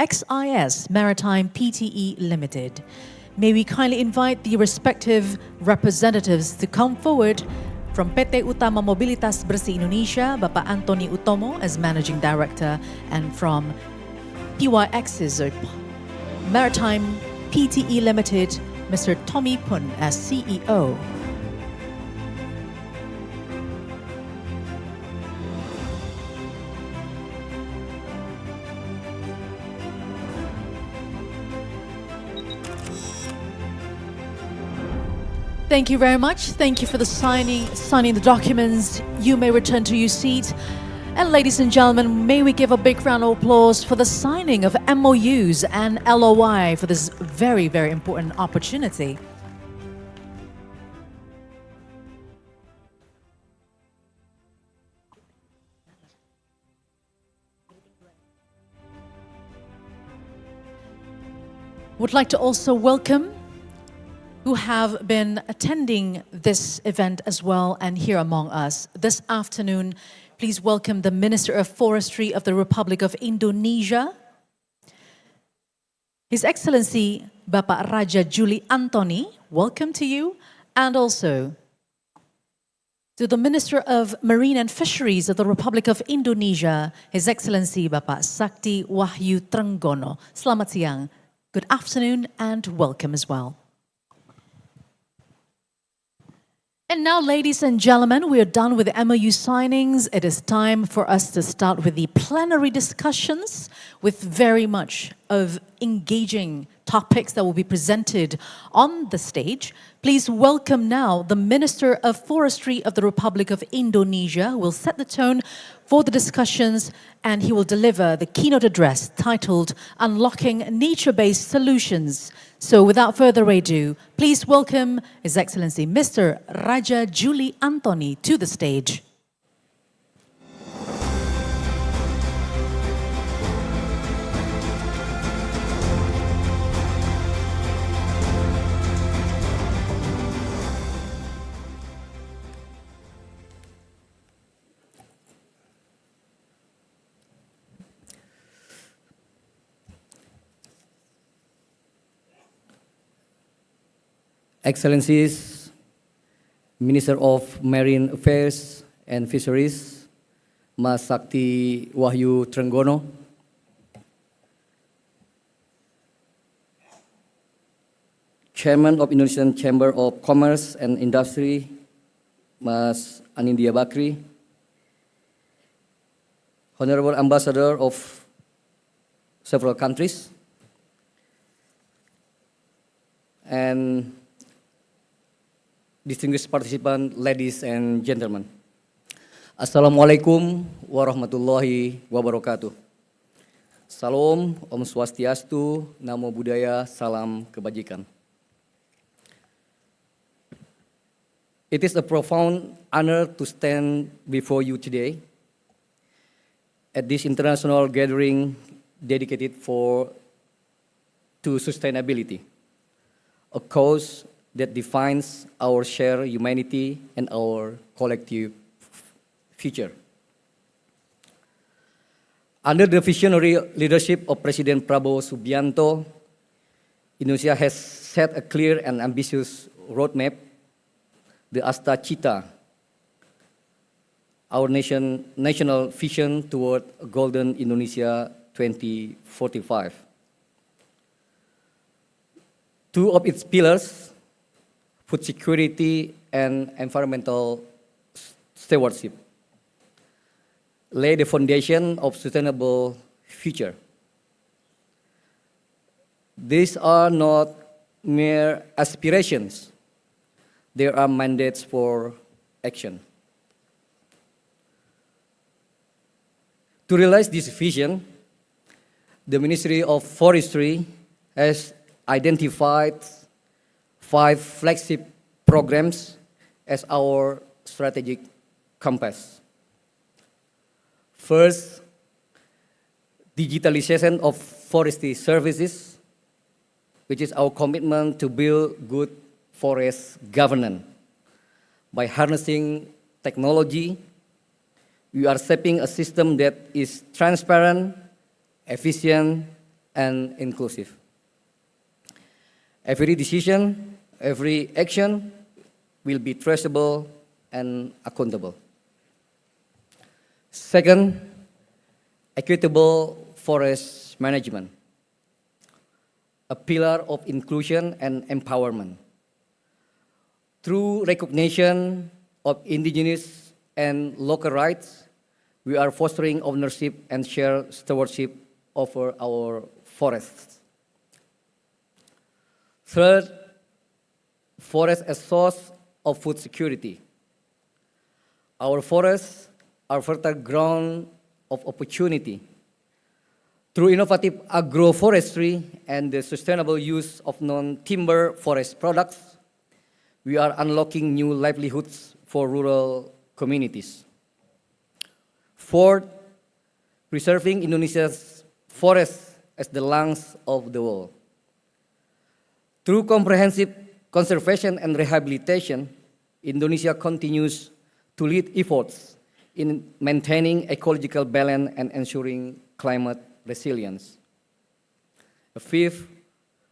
XIS Maritime Pte Limited. May we kindly invite the respective representatives to come forward from PT Utama Mobilitas Bersih Indonesia, Bapak Antony Utomo as Managing Director, and from PYX's Maritime Pte Limited, Mr. Tommy Pun as CEO. Thank you very much. Thank you for the signing the documents. You may return to your seat. And ladies and gentlemen, may we give a big round of applause for the signing of MOUs and LOI for this very, very important opportunity. Would like to also welcome who have been attending this event as well and here among us. This afternoon, please welcome the Minister of Forestry of the Republic of Indonesia, His Excellency Bapak Raja Juli Antony, welcome to you, and also to the Minister of Marine and Fisheries of the Republic of Indonesia, His Excellency Bapak Sakti Wahyu Trenggono. Selamat siang, good afternoon, and welcome as well. And now, ladies and gentlemen, we are done with the MOU signings. It is time for us to start with the plenary discussions with very much of engaging topics that will be presented on the stage. Please welcome now the Minister of Forestry of the Republic of Indonesia, who will set the tone for the discussions, and he will deliver the keynote address titled Unlocking Nature-Based Solutions. So without further ado, please welcome His Excellency Mr. Raja Juli Antony to the stage. Excellencies, Minister of Marine Affairs and Fisheries, Mas Sakti Wahyu Trenggono, Chairman of Indonesian Chamber of Commerce and Industry, Mas Anindya Bakri, Honorable Ambassador of several countries, and distinguished participants, ladies and gentlemen. Assalamualaikum warahmatullahi wabarakatuh. Salam, Om Swastiastu, Namo Buddhaya, Salam Kebajikan. It is a profound honor to stand before you today at this international gathering dedicated to sustainability, a cause that defines our shared humanity and our collective future. Under the visionary leadership of President Prabowo Subianto, Indonesia has set a clear and ambitious roadmap, the Asta Cita, our national vision toward a golden Indonesia 2045. Two of its pillars, food security and environmental stewardship, lay the foundation of sustainable future. These are not mere aspirations, they are mandates for action. To realize this vision, the Ministry of Forestry has identified 5 flagship programs as our strategic compass. First, digitalization of forestry services, which is our commitment to build good forest governance. By harnessing technology, we are shaping a system that is transparent, efficient, and inclusive. Every decision, every action will be traceable and accountable. Second, equitable forest management, a pillar of inclusion and empowerment. Through recognition of indigenous and local rights, we are fostering ownership and shared stewardship over our forests. Third, forest as source of food security. Our forests are fertile ground of opportunity. Through innovative agroforestry and the sustainable use of non-timber forest products, we are unlocking new livelihoods for rural communities. Fourth, preserving Indonesia's forests as the lungs of the world. Through comprehensive conservation and rehabilitation, Indonesia continues to lead efforts in maintaining ecological balance and ensuring climate resilience. Fifth,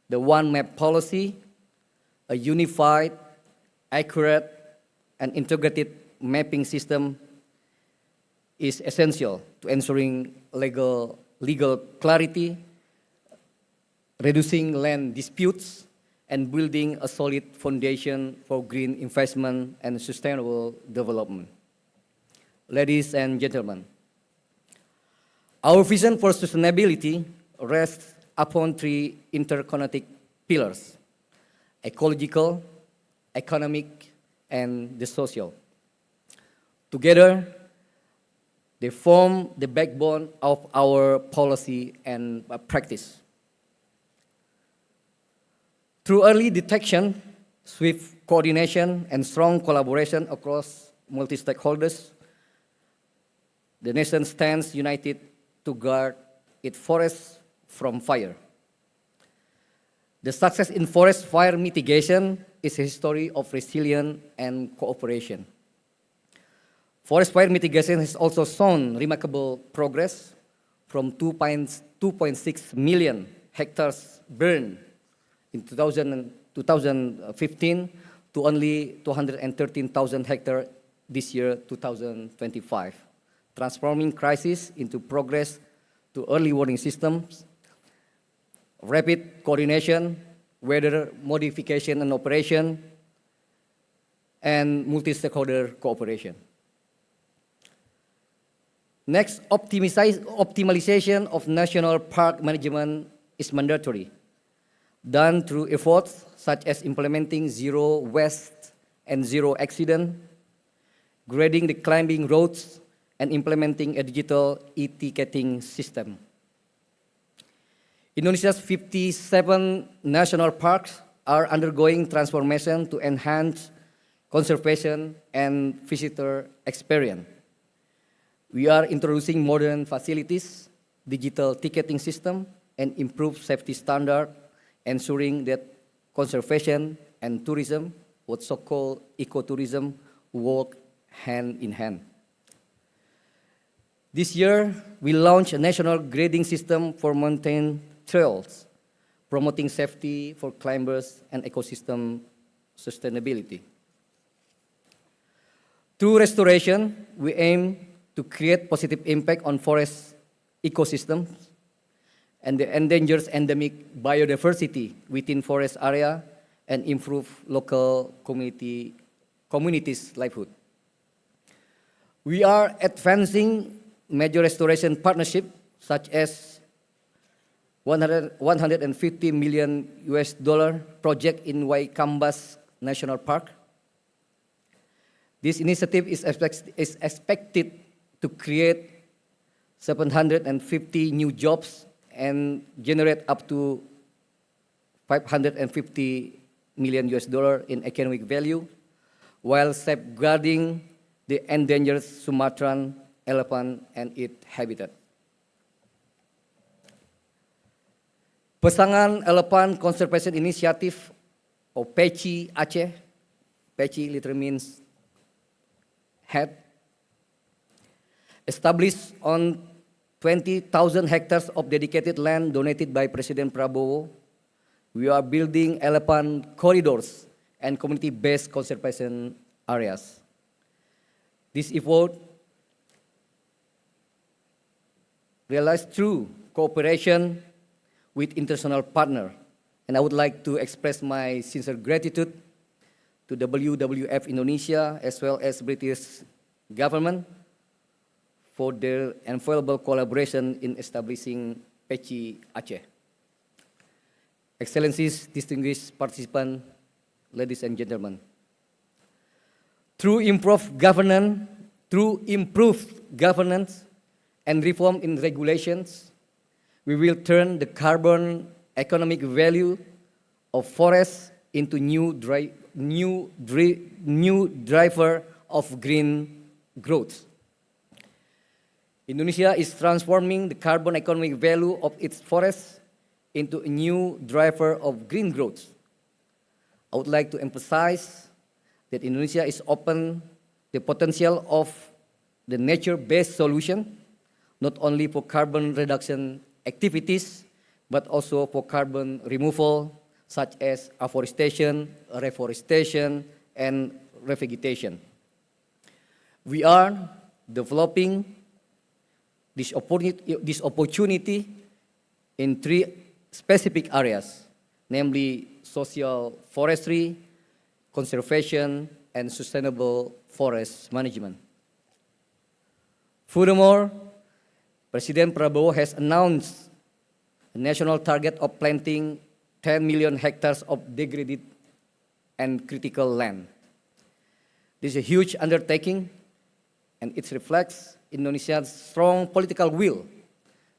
the One Map policy, a unified, accurate, and integrated mapping system is essential to ensuring legal clarity, reducing land disputes, and building a solid foundation for green investment and sustainable development. Ladies and gentlemen, our vision for sustainability rests upon three interconnected pillars: ecological, economic, and the social. Together, they form the backbone of our policy and practice. Through early detection, swift coordination, and strong collaboration across multi-stakeholders, the nation stands united to guard its forests from fire. The success in forest fire mitigation is a history of resilience and cooperation. Forest fire mitigation has also shown remarkable progress from 2.6 million hectares burned in 2015 to only 213,000 hectares this year, 2025, transforming crisis into progress to early warning systems, rapid coordination, weather modification and operation, and multi-stakeholder cooperation. Next, optimization of national park management is mandatory, done through efforts such as implementing zero waste and zero accident, grading the climbing roads, and implementing a digital e-ticketing system. Indonesia's 57 national parks are undergoing transformation to enhance conservation and visitor experience. We are introducing modern facilities, digital ticketing system, and improved safety standard, ensuring that conservation and tourism, what so-called ecotourism, work hand in hand. This year, we launched a national grading system for mountain trails, promoting safety for climbers and ecosystem sustainability. Through restoration, we aim to create positive impact on forest ecosystems and the endangered endemic biodiversity within forest area and improve local communities' livelihood. We are advancing major restoration partnership such as $150 million project in Waikambas National Park. This initiative is expected to create 750 new jobs and generate up to $550 million in economic value, while safeguarding the endangered Sumatran elephant and its habitat. Pasangan Elephant Conservation Initiative, or PECI Aceh, PECI literally means head, established on 20,000 hectares of dedicated land donated by President Prabowo, we are building elephant corridors and community-based conservation areas. This effort realized through cooperation with international partners, and I would like to express my sincere gratitude to WWF Indonesia as well as British government for their invaluable collaboration in establishing PECI Aceh. Excellencies, distinguished participants, ladies and gentlemen. Through improved governance and reform in regulations, we will turn the carbon economic value of forests into new driver of green growth. Indonesia is transforming the carbon economic value of its forests into a new driver of green growth. I would like to emphasize that Indonesia is open the potential of the nature-based solution, not only for carbon reduction activities, but also for carbon removal, such as afforestation, reforestation, and revegetation. We are developing this opportunity in three specific areas, namely social forestry, conservation, and sustainable forest management. Furthermore, President Prabowo has announced a national target of planting 10 million hectares of degraded and critical land. This is a huge undertaking, and it reflects Indonesia's strong political will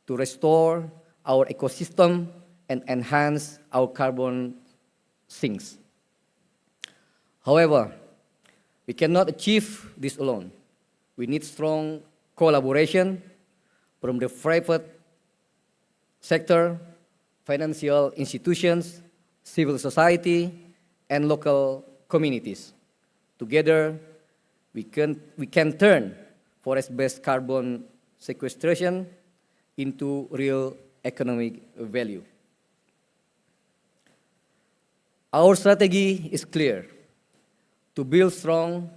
to restore our ecosystem and enhance our carbon sinks. However, we cannot achieve this alone. We need strong collaboration from the private sector, financial institutions, civil society, and local communities. Together, we can turn forest-based carbon sequestration into real economic value. Our strategy is clear: to build strong,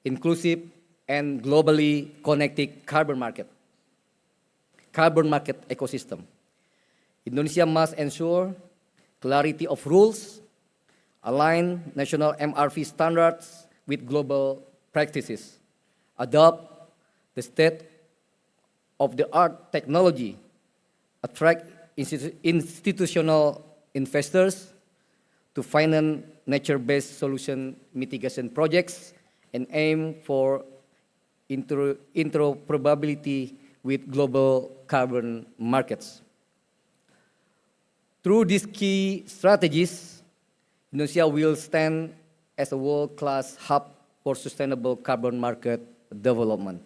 inclusive, and globally connected carbon market ecosystem. Indonesia must ensure clarity of rules, align national MRV standards with global practices, adopt the state-of-the-art technology, attract institutional investors to finance nature-based solution mitigation projects, and aim for interoperability with global carbon markets. Through these key strategies, Indonesia will stand as a world-class hub for sustainable carbon market development.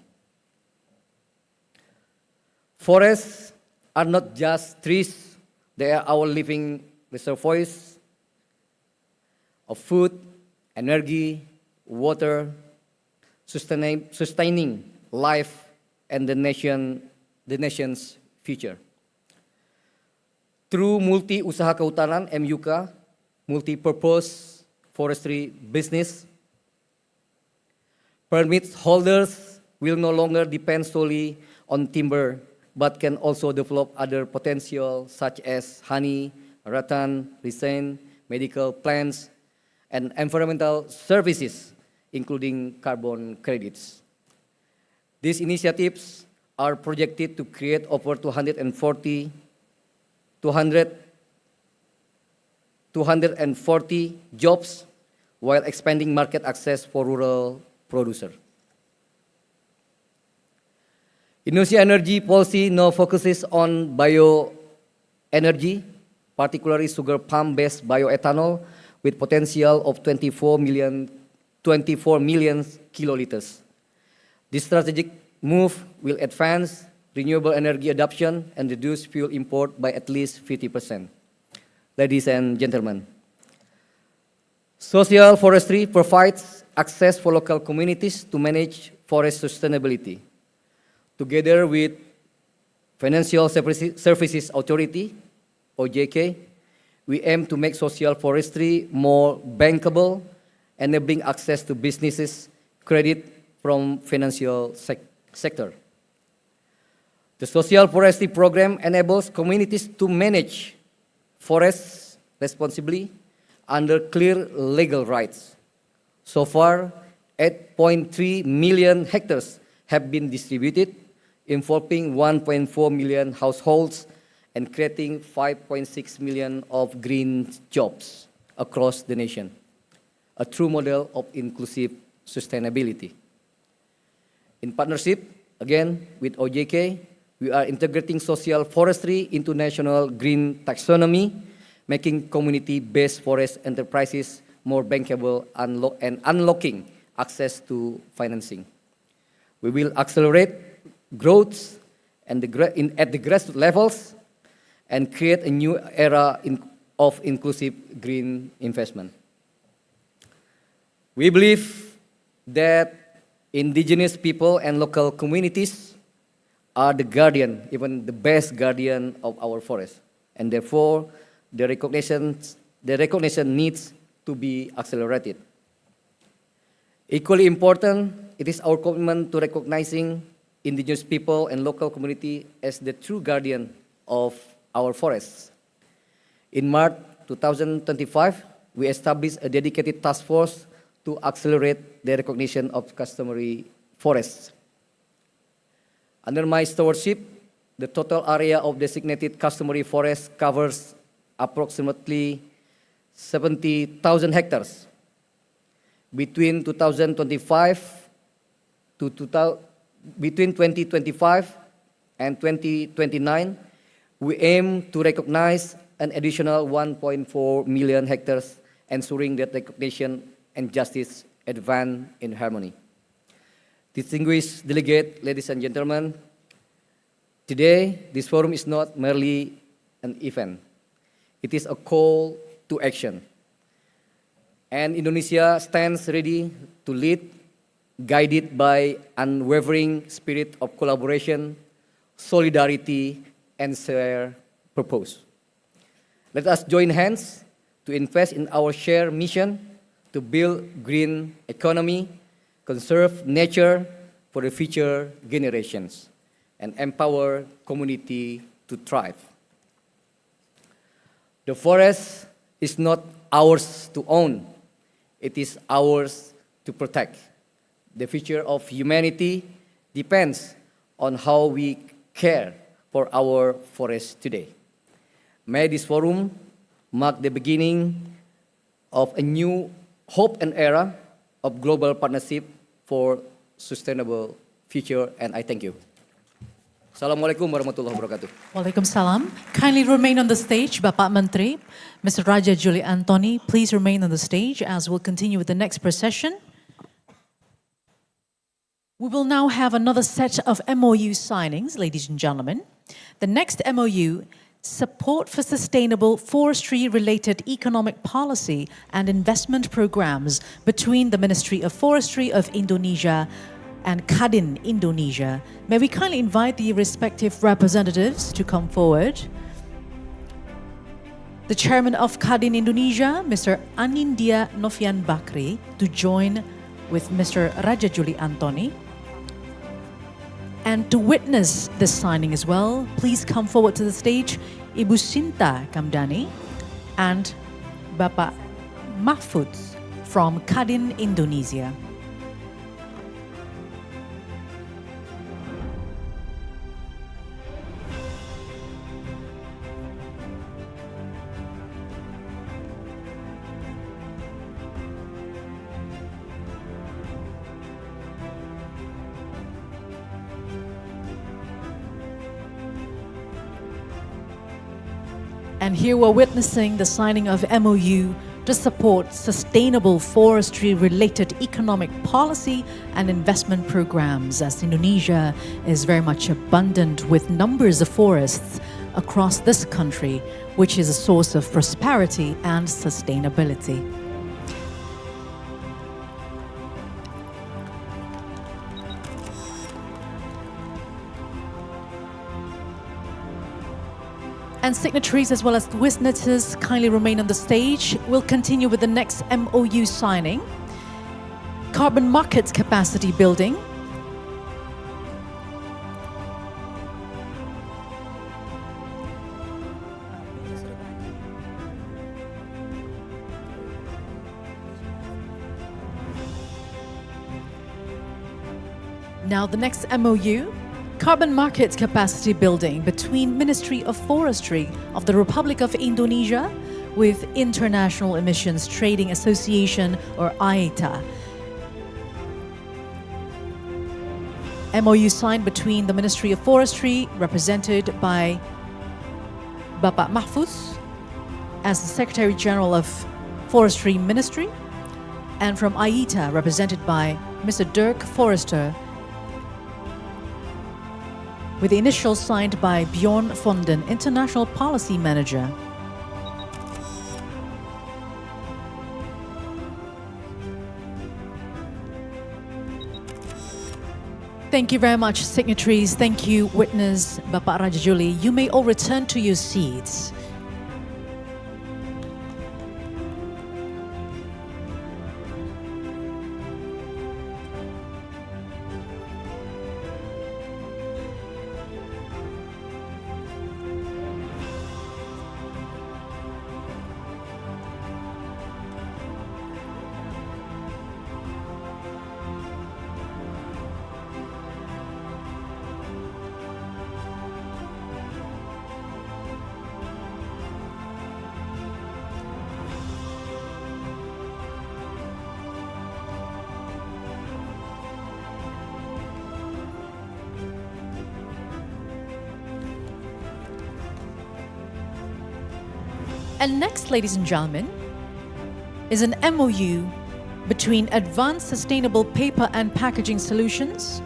Forests are not just trees, they are our living reservoirs of food, energy, water, sustaining life and the nation's future. Through multi-usaha kehutanan (MUK), multi-purpose forestry business, permit holders will no longer depend solely on timber, but can also develop other potential such as honey, rattan, resin, medical plants, and environmental services, including carbon credits. These initiatives are projected to create over 240 jobs while expanding market access for rural producers. Indonesia energy policy now focuses on bioenergy, particularly sugar palm-based bioethanol, with potential of 24 million kiloliters. This strategic move will advance renewable energy adoption and reduce fuel import by at least 50%. Ladies and gentlemen, social forestry provides access for local communities to manage forest sustainability. Together with Financial Services Authority, OJK, we aim to make social forestry more bankable, enabling access to businesses, credit from financial sector. The social forestry program enables communities to manage forests responsibly under clear legal rights. So far, 8.3 million hectares have been distributed, involving 1.4 million households and creating 5.6 million of green jobs across the nation, a true model of inclusive sustainability. In partnership, again, with OJK, we are integrating social forestry into national green taxonomy, making community-based forest enterprises more bankable and unlocking access to financing. We will accelerate growth at the grassroots levels and create a new era of inclusive green investment. We believe that indigenous people and local communities are the guardian, even the best guardian of our forests, and therefore the recognition needs to be accelerated. Equally important, it is our commitment to recognizing indigenous people and local community as the true guardian of our forests. In March 2025, we established a dedicated task force to accelerate the recognition of customary forests. Under my stewardship, the total area of designated customary forests covers approximately 70,000 hectares. Between 2025 and 2029, we aim to recognize an additional 1.4 million hectares, ensuring that recognition and justice advance in harmony. Distinguished delegate, ladies and gentlemen, today this forum is not merely an event. It is a call to action. And Indonesia stands ready to lead, guided by unwavering spirit of collaboration, solidarity, and shared purpose. Let us join hands to invest in our shared mission to build green economy, conserve nature for the future generations, and empower community to thrive. The forest is not ours to own. It is ours to protect. The future of humanity depends on how we care for our forests today. May this forum mark the beginning of a new hope and era of global partnership for sustainable future, and I thank you. Assalamualaikum warahmatullahi wabarakatuh. Waalaikumsalam. Kindly remain on the stage, Bapak Menteri. Mr. Raja Juli Antony, please remain on the stage as we'll continue with the next procession. We will now have another set of MOU signings, ladies and gentlemen. The next MOU, Support for Sustainable Forestry-Related Economic Policy and Investment Programs between the Ministry of Forestry of Indonesia and Kadin, Indonesia. May we kindly invite the respective representatives to come forward. The chairman of Kadin, Indonesia, Mr. Anindya Novian Bakri, to join with Mr. Raja Juli Antony. And to witness this signing as well, please come forward to the stage, Ibu Sinta Kamdani and Bapak Mahfud from Kadin, Indonesia. And here we're witnessing the signing of MOU to support sustainable forestry-related economic policy and investment programs, as Indonesia is very much abundant with numbers of forests across this country, which is a source of prosperity and sustainability. And signatories as well as witnesses kindly remain on the stage. We'll continue with the next MOU signing. Carbon markets capacity building. Now the next MOU, carbon markets capacity building between Ministry of Forestry of the Republic of Indonesia with International Emissions Trading Association or IETA. MOU signed between the Ministry of Forestry, represented by Bapak Mahfuz as the Secretary General of Forestry Ministry, and from IETA, represented by Mr. Dirk Forrester, with the initials signed by Bjorn Fonden, International Policy Manager. Thank you very much, signatories. Thank you, witness Bapak Rajajuli. You may all return to your seats. And next, ladies and gentlemen, is an MOU between Advanced Sustainable Paper and Packaging Solutions,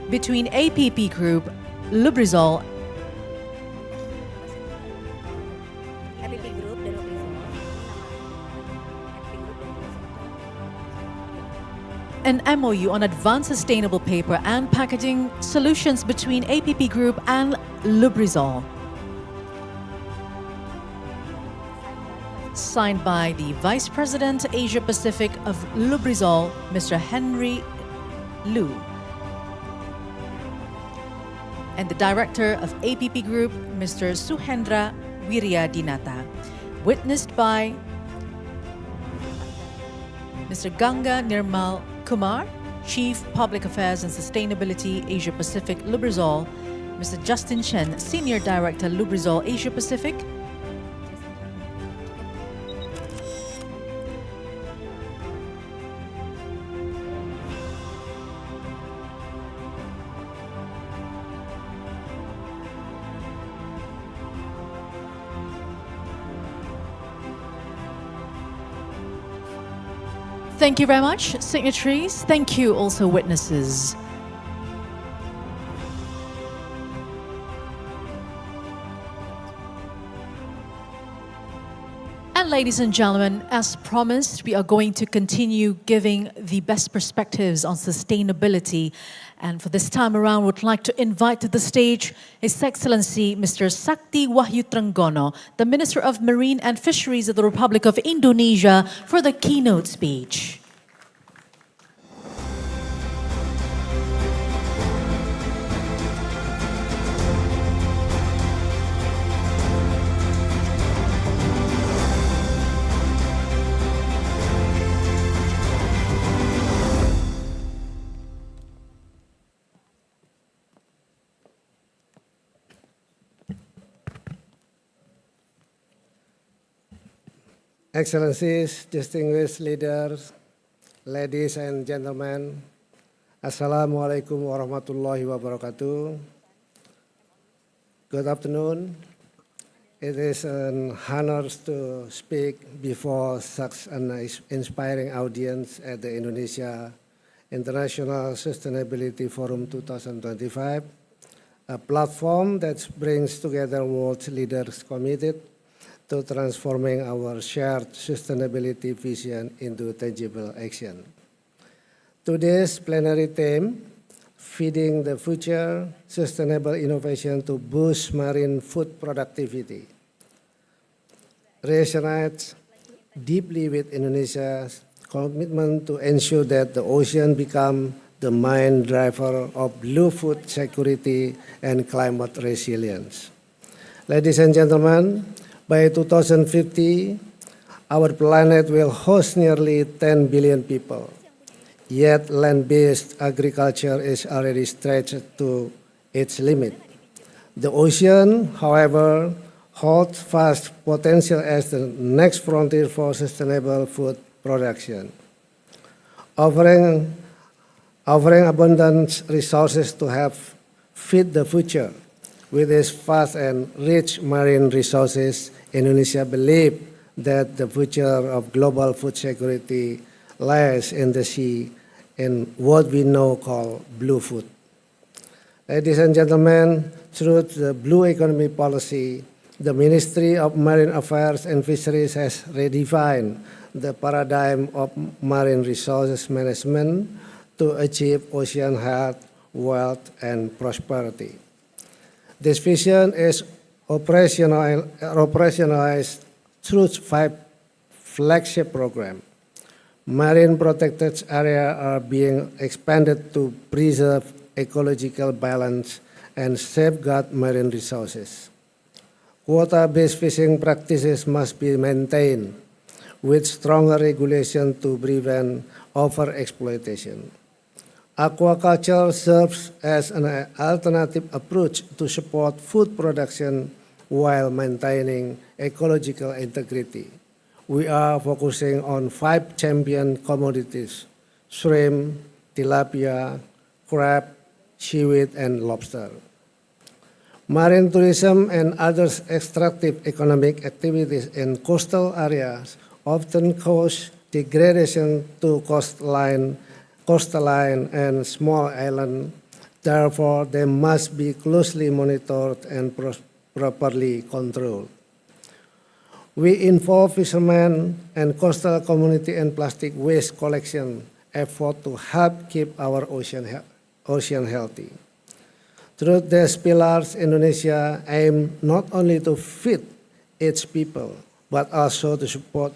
between APP Group, Lubrizol, an MOU on Advanced Sustainable Paper and Packaging Solutions between APP Group and Lubrizol, signed by the Vice President Asia Pacific of Lubrizol, Mr. Henry Liu, and the Director of APP Group, Mr. Suhendra Wiryadinata, witnessed by Mr. Ganga Nirmal Kumar, Chief Public Affairs and Sustainability Asia Pacific Lubrizol, Mr. Justin Chen, Senior Director Lubrizol Asia Pacific, Thank you very much, signatories. Thank you also, witnesses. And ladies and gentlemen, as promised, we are going to continue giving the best perspectives on sustainability. And for this time around, would like to invite to the stage His Excellency Mr. Sakti Wahyu Trenggono, the Minister of Marine and Fisheries of the Republic of Indonesia, for the keynote speech. Excellencies, distinguished leaders, ladies and gentlemen, Assalamualaikum warahmatullahi wabarakatuh. Good afternoon. It is an honor to speak before such an inspiring audience at the Indonesia International Sustainability Forum 2025, a platform that brings together world leaders committed to transforming our shared sustainability vision into tangible action. Today's plenary theme, Feeding the Future, Sustainable Innovation to Boost Marine Food Productivity, resonates deeply with Indonesia's commitment to ensure that the ocean become the main driver of blue food security and climate resilience. Ladies and gentlemen, by 2050, our planet will host nearly 10 billion people. Yet land-based agriculture is already stretched to its limit. The ocean, however, holds vast potential as the next frontier for sustainable food production. Offering abundant resources to help feed the future. With its vast and rich marine resources, Indonesia believes that the future of global food security lies in the sea in what we now call blue food. Ladies and gentlemen, through the blue economy policy, the Ministry of Marine Affairs and Fisheries has redefined the paradigm of marine resources management to achieve ocean health, wealth, and prosperity. This vision is operationalized through 5 flagship programs. Marine protected areas are being expanded to preserve ecological balance and safeguard marine resources. Quota-based fishing practices must be maintained with stronger regulation to prevent overexploitation. Aquaculture serves as an alternative approach to support food production while maintaining ecological integrity. We are focusing on 5 champion commodities: shrimp, tilapia, crab, seaweed, and lobster. Marine tourism and other extractive economic activities in coastal areas often cause degradation to coastline and small islands. Therefore, they must be closely monitored and properly controlled. We involve fishermen and coastal community in plastic waste collection effort to help keep our ocean healthy. Through these pillars, Indonesia aims not only to feed its people, but also to support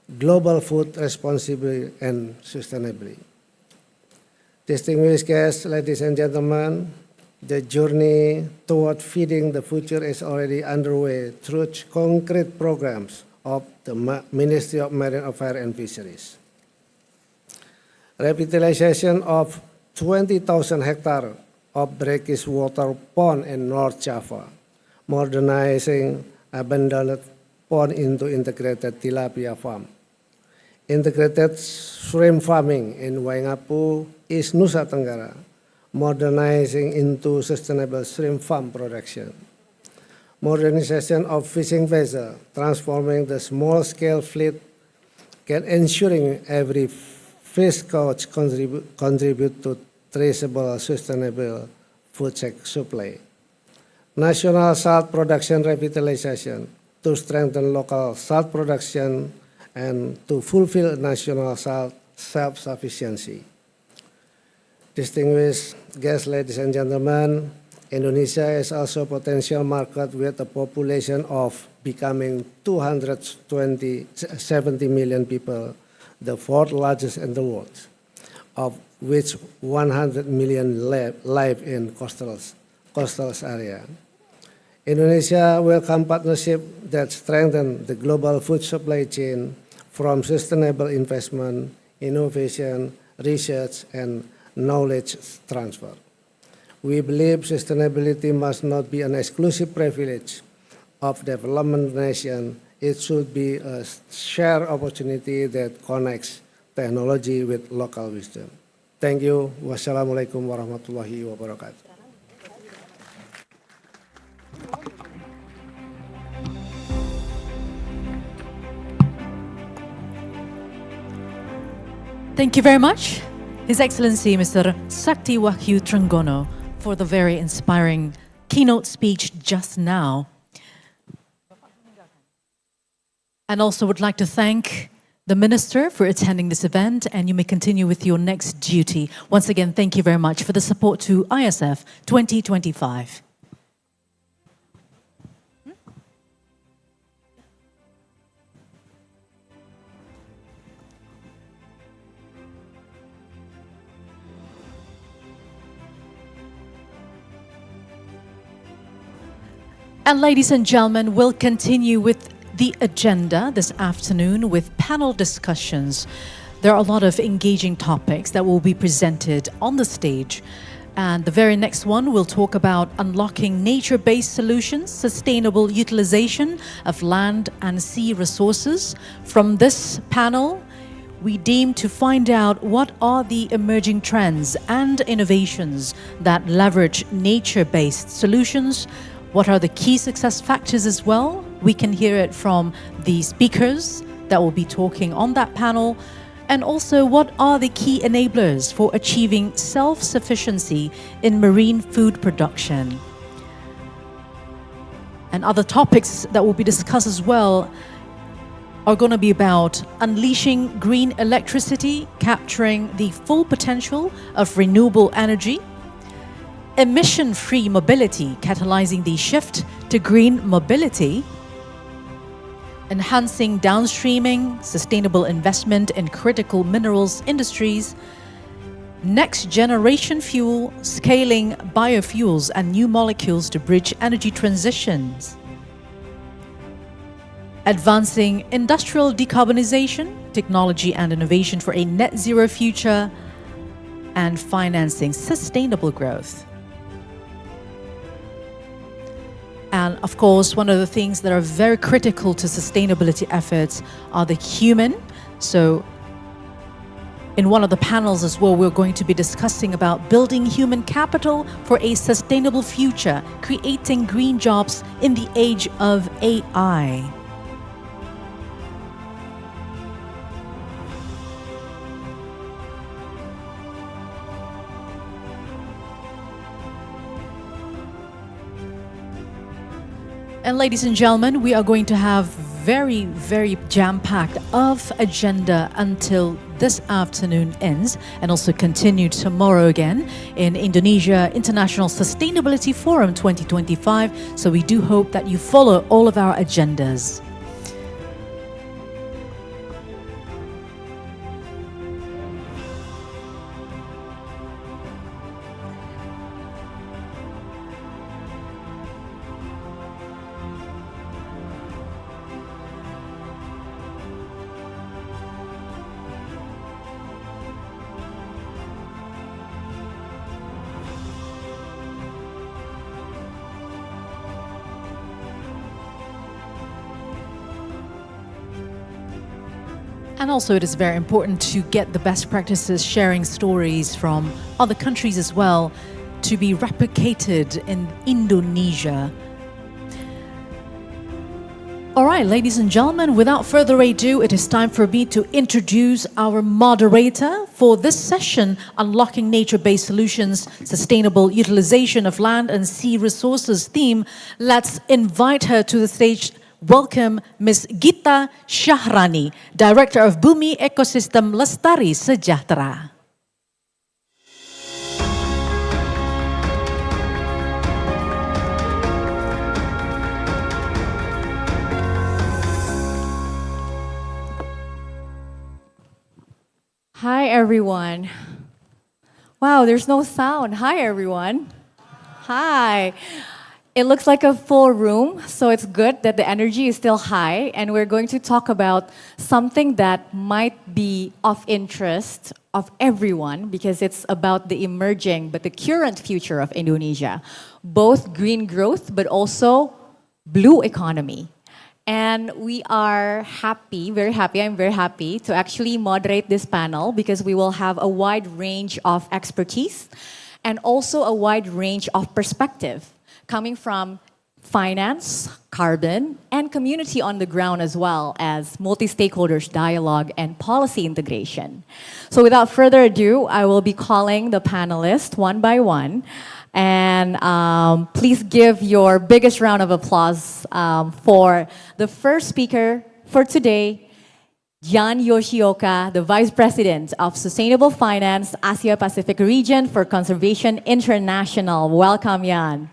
global food responsibly and sustainably. Distinguished guests, ladies and gentlemen, the journey toward feeding the future is already underway through concrete programs of the Ministry of Marine Affairs and Fisheries. Revitalization of 20,000 hectares of brackish water pond in North Java, modernizing abandoned pond into integrated tilapia farm. Integrated shrimp farming in Waingapu, East Nusa Tenggara, modernizing into sustainable shrimp farm production. Modernization of fishing vessel, transforming the small-scale fleet, can ensuring every fish catch contribute to traceable, sustainable food supply. National salt production revitalization to strengthen local salt production and to fulfill national salt self-sufficiency. Distinguished guests, ladies and gentlemen, Indonesia is also a potential market with a population of becoming 270 million people, the 4th largest in the world, of which 100 million live in coastal area. Indonesia welcomes partnership that strengthen the global food supply chain from sustainable investment, innovation, research, and knowledge transfer. We believe sustainability must not be an exclusive privilege of development nation. It should be a shared opportunity that connects technology with local wisdom. Thank you. Wassalamualaikum warahmatullahi wabarakatuh. Thank you very much, His Excellency Mr. Sakti Wahyu Trenggono, for the very inspiring keynote speech just now. And also would like to thank the Minister for attending this event, and you may continue with your next duty. Once again, thank you very much for the support to ISF 2025. And ladies and gentlemen, we'll continue with the agenda this afternoon with panel discussions. There are a lot of engaging topics that will be presented on the stage. And the very next one will talk about unlocking nature-based solutions, sustainable utilization of land and sea resources. From this panel, we deem to find out what are the emerging trends and innovations that leverage nature-based solutions. What are the key success factors as well? We can hear it from the speakers that will be talking on that panel. And also, what are the key enablers for achieving self-sufficiency in marine food production? And other topics that will be discussed as well are going to be about unleashing green electricity, capturing the full potential of renewable energy, emission-free mobility, catalyzing the shift to green mobility, enhancing downstreaming, sustainable investment in critical minerals industries, next-generation fuel, scaling biofuels and new molecules to bridge energy transitions, advancing industrial decarbonization, technology and innovation for a net-zero future, and financing sustainable growth. And of course, one of the things that are very critical to sustainability efforts are the human. So in one of the panels as well, we're going to be discussing about building human capital for a sustainable future, creating green jobs in the age of AI. And ladies and gentlemen, we are going to have very, very jam-packed of agenda until this afternoon ends, and also continue tomorrow again in Indonesia International Sustainability Forum 2025. So we do hope that you follow all of our agendas. And also, it is very important to get the best practices, sharing stories from other countries as well, to be replicated in Indonesia. All right, ladies and gentlemen, without further ado, it is time for me to introduce our moderator for this session, Unlocking Nature-Based Solutions, Sustainable Utilization of Land and Sea Resources theme. Let's invite her to the stage. Welcome Ms. Gita Shahrani, Director of Bumi Ekosistem Lestari Sejahtera. Hi, everyone. Wow, there's no sound. Hi, everyone. Hi. It looks like a full room, so it's good that the energy is still high, and we're going to talk about something that might be of interest of everyone because it's about the emerging but the current future of Indonesia, both green growth but also blue economy. And we are happy, very happy, I'm very happy to actually moderate this panel because we will have a wide range of expertise and also a wide range of perspective coming from finance, carbon, and community on the ground as well as multi-stakeholders dialogue and policy integration. So without further ado, I will be calling the panelists one by one. And please give your biggest round of applause for the first speaker for today, Jan Yoshioka, the Vice President of Sustainable Finance, Asia Pacific Region for Conservation International. Welcome, Jan.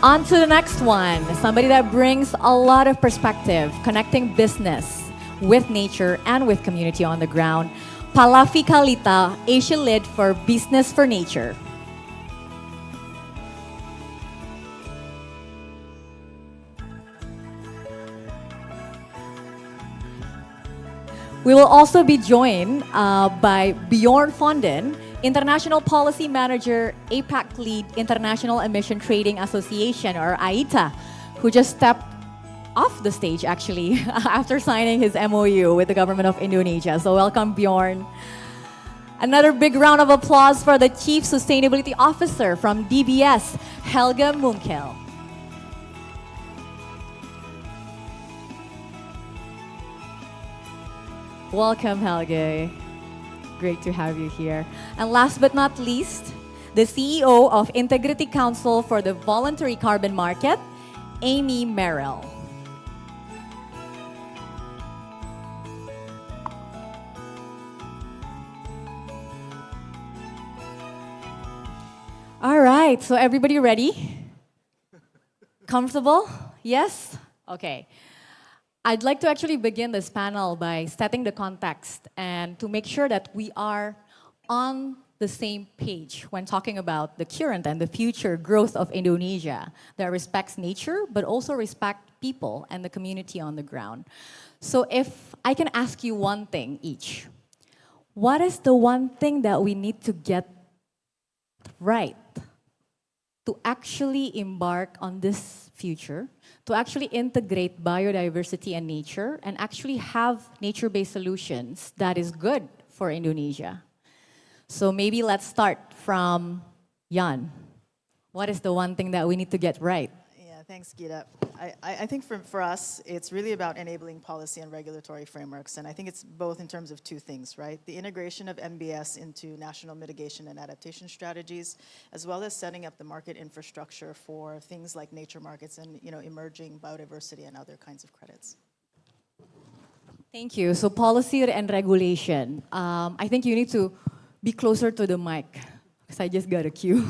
On to the next one, somebody that brings a lot of perspective, connecting business with nature and with community on the ground. Palafi Kalita, Asia Lead for Business for Nature. We will also be joined by Bjorn Fonden, International Policy Manager, APAC Lead, International Emission Trading Association, or AITA, who just stepped off the stage actually after signing his MOU with the government of Indonesia. So welcome, Bjorn. Another big round of applause for the Chief Sustainability Officer from DBS, Helga Munkel. Welcome, Helge. Great to have you here. And last but not least, the CEO of Integrity Council for the Voluntary Carbon Market, Amy Merrill. All right, so everybody ready? Comfortable? Yes? Okay. I'd like to actually begin this panel by setting the context and to make sure that we are on the same page when talking about the current and the future growth of Indonesia that respects nature but also respect people and the community on the ground. So if I can ask you one thing each, what is the one thing that we need to get right to actually embark on this future, to actually integrate biodiversity and nature and actually have nature-based solutions that is good for Indonesia? So maybe let's start from Jan. What is the one thing that we need to get right? Yeah, thanks, Geeta. I think for us, it's really about enabling policy and regulatory frameworks. And I think it's both in terms of two things, right? The integration of MBS into national mitigation and adaptation strategies, as well as setting up the market infrastructure for things like nature markets and emerging biodiversity and other kinds of credits. Thank you. So policy and regulation. I think you need to be closer to the mic, because I just got a cue.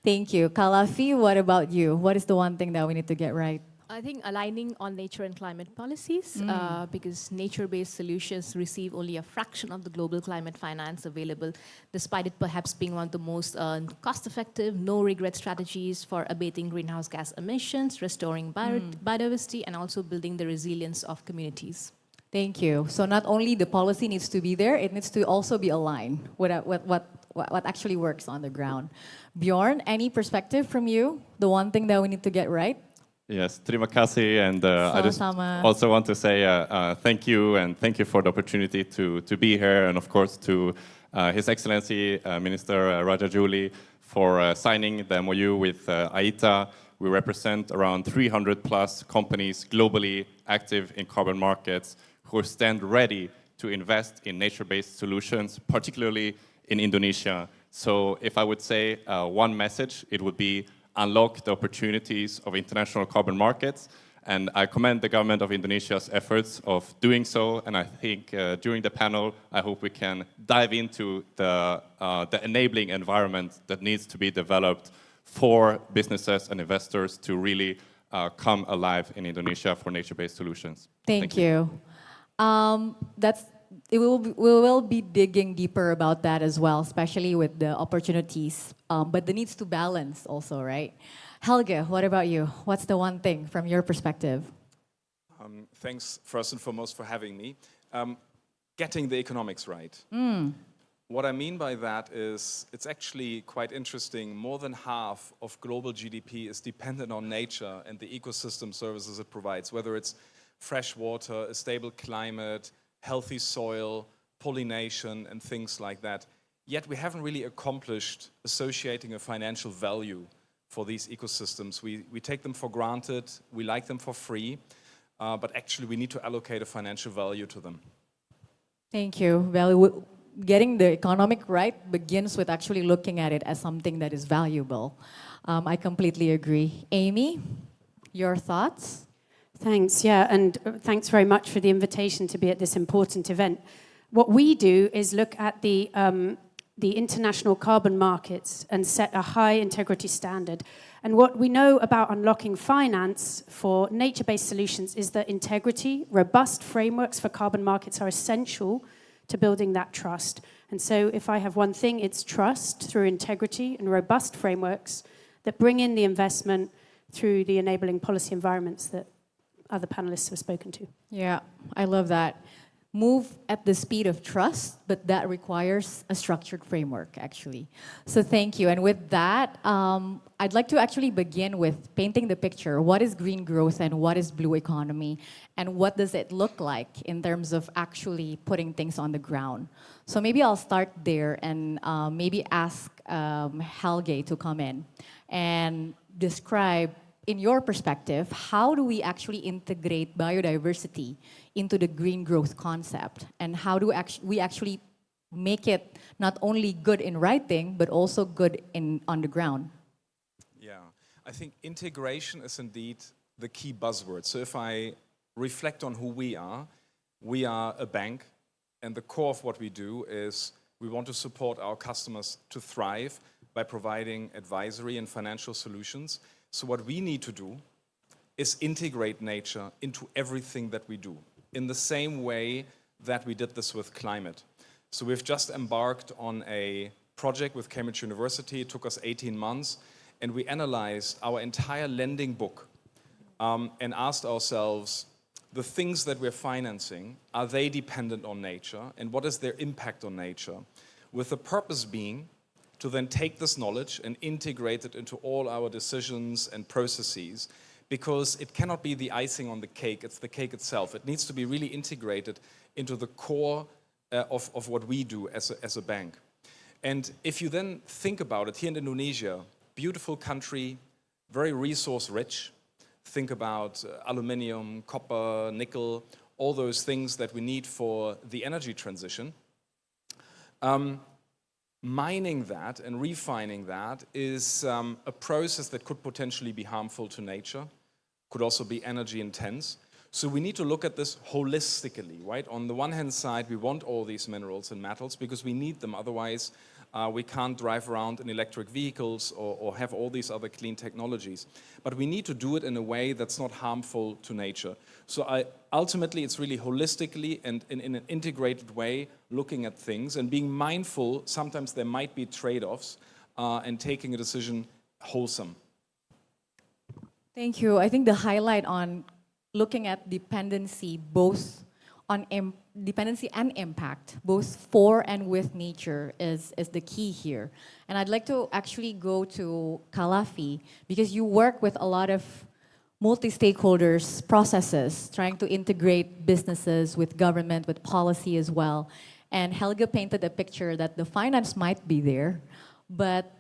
Thank you. Kalafi, what about you? What is the one thing that we need to get right? I think aligning on nature and climate policies, because nature-based solutions receive only a fraction of the global climate finance available, despite it perhaps being one of the most cost-effective, no-regret strategies for abating greenhouse gas emissions, restoring biodiversity, and also building the resilience of communities. Thank you. So not only the policy needs to be there, it needs to also be aligned with what actually works on the ground. Bjorn, any perspective from you? The one thing that we need to get right? Yes, terima kasih, and I just also want to say thank you, and thank you for the opportunity to be here, and of course to His Excellency Minister Raja Juli for signing the MOU with AITA. We represent around 300 plus companies globally active in carbon markets who stand ready to invest in nature-based solutions, particularly in Indonesia. So if I would say one message, it would be unlock the opportunities of international carbon markets. And I commend the government of Indonesia's efforts of doing so. And I think during the panel, I hope we can dive into the enabling environment that needs to be developed for businesses and investors to really come alive in Indonesia for nature-based solutions. Thank you. We will be digging deeper about that as well, especially with the opportunities, but the needs to balance also, right? Helge, what about you? What's the one thing from your perspective? Thanks first and foremost for having me. Getting the economics right. What I mean by that is it's actually quite interesting. More than half of global GDP is dependent on nature and the ecosystem services it provides, whether it's fresh water, a stable climate, healthy soil, pollination, and things like that. Yet we haven't really accomplished associating a financial value for these ecosystems. We take them for granted, we like them for free, but actually we need to allocate a financial value to them. Thank you. getting the economic right begins with actually looking at it as something that is valuable. I completely agree. Amy, your thoughts? Thanks, yeah, and thanks very much for the invitation to be at this important event. What we do is look at the international carbon markets and set a high integrity standard. And what we know about unlocking finance for nature-based solutions is that integrity, robust frameworks for carbon markets are essential to building that trust. And so if I have one thing, it's trust through integrity and robust frameworks that bring in the investment through the enabling policy environments that other panelists have spoken to. Yeah, I love that. Move at the speed of trust, but that requires a structured framework, actually. So thank you. And with that, I'd like to actually begin with painting the picture. What is green growth and what is blue economy? And what does it look like in terms of actually putting things on the ground? So maybe I'll start there and maybe ask Helge to come in and describe, in your perspective, how do we actually integrate biodiversity into the green growth concept? And how do we actually make it not only good in writing, but also good on the ground? Yeah, I think integration is indeed the key buzzword. So if I reflect on who we are a bank, and the core of what we do is we want to support our customers to thrive by providing advisory and financial solutions. So what we need to do is integrate nature into everything that we do, in the same way that we did this with climate. So we've just embarked on a project with Cambridge University. It took us 18 months, and we analyzed our entire lending book and asked ourselves, the things that we're financing, are they dependent on nature, and what is their impact on nature? With the purpose being to then take this knowledge and integrate it into all our decisions and processes, because it cannot be the icing on the cake, it's the cake itself. It needs to be really integrated into the core of what we do as a bank. And if you then think about it, here in Indonesia, beautiful country, very resource rich. Think about aluminium, copper, nickel, all those things that we need for the energy transition. Mining that and refining that is a process that could potentially be harmful to nature, could also be energy intense. So we need to look at this holistically, right? On the one hand side, we want all these minerals and metals because we need them, otherwise we can't drive around in electric vehicles or have all these other clean technologies. But we need to do it in a way that's not harmful to nature. So ultimately, it's really holistically and in an integrated way looking at things and being mindful. Sometimes there might be trade-offs and taking a decision wholesome. Thank you. I think the highlight on looking at dependency, both on dependency and impact, both for and with nature, is the key here. And I'd like to actually go to Kalafi, because you work with a lot of multi-stakeholders processes, trying to integrate businesses with government, with policy as well. And Helge painted a picture that the finance might be there, but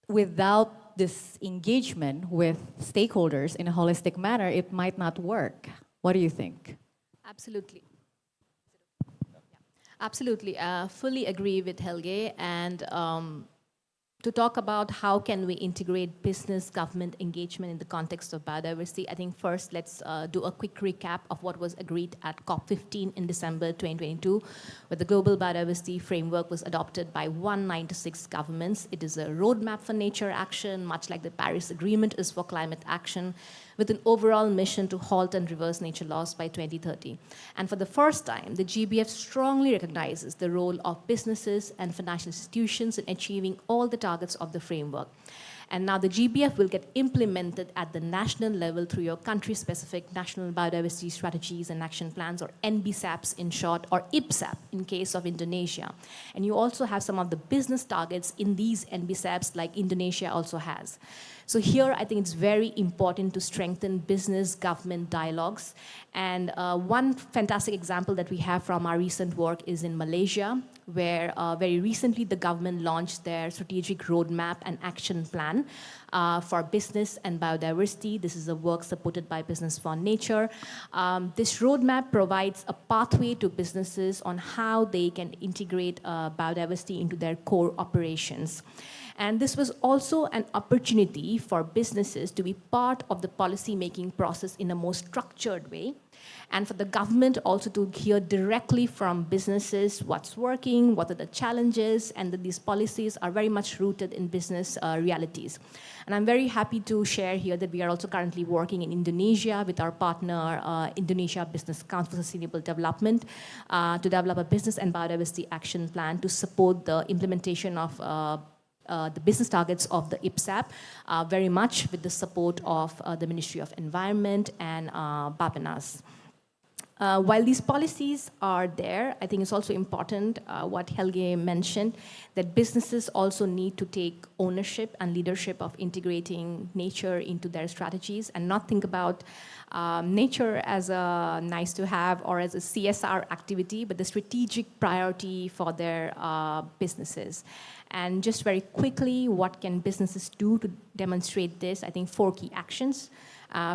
without this engagement with stakeholders in a holistic manner, it might not work. What do you think? Absolutely. Absolutely, fully agree with Helge. And to talk about how can we integrate business government engagement in the context of biodiversity, I think first let's do a quick recap of what was agreed at COP15 in December 2022, where the Global Biodiversity Framework was adopted by 196 governments. It is a roadmap for nature action, much like the Paris Agreement is for climate action, with an overall mission to halt and reverse nature loss by 2030. And for the first time, the GBF strongly recognizes the role of businesses and financial institutions in achieving all the targets of the framework. And now the GBF will get implemented at the national level through your country-specific national biodiversity strategies and action plans, or NBSAPs in short, or IPSAP in case of Indonesia. And you also have some of the business targets in these NBSAPs like Indonesia also has. So here, I think it's very important to strengthen business-government dialogues. And one fantastic example that we have from our recent work is in Malaysia, where very recently the government launched their strategic roadmap and action plan for business and biodiversity. This is a work supported by Business for Nature. This roadmap provides a pathway to businesses on how they can integrate biodiversity into their core operations. And this was also an opportunity for businesses to be part of the policy-making process in a more structured way, and for the government also to hear directly from businesses what's working, what are the challenges, and that these policies are very much rooted in business realities. And I'm very happy to share here that we are also currently working in Indonesia with our partner, Indonesia Business Council for Sustainable Development, to develop a business and biodiversity action plan to support the implementation of the business targets of the IPSAP, very much with the support of the Ministry of Environment and Bapenas. While these policies are there, I think it's also important what Helge mentioned, that businesses also need to take ownership and leadership of integrating nature into their strategies and not think about nature as a nice to have or as a CSR activity, but the strategic priority for their businesses. And just very quickly, what can businesses do to demonstrate this? I think 4 key actions.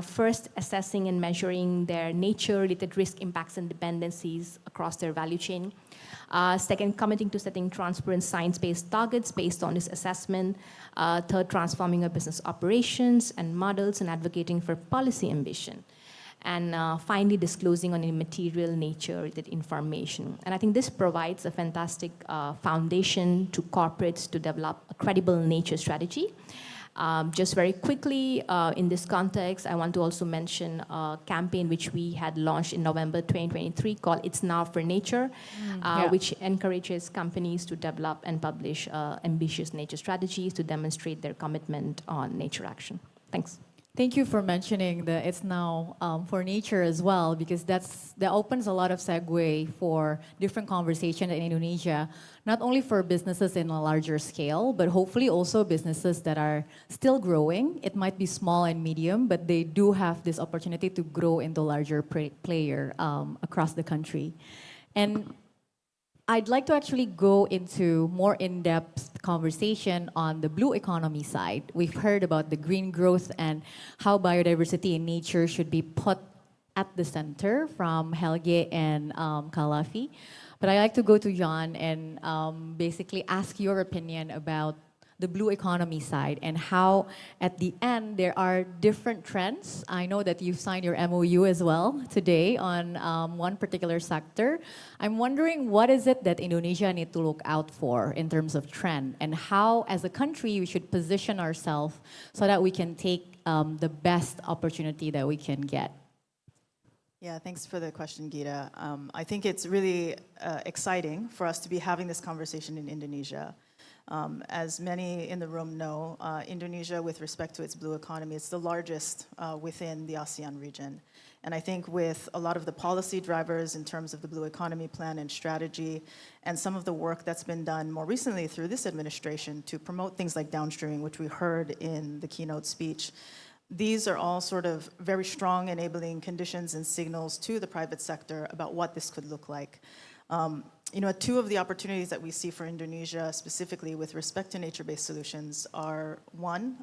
First, assessing and measuring their nature-related risk impacts and dependencies across their value chain. Second, committing to setting transparent science-based targets based on this assessment. Third, transforming our business operations and models and advocating for policy ambition. And finally, disclosing on immaterial nature-related information. And I think this provides a fantastic foundation to corporates to develop a credible nature strategy. Just very quickly, in this context, I want to also mention a campaign which we had launched in November 2023 called It's Now for Nature, which encourages companies to develop and publish ambitious nature strategies to demonstrate their commitment on nature action. Thanks. Thank you for mentioning the It's Now for Nature as well, because that opens a lot of segue for different conversation in Indonesia, not only for businesses in a larger scale, but hopefully also businesses that are still growing. It might be small and medium, but they do have this opportunity to grow into larger player across the country. And I'd like to actually go into more in-depth conversation on the blue economy side. We've heard about the green growth and how biodiversity and nature should be put at the center from Helge and Kalafi. But I'd like to go to Jan and basically ask your opinion about the blue economy side and how at the end there are different trends. I know that you've signed your MOU as well today on one particular sector. I'm wondering what is it that Indonesia need to look out for in terms of trend and how as a country we should position ourselves so that we can take the best opportunity that we can get. Yeah, thanks for the question, Gita. I think it's really exciting for us to be having this conversation in Indonesia. As many in the room know, Indonesia, with respect to its blue economy, it's the largest within the ASEAN region. And I think with a lot of the policy drivers in terms of the blue economy plan and strategy, and some of the work that's been done more recently through this administration to promote things like downstreaming, which we heard in the keynote speech, these are all sort of very strong enabling conditions and signals to the private sector about what this could look like. You know, 2 of the opportunities that we see for Indonesia specifically with respect to nature-based solutions are 1,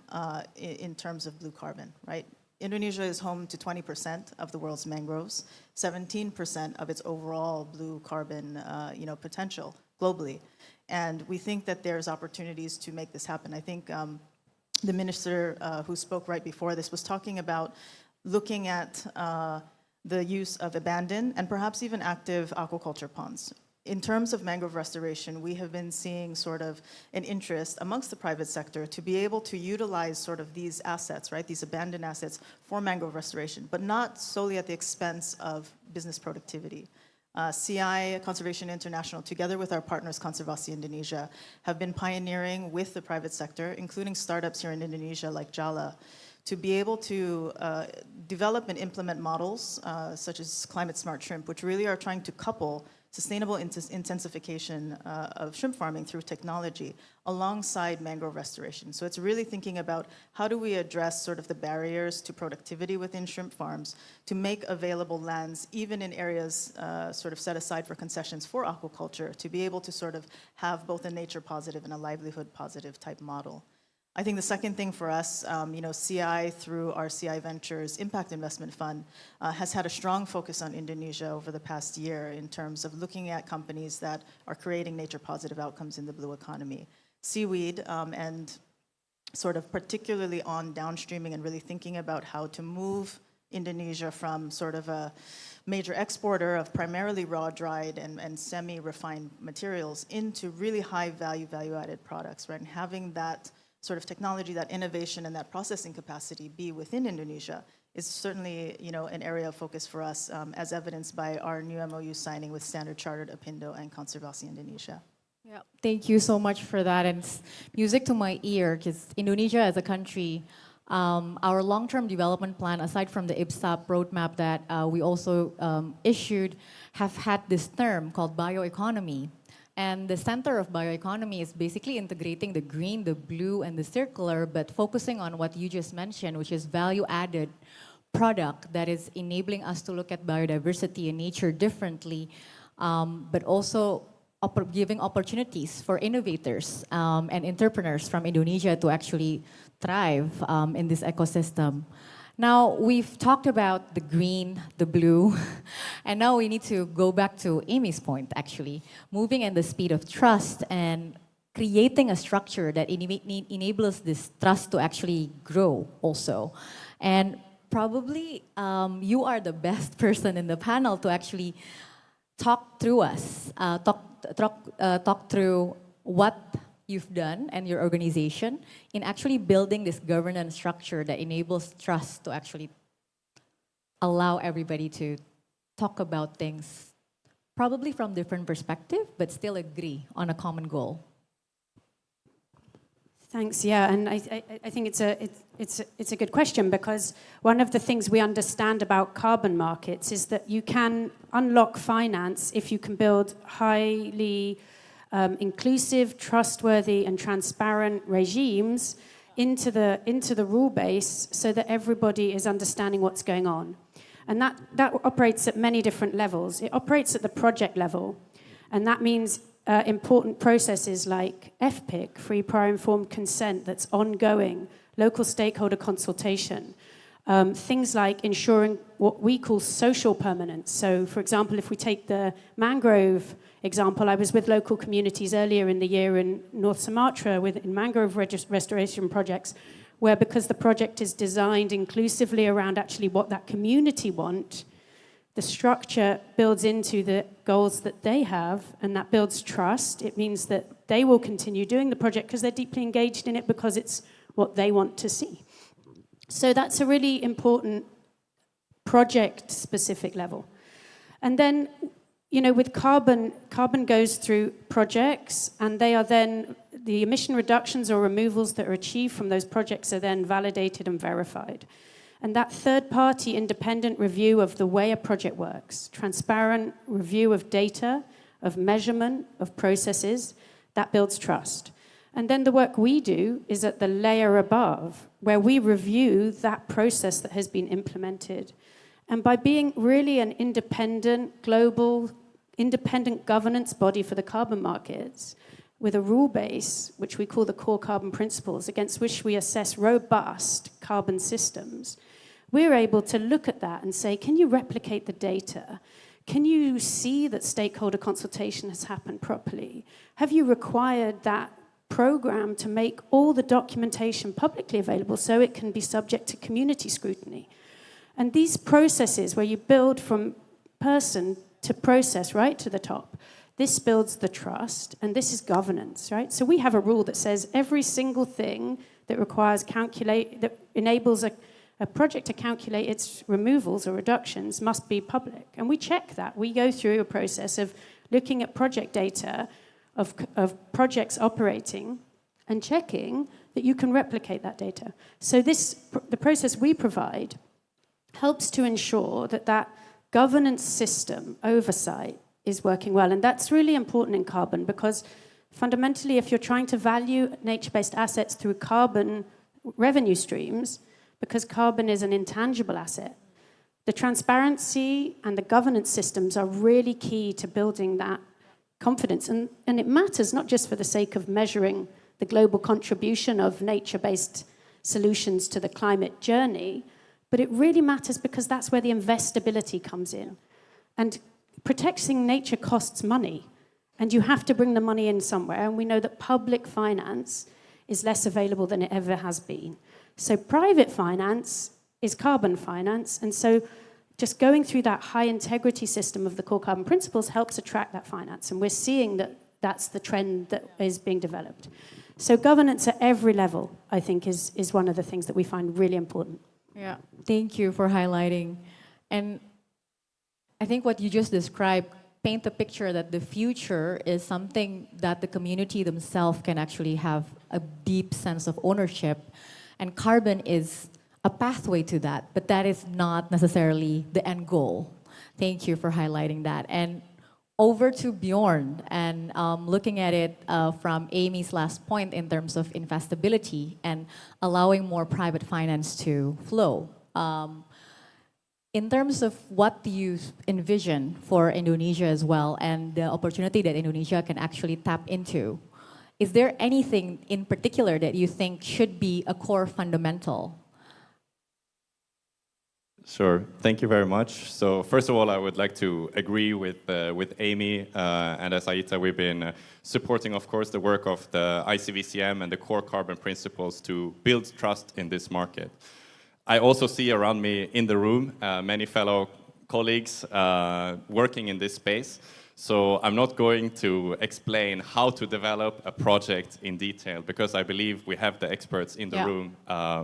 in terms of blue carbon, right? Indonesia is home to 20% of the world's mangroves, 17% of its overall blue carbon, potential globally. And we think that there's opportunities to make this happen. I think the minister who spoke right before this was talking about looking at the use of abandoned and perhaps even active aquaculture ponds. In terms of mangrove restoration, we have been seeing sort of an interest amongst the private sector to be able to utilize sort of these assets, right, these abandoned assets for mangrove restoration, but not solely at the expense of business productivity. CI, Conservation International, together with our partners Conservasi Indonesia, have been pioneering with the private sector, including startups here in Indonesia like Jala, to be able to develop and implement models such as climate smart shrimp, which really are trying to couple sustainable intensification of shrimp farming through technology alongside mangrove restoration. So it's really thinking about how do we address sort of the barriers to productivity within shrimp farms to make available lands, even in areas sort of set aside for concessions for aquaculture, to be able to sort of have both a nature positive and a livelihood positive type model. I think the second thing for us, CI through our CI Ventures Impact Investment Fund has had a strong focus on Indonesia over the past year in terms of looking at companies that are creating nature positive outcomes in the blue economy. Seaweed and sort of particularly on downstreaming and really thinking about how to move Indonesia from sort of a major exporter of primarily raw, dried, and semi-refined materials into really high value, value-added products, right? And having that sort of technology, that innovation, and that processing capacity be within Indonesia is certainly, an area of focus for us, as evidenced by our new MOU signing with Standard Chartered, Apindo, and Conservasi Indonesia. Yeah, thank you so much for that. And it's music to my ear, because Indonesia as a country, our long-term development plan, aside from the IPSAP roadmap that we also issued, have had this term called bioeconomy. And the center of bioeconomy is basically integrating the green, the blue, and the circular, but focusing on what you just mentioned, which is value-added product that is enabling us to look at biodiversity and nature differently, but also giving opportunities for innovators and entrepreneurs from Indonesia to actually thrive in this ecosystem. Now, we've talked about the green, the blue, and now we need to go back to Amy's point, actually. Moving in the speed of trust and creating a structure that enables this trust to actually grow also. And probably you are the best person in the panel to actually talk through us, talk through what you've done and your organization in actually building this governance structure that enables trust to actually allow everybody to talk about things probably from different perspective, but still agree on a common goal. Thanks. Yeah, and I think it's a good question, because one of the things we understand about carbon markets is that you can unlock finance if you can build highly inclusive, trustworthy, and transparent regimes into the rule base, so that everybody is understanding what's going on. And that operates at many different levels. It operates at the project level, and that means important processes like FPIC, free prior informed consent, that's ongoing, local stakeholder consultation, things like ensuring what we call social permanence. So, for example, if we take the mangrove example, I was with local communities earlier in the year in North Sumatra in mangrove restoration projects, where because the project is designed inclusively around actually what that community want, the structure builds into the goals that they have, and that builds trust. It means that they will continue doing the project because they're deeply engaged in it, because it's what they want to see. So that's a really important project-specific level. And then, with carbon goes through projects, and they are then, the emission reductions or removals that are achieved from those projects are then validated and verified. And that third-party independent review of the way a project works, transparent review of data, of measurement, of processes, that builds trust. And then the work we do is at the layer above, where we review that process that has been implemented. And by being really an independent, global, independent governance body for the carbon markets, with a rule base, which we call the core carbon principles, against which we assess robust carbon systems, we're able to look at that and say, can you replicate the data? Can you see that stakeholder consultation has happened properly? Have you required that program to make all the documentation publicly available so it can be subject to community scrutiny? And these processes where you build from person to process right to the top, this builds the trust, and this is governance, right? So we have a rule that says every single thing that that enables a project to calculate its removals or reductions must be public. And we check that. We go through a process of looking at project data of projects operating and checking that you can replicate that data. So the process we provide helps to ensure that governance system oversight is working well. And that's really important in carbon because fundamentally, if you're trying to value nature-based assets through carbon revenue streams, because carbon is an intangible asset, the transparency and the governance systems are really key to building that confidence. And it matters not just for the sake of measuring the global contribution of nature-based solutions to the climate journey, but it really matters because that's where the investability comes in. And protecting nature costs money, and you have to bring the money in somewhere. And we know that public finance is less available than it ever has been. So private finance is carbon finance, and so just going through that high integrity system of the core carbon principles helps attract that finance, and we're seeing that that's the trend that is being developed. So governance at every level, I think, is one of the things that we find really important. Yeah, thank you for highlighting. And I think what you just described paint the picture that the future is something that the community themselves can actually have a deep sense of ownership. And carbon is a pathway to that, but that is not necessarily the end goal. Thank you for highlighting that. And over to Bjorn, and looking at it from Amy's last point in terms of investability and allowing more private finance to flow. In terms of what do you envision for Indonesia as well and the opportunity that Indonesia can actually tap into, is there anything in particular that you think should be a core fundamental? Sure, thank you very much. So first of all, I would like to agree with Amy and as Aita, we've been supporting, of course, the work of the ICVCM and the core carbon principles to build trust in this market. I also see around me in the room many fellow colleagues working in this space. So I'm not going to explain how to develop a project in detail because I believe we have the experts in the room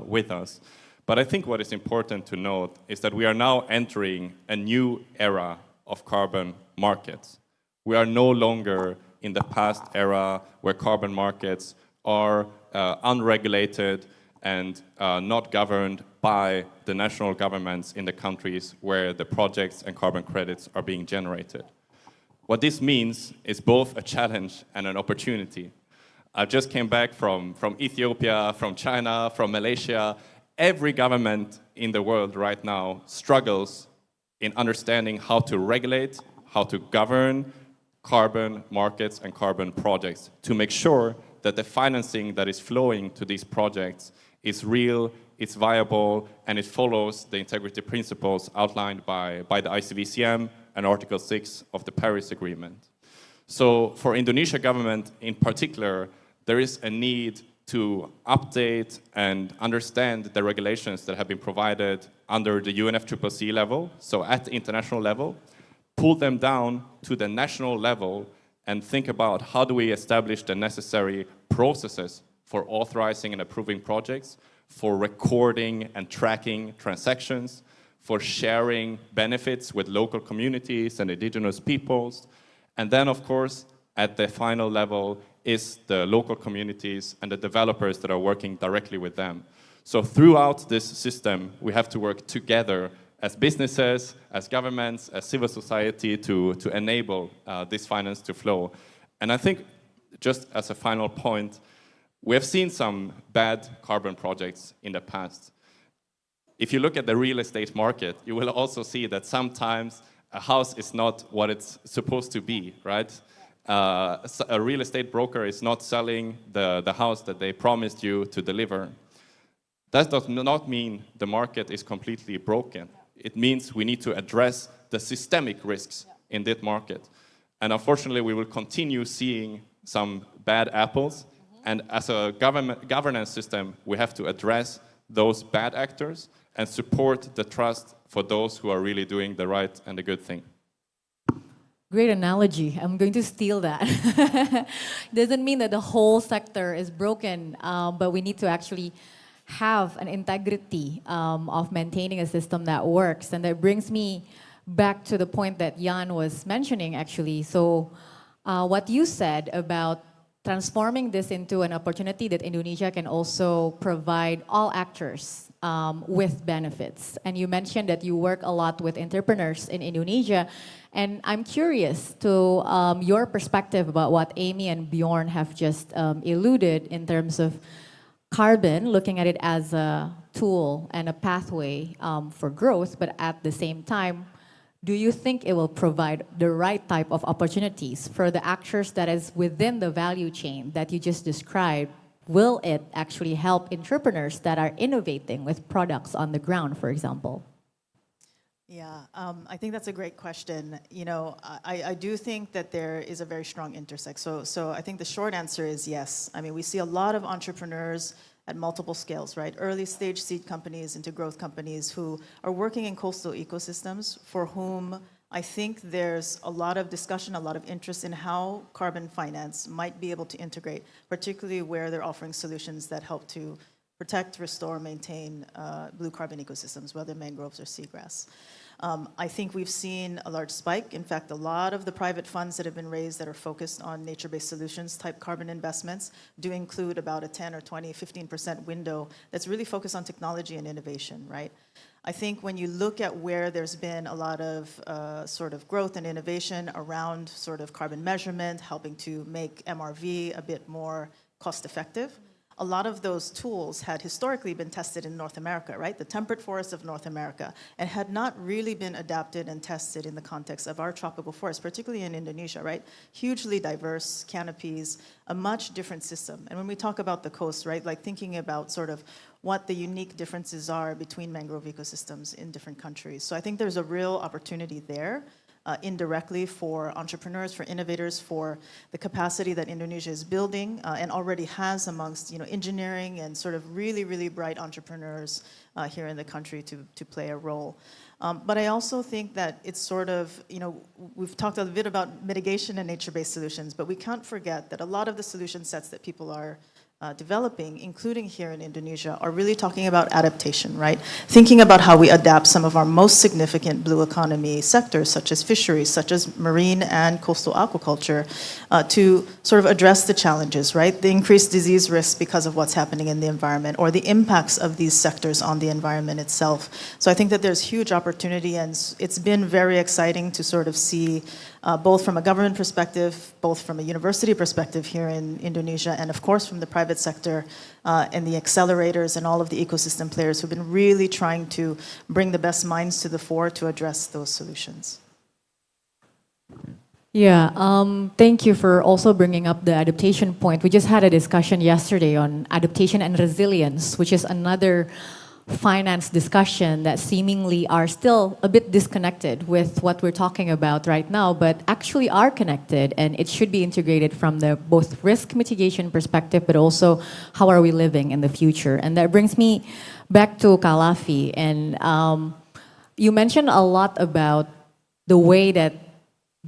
with us. But I think what is important to note is that we are now entering a new era of carbon markets. We are no longer in the past era where carbon markets are unregulated and not governed by the national governments in the countries where the projects and carbon credits are being generated. What this means is both a challenge and an opportunity. I just came back from Ethiopia, from China, from Malaysia. Every government in the world right now struggles in understanding how to regulate, how to govern carbon markets and carbon projects to make sure that the financing that is flowing to these projects is real, it's viable, and it follows the integrity principles outlined by the ICVCM and Article 6 of the Paris Agreement. So for Indonesia government in particular, there is a need to update and understand the regulations that have been provided under the UNFCCC level, so at the international level, pull them down to the national level and think about how do we establish the necessary processes for authorizing and approving projects, for recording and tracking transactions, for sharing benefits with local communities and indigenous peoples. And then, of course, at the final level is the local communities and the developers that are working directly with them. So throughout this system, we have to work together as businesses, as governments, as civil society to enable this finance to flow. And I think, just as a final point, we have seen some bad carbon projects in the past. If you look at the real estate market, you will also see that sometimes a house is not what it's supposed to be, right? A real estate broker is not selling the house that they promised you to deliver. That does not mean the market is completely broken. It means we need to address the systemic risks in that market. And unfortunately, we will continue seeing some bad apples. And as a governance system, we have to address those bad actors and support the trust for those who are really doing the right and the good thing. Great analogy. I'm going to steal that. Doesn't mean that the whole sector is broken, but we need to actually have an integrity of maintaining a system that works. And that brings me back to the point that Jan was mentioning, actually. So what you said about transforming this into an opportunity that Indonesia can also provide all actors with benefits. And you mentioned that you work a lot with entrepreneurs in Indonesia. And I'm curious to your perspective about what Amy and Bjorn have just alluded in terms of carbon, looking at it as a tool and a pathway for growth, but at the same time, do you think it will provide the right type of opportunities for the actors that is within the value chain that you just described? Will it actually help entrepreneurs that are innovating with products on the ground, for example? Yeah, I think that's a great question. You know, I do think that there is a very strong intersect. So I think the short answer is yes. I mean, we see a lot of entrepreneurs at multiple scales, right? Early stage seed companies into growth companies who are working in coastal ecosystems for whom I think there's a lot of discussion, a lot of interest in how carbon finance might be able to integrate, particularly where they're offering solutions that help to protect, restore, maintain blue carbon ecosystems, whether mangroves or seagrass. I think we've seen a large spike. In fact, a lot of the private funds that have been raised that are focused on nature-based solutions type carbon investments do include about a 10 or 20, 15% window that's really focused on technology and innovation, right? I think when you look at where there's been a lot of sort of growth and innovation around sort of carbon measurement, helping to make MRV a bit more cost-effective, a lot of those tools had historically been tested in North America, right? The temperate forests of North America, and had not really been adapted and tested in the context of our tropical forests, particularly in Indonesia, right? Hugely diverse canopies, a much different system. And when we talk about the coast, right, like thinking about sort of what the unique differences are between mangrove ecosystems in different countries. So I think there's a real opportunity there. Indirectly for entrepreneurs, for innovators, for the capacity that Indonesia is building and already has amongst engineering and sort of really, really bright entrepreneurs here in the country to play a role. But I also think that it's sort of, we've talked a bit about mitigation and nature-based solutions, but we can't forget that a lot of the solution sets that people are developing, including here in Indonesia, are really talking about adaptation, right? Thinking about how we adapt some of our most significant blue economy sectors, such as fisheries, such as marine and coastal aquaculture, to sort of address the challenges, right? The increased disease risk because of what's happening in the environment, or the impacts of these sectors on the environment itself. So I think that there's huge opportunity, and it's been very exciting to sort of see both from a government perspective, both from a university perspective here in Indonesia, and of course from the private sector and the accelerators and all of the ecosystem players who've been really trying to bring the best minds to the fore to address those solutions. Yeah, thank you for also bringing up the adaptation point. We just had a discussion yesterday on adaptation and resilience, which is another finance discussion that seemingly are still a bit disconnected with what we're talking about right now, but actually are connected, and it should be integrated from the both risk mitigation perspective, but also how are we living in the future. And that brings me back to Kalafi, and you mentioned a lot about the way that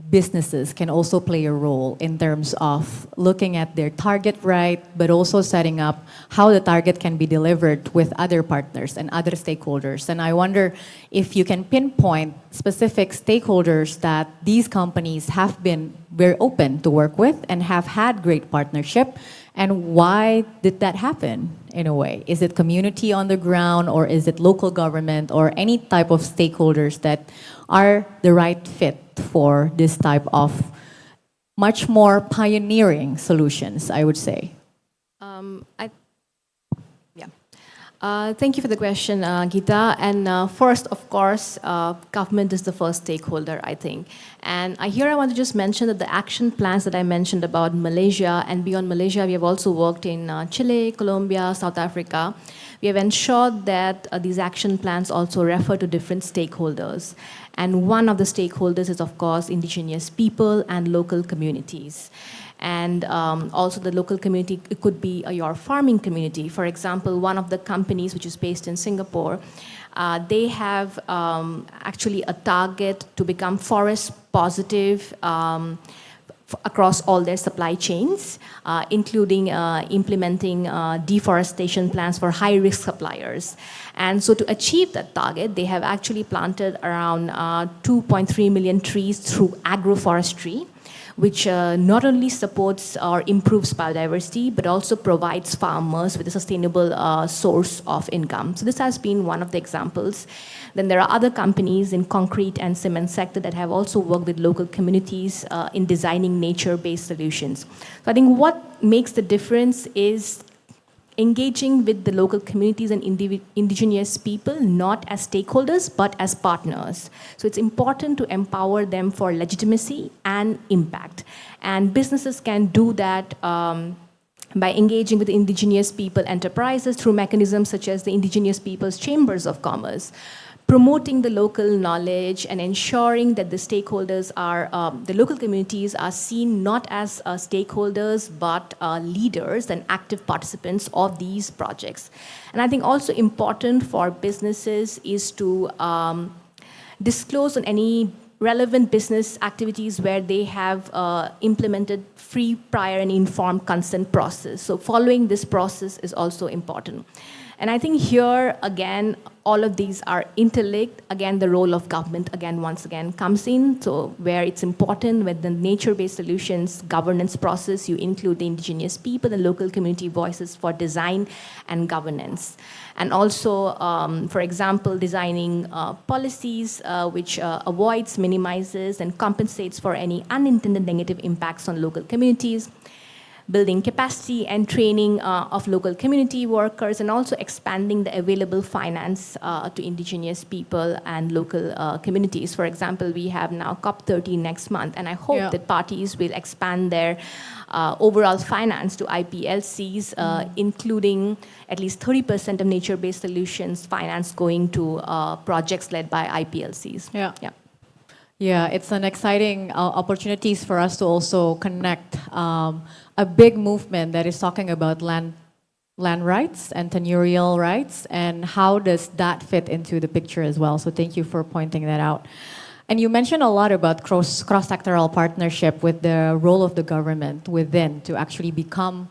businesses can also play a role in terms of looking at their target right, but also setting up how the target can be delivered with other partners and other stakeholders. And I wonder if you can pinpoint specific stakeholders that these companies have been very open to work with and have had great partnership, and why did that happen in a way? Is it community on the ground, or is it local government, or any type of stakeholders that are the right fit for this type of much more pioneering solutions, I would say? Thank you for the question, Gita. And first, of course, government is the first stakeholder, I think. And here I want to just mention that the action plans that I mentioned about Malaysia and beyond Malaysia, we have also worked in Chile, Colombia, South Africa. We have ensured that these action plans also refer to different stakeholders. And one of the stakeholders is, of course, indigenous people and local communities. And also the local community, it could be your farming community. For example, one of the companies which is based in Singapore, they have actually a target to become forest positive across all their supply chains, including implementing deforestation plans for high-risk suppliers. And so to achieve that target, they have actually planted around 2.3 million trees through agroforestry, which not only supports or improves biodiversity, but also provides farmers with a sustainable source of income. So this has been one of the examples. Then there are other companies in concrete and cement sector that have also worked with local communities in designing nature-based solutions. So I think what makes the difference is engaging with the local communities and indigenous people, not as stakeholders, but as partners. So it's important to empower them for legitimacy and impact. And businesses can do that by engaging with indigenous people enterprises through mechanisms such as the Indigenous Peoples Chambers of Commerce, promoting the local knowledge and ensuring that the stakeholders are, the local communities are seen not as stakeholders, but leaders and active participants of these projects. And I think also important for businesses is to disclose on any relevant business activities where they have implemented free, prior, and informed consent process. So following this process is also important. And I think here, again, all of these are interlinked. Again, the role of government, once again, comes in. So where it's important with the nature-based solutions governance process, you include the indigenous people, the local community voices for design and governance. And also, for example, designing policies which avoids, minimizes, and compensates for any unintended negative impacts on local communities, building capacity and training of local community workers, and also expanding the available finance to indigenous people and local communities. For example, we have now COP30 next month, and I hope that parties will expand their overall finance to IPLCs, including at least 30% of nature-based solutions finance going to projects led by IPLCs. Yeah, it's an exciting opportunities for us to also connect a big movement that is talking about land rights and tenurial rights, and how does that fit into the picture as well. So thank you for pointing that out. And you mentioned a lot about cross-sectoral partnership with the role of the government within to actually become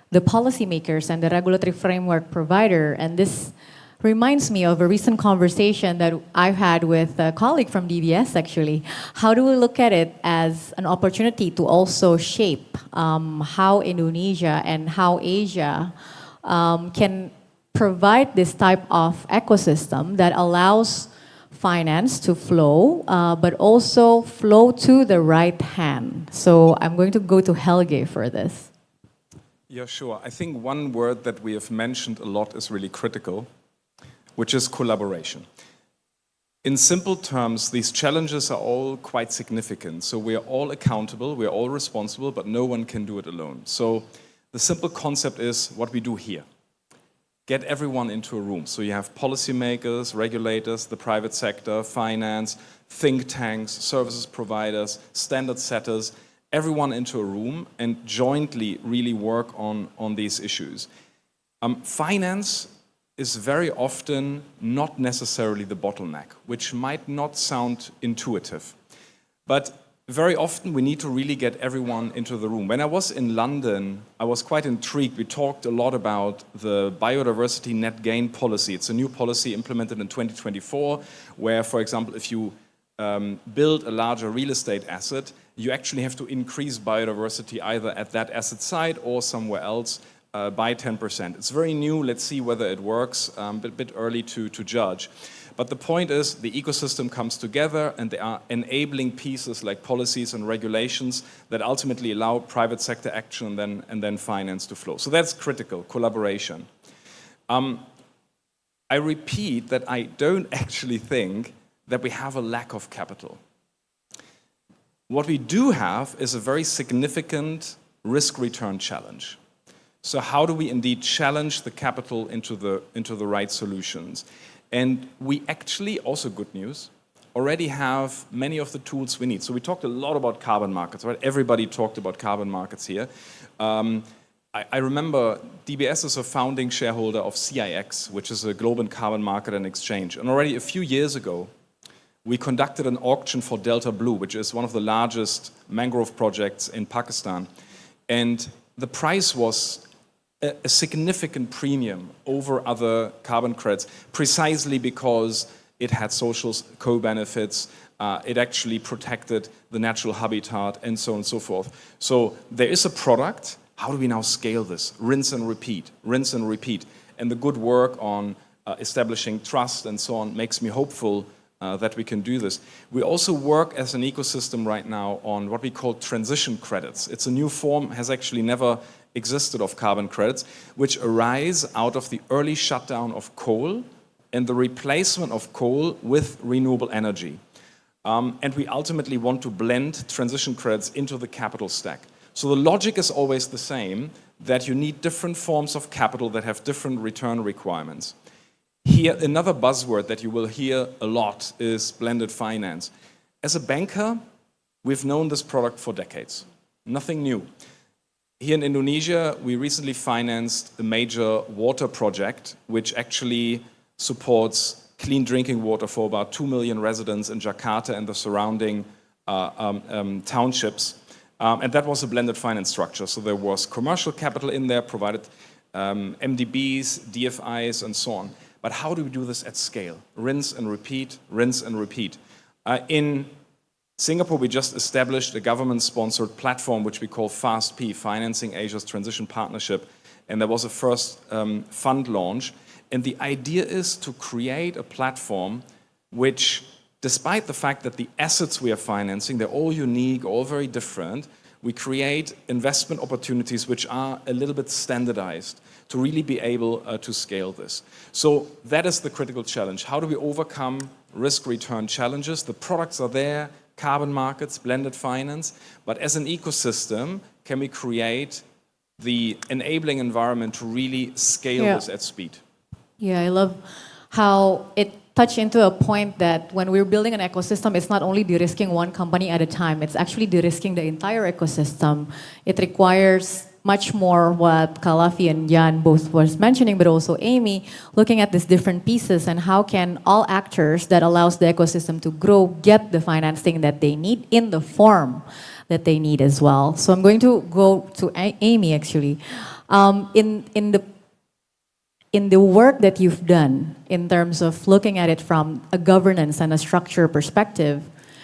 the policymakers and the regulatory framework provider. And this reminds me of a recent conversation that I've had with a colleague from DBS, actually. How do we look at it as an opportunity to also shape how Indonesia and how Asia can provide this type of ecosystem that allows finance to flow, but also flow to the right hand? So I'm going to go to Helge for this. Yeah, sure. I think one word that we have mentioned a lot is really critical, which is collaboration. In simple terms, these challenges are all quite significant. So we are all accountable, we are all responsible, but no one can do it alone. So the simple concept is what we do here. Get everyone into a room. So you have policymakers, regulators, the private sector, finance, think tanks, services providers, standard setters, everyone into a room and jointly really work on these issues. Finance is very often not necessarily the bottleneck, which might not sound intuitive. But very often we need to really get everyone into the room. When I was in London, I was quite intrigued. We talked a lot about the biodiversity net gain policy. It's a new policy implemented in 2024, where, for example, if you build a larger real estate asset, you actually have to increase biodiversity either at that asset site or somewhere else by 10%. It's very new. Let's see whether it works. A bit early to judge. But the point is the ecosystem comes together and there are enabling pieces like policies and regulations that ultimately allow private sector action and then finance to flow. So that's critical, collaboration. I repeat that I don't actually think that we have a lack of capital. What we do have is a very significant risk-return challenge. So how do we indeed challenge the capital into the right solutions? And we actually, also good news, already have many of the tools we need. So we talked a lot about carbon markets, right? Everybody talked about carbon markets here. I remember DBS is a founding shareholder of CIX, which is a global carbon market and exchange. And already a few years ago, we conducted an auction for Delta Blue, which is one of the largest mangrove projects in Pakistan. And the price was a significant premium over other carbon credits, precisely because it had social co-benefits, It actually protected the natural habitat and so on and so forth. So there is a product. How do we now scale this? Rinse and repeat, rinse and repeat. And the good work on establishing trust and so on makes me hopeful that we can do this. We also work as an ecosystem right now on what we call transition credits. It's a new form, has actually never existed, of carbon credits, which arise out of the early shutdown of coal and the replacement of coal with renewable energy. And we ultimately want to blend transition credits into the capital stack. So the logic is always the same, that you need different forms of capital that have different return requirements. Here, another buzzword that you will hear a lot is blended finance. As a banker, we've known this product for decades. Nothing new. Here in Indonesia, we recently financed a major water project which actually supports clean drinking water for about 2 million residents in Jakarta and the surrounding townships. And that was a blended finance structure. So there was commercial capital in there, provided MDBs, DFIs, and so on. But how do we do this at scale? Rinse and repeat, rinse and repeat. In Singapore, we just established a government-sponsored platform which we call FAST-P, Financing Asia's Transition Partnership. And there was a first fund launch. And the idea is to create a platform which, despite the fact that the assets we are financing, they're all unique, all very different, we create investment opportunities which are a little bit standardized to really be able to scale this. So that is the critical challenge. How do we overcome risk-return challenges? The products are there, carbon markets, blended finance, but as an ecosystem, can we create the enabling environment to really scale this at speed? Yeah, I love how it touched into a point that when we're building an ecosystem, it's not only de-risking one company at a time, it's actually de-risking the entire ecosystem. It requires much more what Kalafi and Jan both was mentioning, but also Amy, looking at these different pieces and how can all actors that allows the ecosystem to grow get the financing that they need in the form that they need as well. So I'm going to go to Amy actually. In the work that you've done in terms of looking at it from a governance and a structure perspective,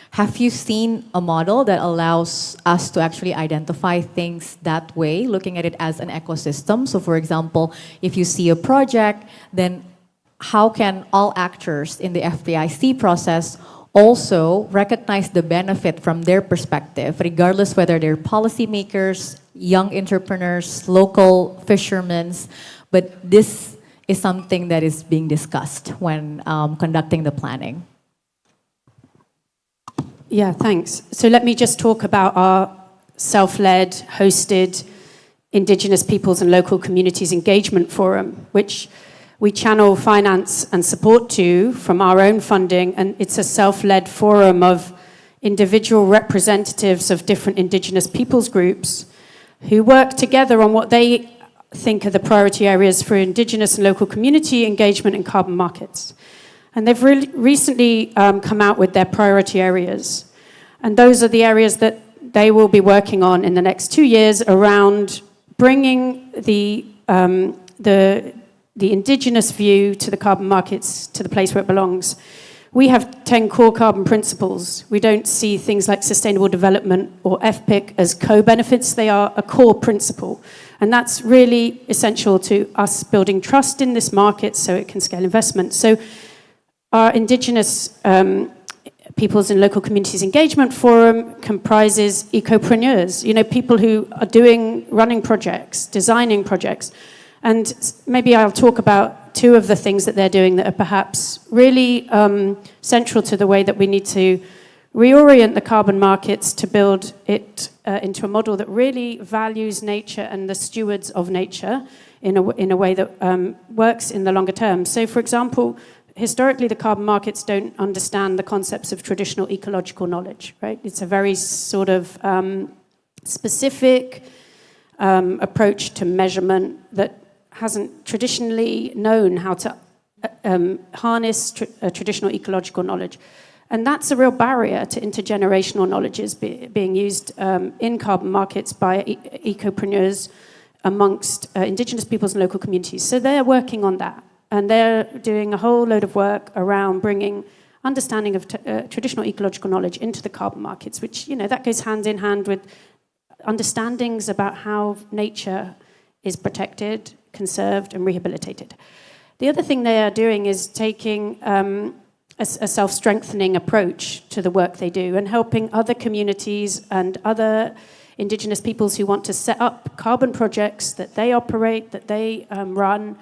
have you seen a model that allows us to actually identify things that way, looking at it as an ecosystem? So for example, if you see a project, then how can all actors in the FPIC process also recognize the benefit from their perspective, regardless whether they're policymakers, young entrepreneurs, local fishermen, but this is something that is being discussed when conducting the planning. Yeah, thanks. So let me just talk about our self-led, hosted Indigenous Peoples and Local Communities Engagement Forum, which we channel finance and support to from our own funding, and it's a self-led forum of individual representatives of different Indigenous peoples groups who work together on what they think are the priority areas for Indigenous and local community engagement in carbon markets. And they've recently come out with their priority areas. And those are the areas that they will be working on in the next 2 years around bringing the Indigenous view to the carbon markets to the place where it belongs. We have 10 core carbon principles. We don't see things like sustainable development or FPIC as co-benefits. They are a core principle. And that's really essential to us building trust in this market so it can scale investment. So our Indigenous Peoples and Local Communities Engagement Forum comprises ecopreneurs, people who are running projects, designing projects. And maybe I'll talk about two of the things that they're doing that are perhaps really central to the way that we need to reorient the carbon markets to build it into a model that really values nature and the stewards of nature in a way that works in the longer term. So, for example, historically, the carbon markets don't understand the concepts of traditional ecological knowledge, right? It's a very sort of specific approach to measurement that hasn't traditionally known how to harness traditional ecological knowledge. And that's a real barrier to intergenerational knowledge being used in carbon markets by ecopreneurs amongst Indigenous peoples and local communities. So they're working on that. And they're doing a whole load of work around bringing understanding of traditional ecological knowledge into the carbon markets, which, that goes hand in hand with understandings about how nature is protected, conserved, and rehabilitated. The other thing they are doing is taking a self-strengthening approach to the work they do and helping other communities and other indigenous peoples who want to set up carbon projects that they operate, that they run,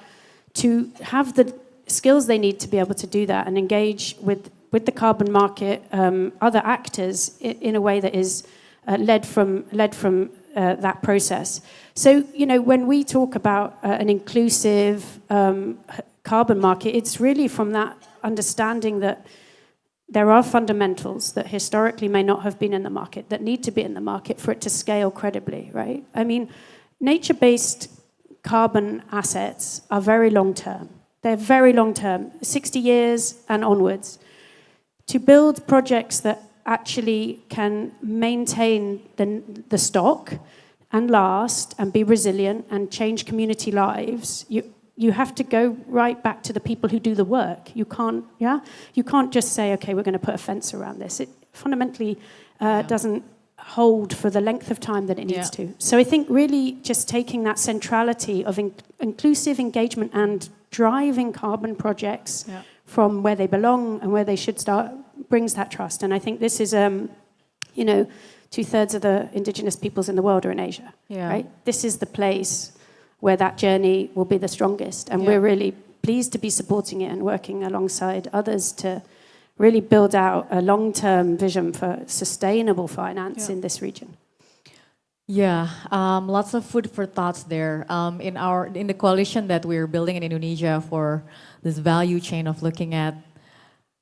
to have the skills they need to be able to do that and engage with the carbon market, other actors in a way that is led from that process. So, when we talk about an inclusive carbon market, it's really from that understanding that there are fundamentals that historically may not have been in the market, that need to be in the market for it to scale credibly, right? I mean, nature-based carbon assets are very long-term. They're very long-term, 60 years and onwards. To build projects that actually can maintain the stock and last and be resilient and change community lives, you have to go right back to the people who do the work. You can't just say, okay, we're going to put a fence around this. It fundamentally doesn't hold for the length of time that it needs to. So I think really just taking that centrality of inclusive engagement and driving carbon projects from where they belong and where they should start brings that trust. And I think this is, 2/3 of the indigenous peoples in the world are in Asia, right? This is the place where that journey will be the strongest. And we're really pleased to be supporting it and working alongside others to really build out a long-term vision for sustainable finance in this region. Yeah, lots of food for thoughts there. In the coalition that we're building in Indonesia for this value chain of looking at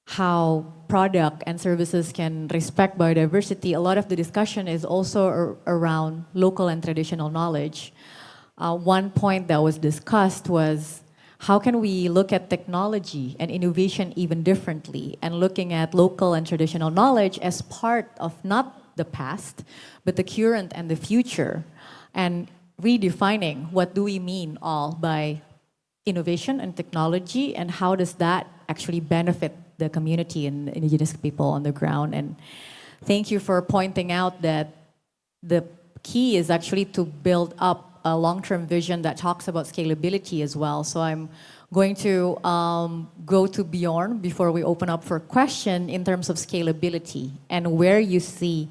how product and services can respect biodiversity, a lot of the discussion is also around local and traditional knowledge. One point that was discussed was how can we look at technology and innovation even differently and looking at local and traditional knowledge as part of not the past, but the current and the future, and redefining what do we mean all by innovation and technology and how does that actually benefit the community and indigenous people on the ground. And thank you for pointing out that the key is actually to build up a long-term vision that talks about scalability as well. So I'm going to go to Bjorn before we open up for question in terms of scalability and where you see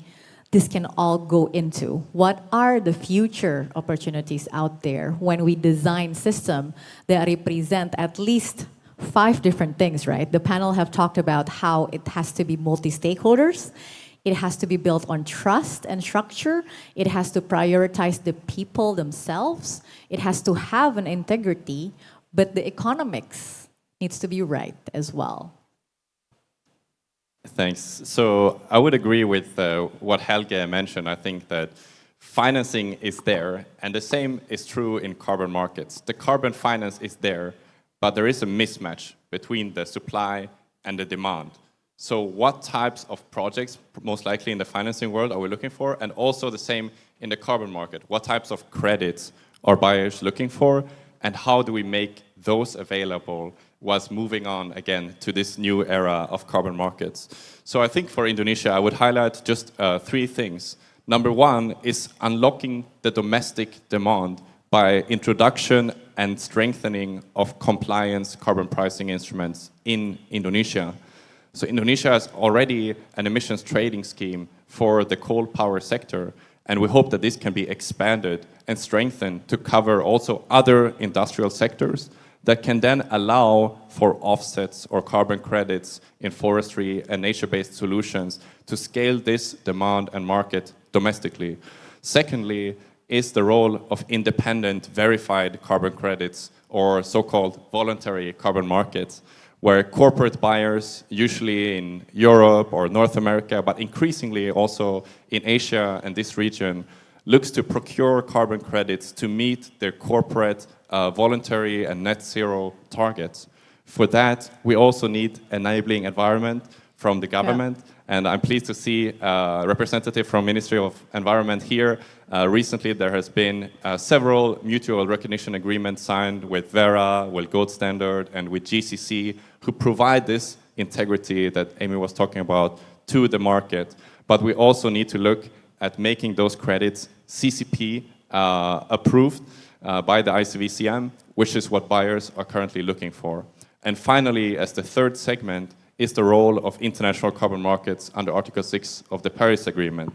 this can all go into. What are the future opportunities out there when we design systems that represent at least 5 different things, right? The panel have talked about how it has to be multi-stakeholders. It has to be built on trust and structure. It has to prioritize the people themselves. It has to have an integrity, but the economics needs to be right as well. Thanks. So I would agree with what Helge mentioned. I think that financing is there, and the same is true in carbon markets. The carbon finance is there, but there is a mismatch between the supply and the demand. So what types of projects, most likely in the financing world, are we looking for? And also the same in the carbon market. What types of credits are buyers looking for? And how do we make those available whilst moving on again to this new era of carbon markets? So I think for Indonesia, I would highlight just 3 things. Number 1 is unlocking the domestic demand by introduction and strengthening of compliance carbon pricing instruments in Indonesia. So Indonesia has already an emissions trading scheme for the coal power sector, and we hope that this can be expanded and strengthened to cover also other industrial sectors that can then allow for offsets or carbon credits in forestry and nature-based solutions to scale this demand and market domestically. Secondly, is the role of independent verified carbon credits or so-called voluntary carbon markets, where corporate buyers, usually in Europe or North America, but increasingly also in Asia and this region, looks to procure carbon credits to meet their corporate voluntary and net zero targets. For that, we also need enabling environment from the government. And I'm pleased to see a representative from Ministry of Environment here. Recently, there has been several mutual recognition agreements signed with Vera, with Gold Standard, and with GCC, who provide this integrity that Amy was talking about to the market. But we also need to look at making those credits CCP approved by the ICVCM, which is what buyers are currently looking for. And finally, as the third segment, is the role of international carbon markets under Article 6 of the Paris Agreement.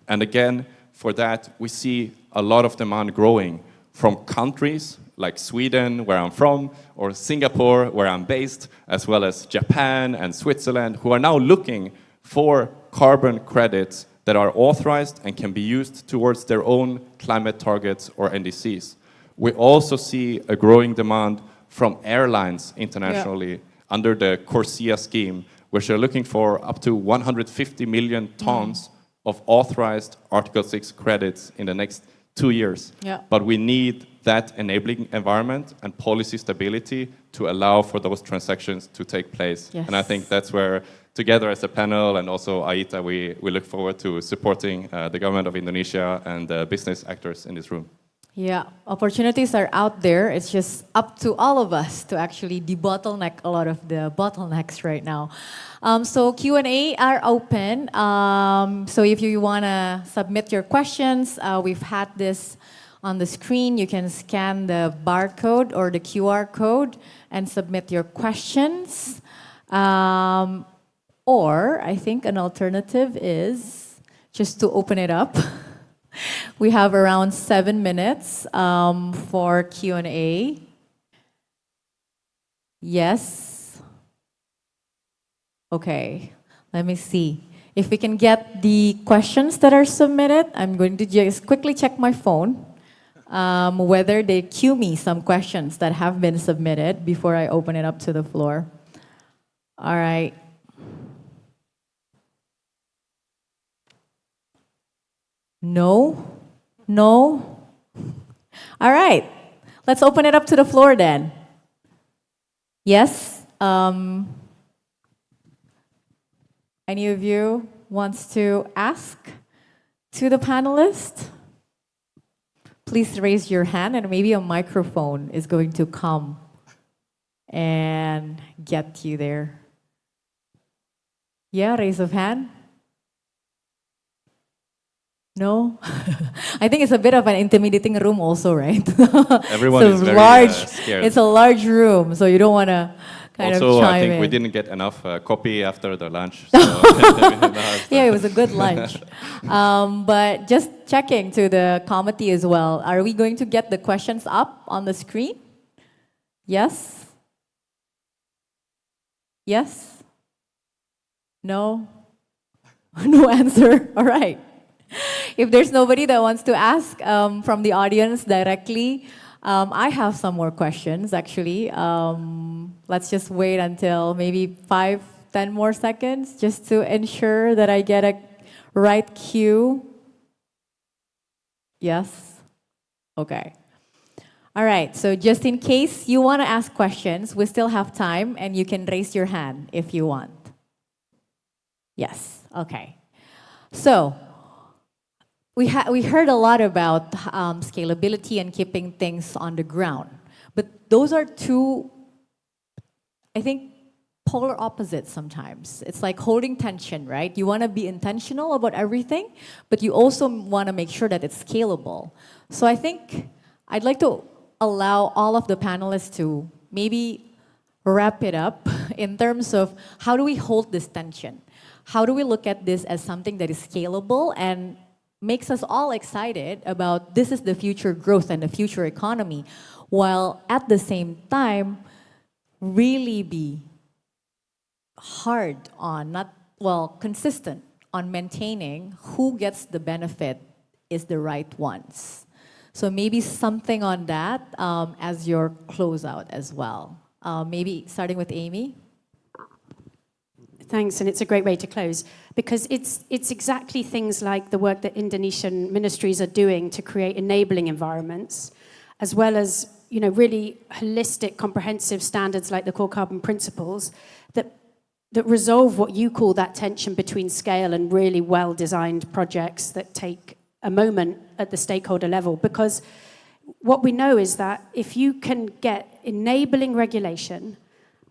And again, for that, we see a lot of demand growing from countries like Sweden, where I'm from, or Singapore, where I'm based, as well as Japan and Switzerland, who are now looking for carbon credits that are authorized and can be used towards their own climate targets or NDCs. We also see a growing demand from airlines internationally under the CORSIA scheme, which are looking for up to 150 million tons of authorized Article 6 credits in the next 2 years. But we need that enabling environment and policy stability to allow for those transactions to take place. And I think that's where, together as a panel and also AITA, we look forward to supporting the government of Indonesia and the business actors in this room. Yeah, opportunities are out there. It's just up to all of us to actually debottleneck a lot of the bottlenecks right now. So Q&A are open. So if you want to submit your questions, we've had this on the screen. You can scan the barcode or the QR code and submit your questions. Or I think an alternative is just to open it up. We have around 7 minutes for Q&A. Yes? Okay, let me see. If we can get the questions that are submitted, I'm going to just quickly check my phone whether they queue me some questions that have been submitted before I open it up to the floor. All right. No? No? All right. Let's open it up to the floor then. Yes? Any of you wants to ask to the panelists? Please raise your hand and maybe a microphone is going to come and get you there. Yeah, raise of hand. No? I think it's a bit of an intimidating room also, right? Everyone is very scared. It's a large room, so you don't want to kind of chime in. Also, I think we didn't get enough coffee after the lunch. So yeah, it was a good lunch. But just checking to the committee as well. Are we going to get the questions up on the screen? Yes? Yes? No? No answer? All right. If there's nobody that wants to ask from the audience directly, I have some more questions actually. Let's just wait until maybe 5-10 more seconds just to ensure that I get a right cue. Yes? Okay. All right, so just in case you want to ask questions, we still have time and you can raise your hand if you want. Yes, okay. So, we heard a lot about scalability and keeping things on the ground. But those are two, I think, polar opposites sometimes. It's like holding tension, right? You want to be intentional about everything, but you also want to make sure that it's scalable. So I think I'd like to allow all of the panelists to maybe wrap it up in terms of how do we hold this tension? How do we look at this as something that is scalable and makes us all excited about this is the future growth and the future economy, while at the same time really be hard on, consistent on maintaining who gets the benefit is the right ones. So maybe something on that as your closeout as well. Maybe starting with Amy. Thanks, and it's a great way to close because it's exactly things like the work that Indonesian ministries are doing to create enabling environments, as well as really holistic, comprehensive standards like the core carbon principles that resolve what you call that tension between scale and really well-designed projects that take a moment at the stakeholder level. Because what we know is that if you can get enabling regulation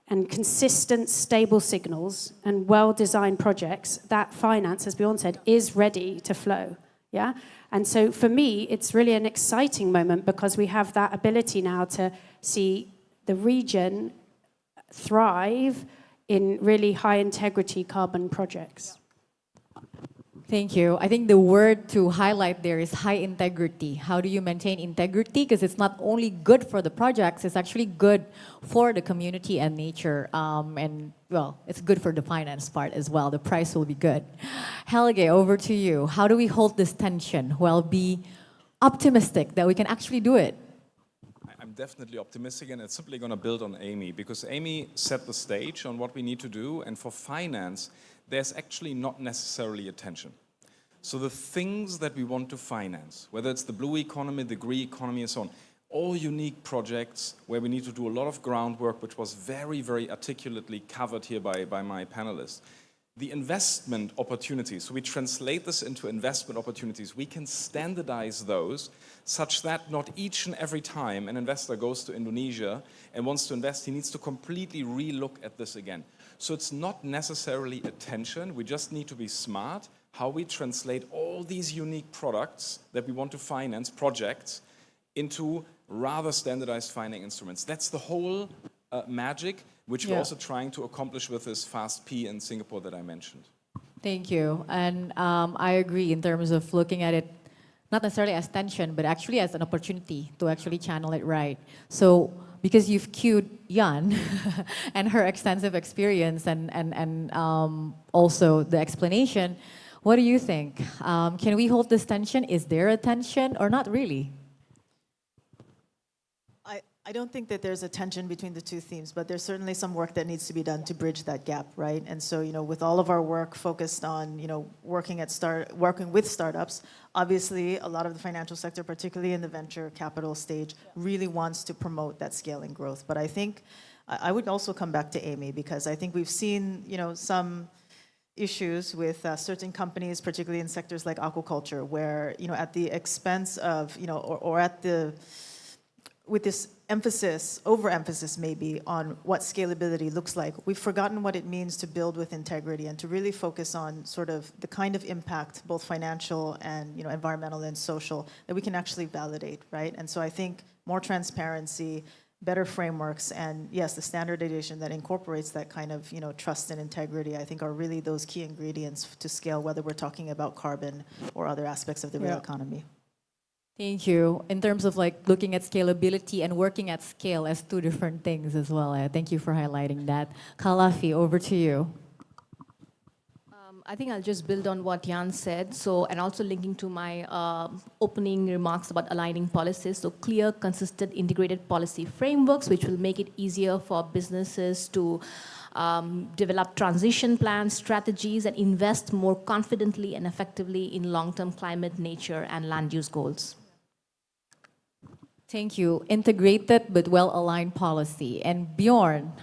and consistent, stable signals and well-designed projects, that finance, as Bjorn said, is ready to flow. Yeah? And so for me, it's really an exciting moment because we have that ability now to see the region thrive in really high-integrity carbon projects. Thank you. I think the word to highlight there is high integrity. How do you maintain integrity? Because it's not only good for the projects, it's actually good for the community and nature. And, well, it's good for the finance part as well. The price will be good. Helge, over to you. How do we hold this tension while be optimistic that we can actually do it? I'm definitely optimistic, and it's simply going to build on Amy, because Amy set the stage on what we need to do, and for finance, there's actually not necessarily a tension. So the things that we want to finance, whether it's the blue economy, the green economy, and so on, all unique projects where we need to do a lot of groundwork, which was very, very articulately covered here by my panelists. The investment opportunities, so we translate this into investment opportunities. We can standardize those such that not each and every time an investor goes to Indonesia and wants to invest, he needs to completely re-look at this again. So it's not necessarily a tension. We just need to be smart how we translate all these unique products that we want to finance, projects, into rather standardized financing instruments. That's the whole magic, which we're also trying to accomplish with this Fast P in Singapore that I mentioned. Thank you. And I agree in terms of looking at it, not necessarily as tension, but actually as an opportunity to actually channel it right. So, because you've cued Jan and her extensive experience and also the explanation, what do you think? Can we hold this tension? Is there a tension or not really? I don't think that there's a tension between the two themes, but there's certainly some work that needs to be done to bridge that gap, right? And so, with all of our work focused on, working with startups, obviously a lot of the financial sector, particularly in the venture capital stage, really wants to promote that scaling growth. But I think I would also come back to Amy, because I think we've seen, some issues with certain companies, particularly in sectors like aquaculture, where, at the expense of, with this overemphasis maybe on what scalability looks like, we've forgotten what it means to build with integrity and to really focus on sort of the kind of impact, both financial and environmental and social, that we can actually validate, right? And so I think more transparency, better frameworks, and yes, the standardization that incorporates that kind of trust and integrity, I think are really those key ingredients to scale, whether we're talking about carbon or other aspects of the real economy. Thank you. In terms of looking at scalability and working at scale as two different things as well. Thank you for highlighting that. Kalafi, over to you. I think I'll just build on what Jan said. So, and also linking to my opening remarks about aligning policies. So clear, consistent, integrated policy frameworks, which will make it easier for businesses to develop transition plans, strategies, and invest more confidently and effectively in long-term climate, nature, and land use goals. Thank you. Integrated but well-aligned policy. And Bjorn.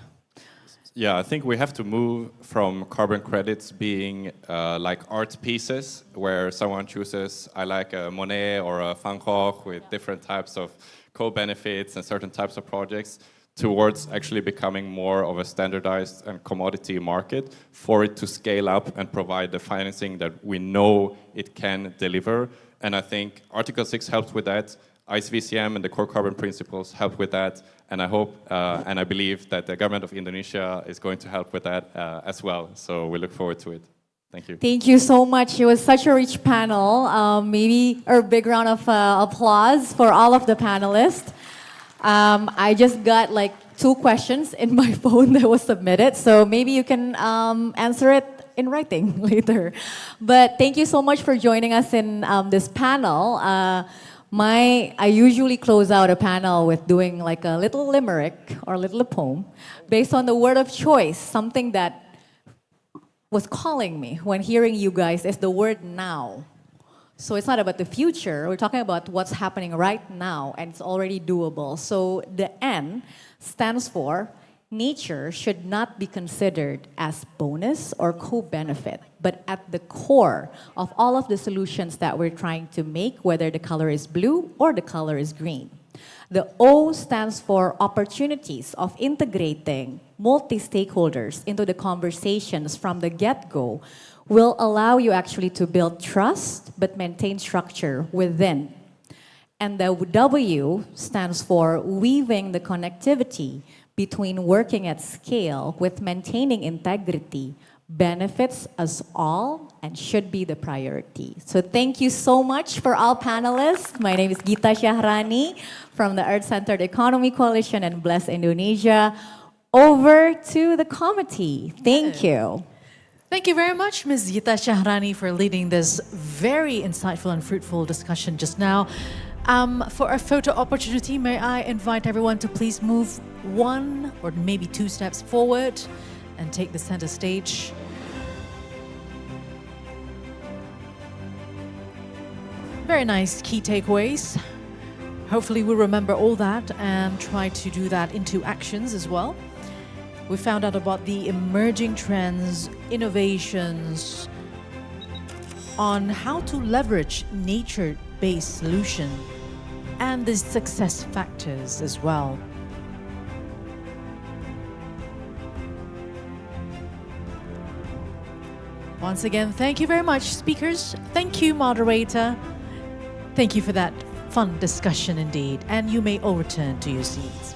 Yeah, I think we have to move from carbon credits being like art pieces, where someone chooses, I like a Monet or a Van Gogh with different types of co-benefits and certain types of projects, towards actually becoming more of a standardized and commodity market for it to scale up and provide the financing that we know it can deliver. And I think Article 6 helps with that. ISVCM and the core carbon principles help with that, and I hope and I believe that the government of Indonesia is going to help with that as well. So we look forward to it. Thank you. Thank you so much. It was such a rich panel. Maybe a big round of applause for all of the panelists. I just got 2 questions in my phone that was submitted, so maybe you can answer it in writing later. But thank you so much for joining us in this panel. I usually close out a panel with doing a little limerick or a little poem based on the word of choice. Something that was calling me when hearing you guys is the word now. So it's not about the future, we're talking about what's happening right now, and it's already doable. So the N stands for nature should not be considered as bonus or co-benefit, but at the core of all of the solutions that we're trying to make, whether the color is blue or the color is green. The O stands for opportunities of integrating multi-stakeholders into the conversations from the get-go will allow you actually to build trust but maintain structure within. And the W stands for weaving the connectivity between working at scale with maintaining integrity benefits us all and should be the priority. So thank you so much for all panelists. My name is Gita Shahrani from the Earth-Centered Economy Coalition and Bless Indonesia. Over to the committee. Thank you. Thank you very much, Ms. Gita Shahrani, for leading this very insightful and fruitful discussion just now. For a photo opportunity, may I invite everyone to please move one or maybe two steps forward and take the center stage. Very nice key takeaways. Hopefully we'll remember all that and try to do that into actions as well. We found out about the emerging trends, innovations on how to leverage nature-based solution and the success factors as well. Once again, thank you very much, speakers. Thank you, moderator. Thank you for that fun discussion indeed. And you may all return to your seats.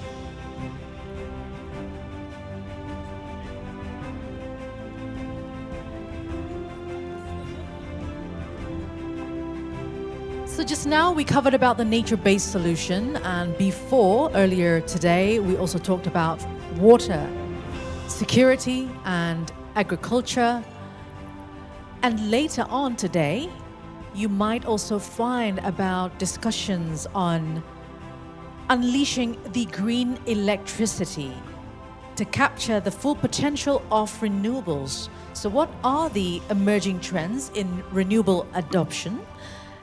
So just now we covered about the nature-based solution, and before, earlier today, we also talked about water, security and agriculture. And later on today, you might also find about discussions on unleashing the green electricity to capture the full potential of renewables. So what are the emerging trends in renewable adoption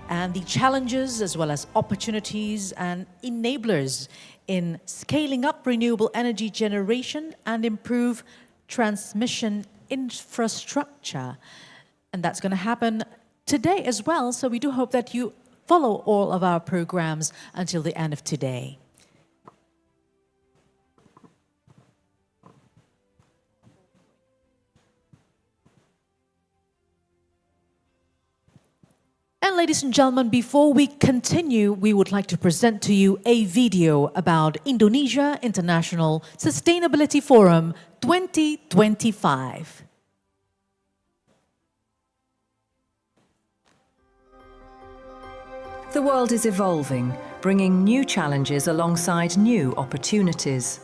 and the challenges as well as opportunities and enablers in scaling up renewable energy generation and improve transmission infrastructure? And that's going to happen today as well. So we do hope that you follow all of our programs until the end of today. And ladies and gentlemen, before we continue, we would like to present to you a video about Indonesia International Sustainability Forum 2025. The world is evolving, bringing new challenges alongside new opportunities.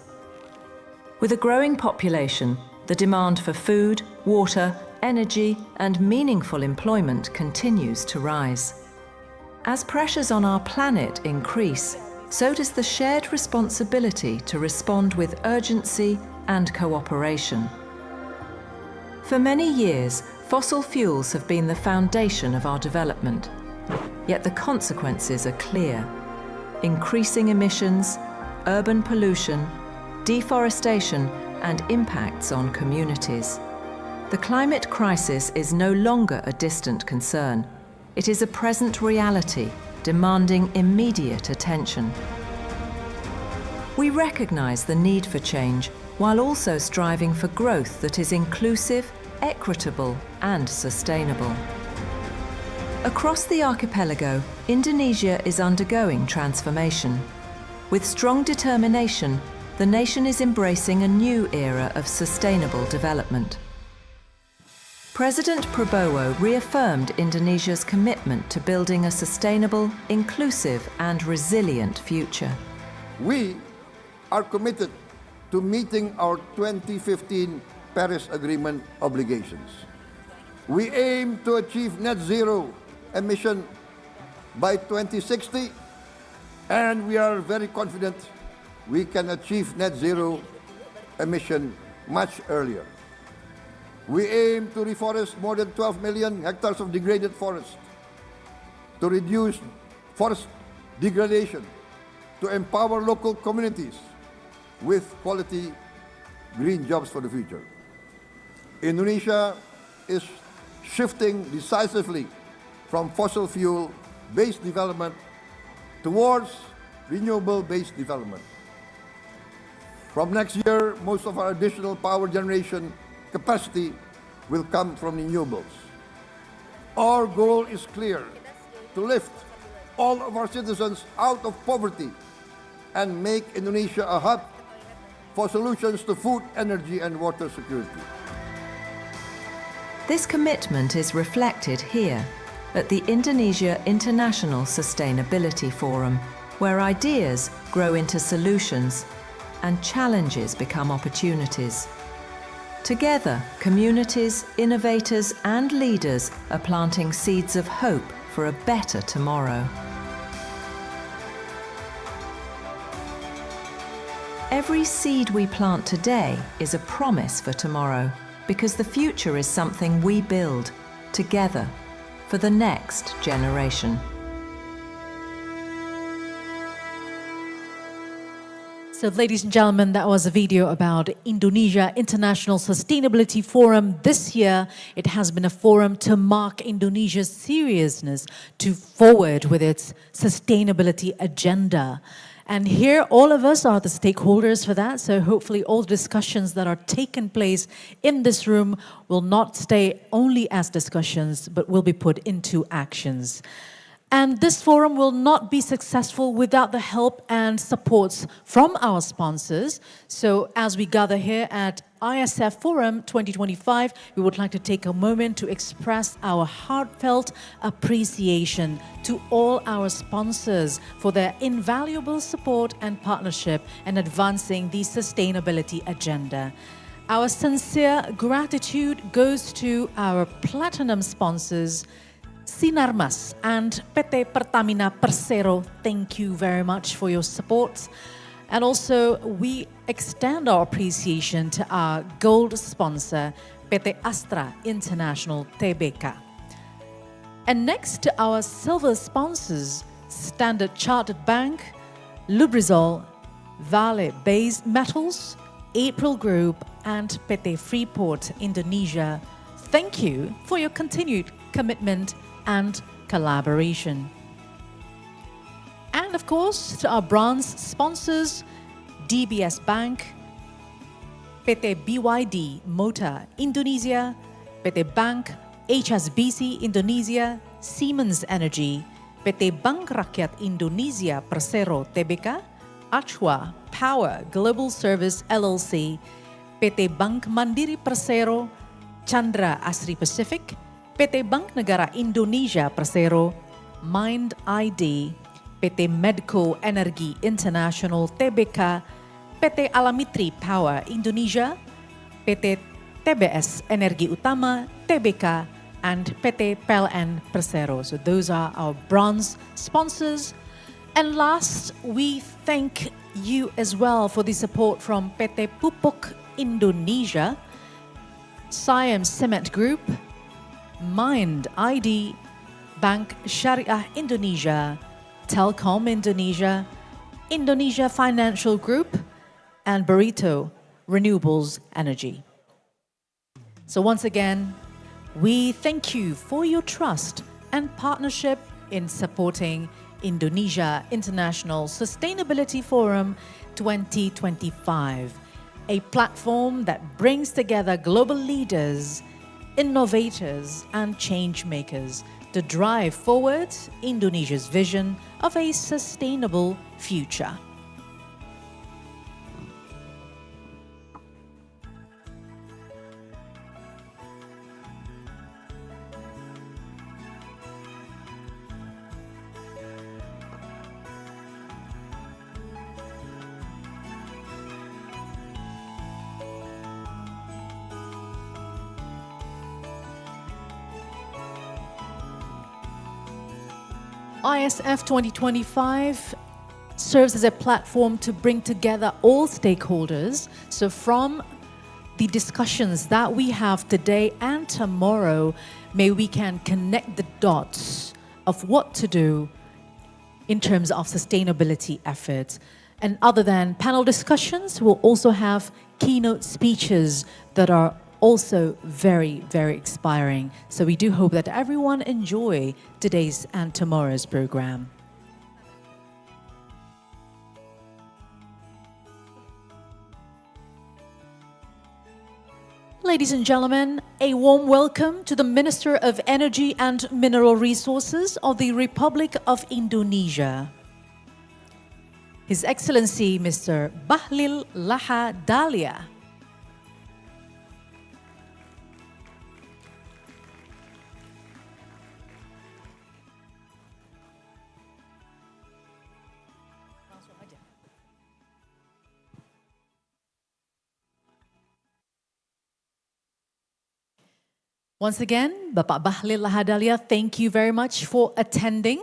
With a growing population, the demand for food, water, energy, and meaningful employment continues to rise. As pressures on our planet increase, so does the shared responsibility to respond with urgency and cooperation. For many years, fossil fuels have been the foundation of our development. Yet the consequences are clear: increasing emissions, urban pollution, deforestation, and impacts on communities. The climate crisis is no longer a distant concern. It is a present reality, demanding immediate attention. We recognize the need for change, while also striving for growth that is inclusive, equitable, and sustainable. Across the archipelago, Indonesia is undergoing transformation. With strong determination, the nation is embracing a new era of sustainable development. President Prabowo reaffirmed Indonesia's commitment to building a sustainable, inclusive, and resilient future. We are committed to meeting our 2015 Paris Agreement obligations. We aim to achieve net zero emission by 2060, and we are very confident we can achieve net zero emission much earlier. We aim to reforest more than 12 million hectares of degraded forest, to reduce forest degradation, to empower local communities with quality green jobs for the future. Indonesia is shifting decisively from fossil fuel-based development towards renewable-based development. From next year, most of our additional power generation capacity will come from renewables. Our goal is clear: to lift all of our citizens out of poverty and make Indonesia a hub for solutions to food, energy, and water security. This commitment is reflected here at the Indonesia International Sustainability Forum, where ideas grow into solutions and challenges become opportunities. Together, communities, innovators, and leaders are planting seeds of hope for a better tomorrow. Every seed we plant today is a promise for tomorrow, because the future is something we build together for the next generation. So, ladies and gentlemen, that was a video about Indonesia International Sustainability Forum. This year, it has been a forum to mark Indonesia's seriousness to forward with its sustainability agenda. And here, all of us are the stakeholders for that. So hopefully all discussions that are taking place in this room will not stay only as discussions, but will be put into actions. And this forum will not be successful without the help and supports from our sponsors. So as we gather here at ISF Forum 2025, we would like to take a moment to express our heartfelt appreciation to all our sponsors for their invaluable support and partnership in advancing the sustainability agenda. Our sincere gratitude goes to our platinum sponsors, Sinarmas and PT Pertamina Persero. Thank you very much for your support. And also, we extend our appreciation to our gold sponsor, PT Astra International Tbk. And next to our silver sponsors, Standard Chartered Bank, Lubrizol, Vale Base Metals, April Group, and PT Freeport Indonesia. Thank you for your continued commitment and collaboration. And of course, to our bronze sponsors, DBS Bank, PT BYD Motor Indonesia, PT Bank HSBC Indonesia, Siemens Energy, PT Bank Rakyat Indonesia Persero Tbk, Achwa Power Global Service LLC, PT Bank Mandiri Persero, Chandra Asri Pacific, PT Bank Negara Indonesia Persero, Mind ID, PT Medco Energi International Tbk, PT Alamitri Power Indonesia, PT TBS Energi Utama Tbk, and PT PLN Persero. So those are our bronze sponsors. And last, we thank you as well for the support from PT Pupuk Indonesia, Siam Cement Group, Mind ID, Bank Syariah Indonesia, Telkom Indonesia, Indonesia Financial Group, and Burrito Renewables Energy. So once again, we thank you for your trust and partnership in supporting Indonesia International Sustainability Forum 2025, a platform that brings together global leaders, innovators, and change makers to drive forward Indonesia's vision of a sustainable future. ISF 2025 serves as a platform to bring together all stakeholders. So from the discussions that we have today and tomorrow, may we can connect the dots of what to do in terms of sustainability efforts. And other than panel discussions, we'll also have keynote speeches that are also very, very inspiring. So we do hope that everyone enjoy today's and tomorrow's program. Ladies and gentlemen, a warm welcome to the Minister of Energy and Mineral Resources of the Republic of Indonesia. His Excellency Mr. Bahlil Lahadalia. Once again, Bapak Bahlil Lahadalia, thank you very much for attending.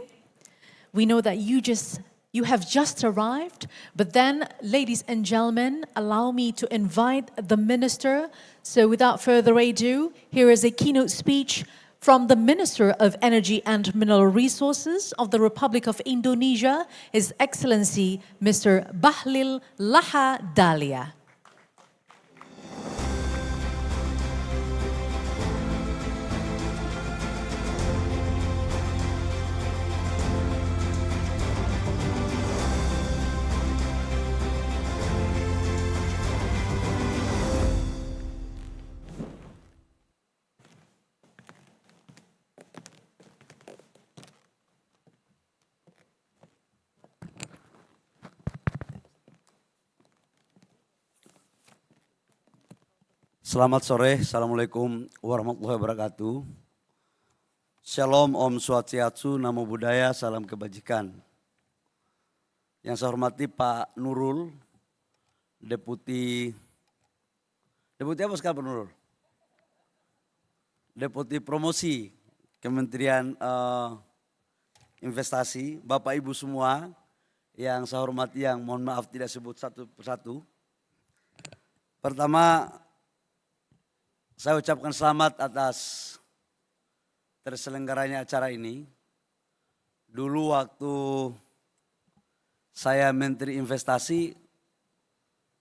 We know that you have just arrived, but then, ladies and gentlemen, allow me to invite the Minister. So without further ado, here is a keynote speech from the Minister of Energy and Mineral Resources of the Republic of Indonesia, His Excellency Mr. Bahlil Lahadalia. Selamat sore, Assalamualaikum warahmatullahi wabarakatuh. Shalom, Om Swastiastu, Namo Buddhaya, Salam Kebajikan. Yang saya hormati Pak Nurul, Deputi apa sekarang Pak Nurul? Deputi Promosi Kementerian Investasi, Bapak Ibu semua yang saya hormati, yang mohon maaf tidak sebut satu persatu. Pertama, saya ucapkan selamat atas terselenggaranya acara ini. Dulu waktu saya Menteri Investasi,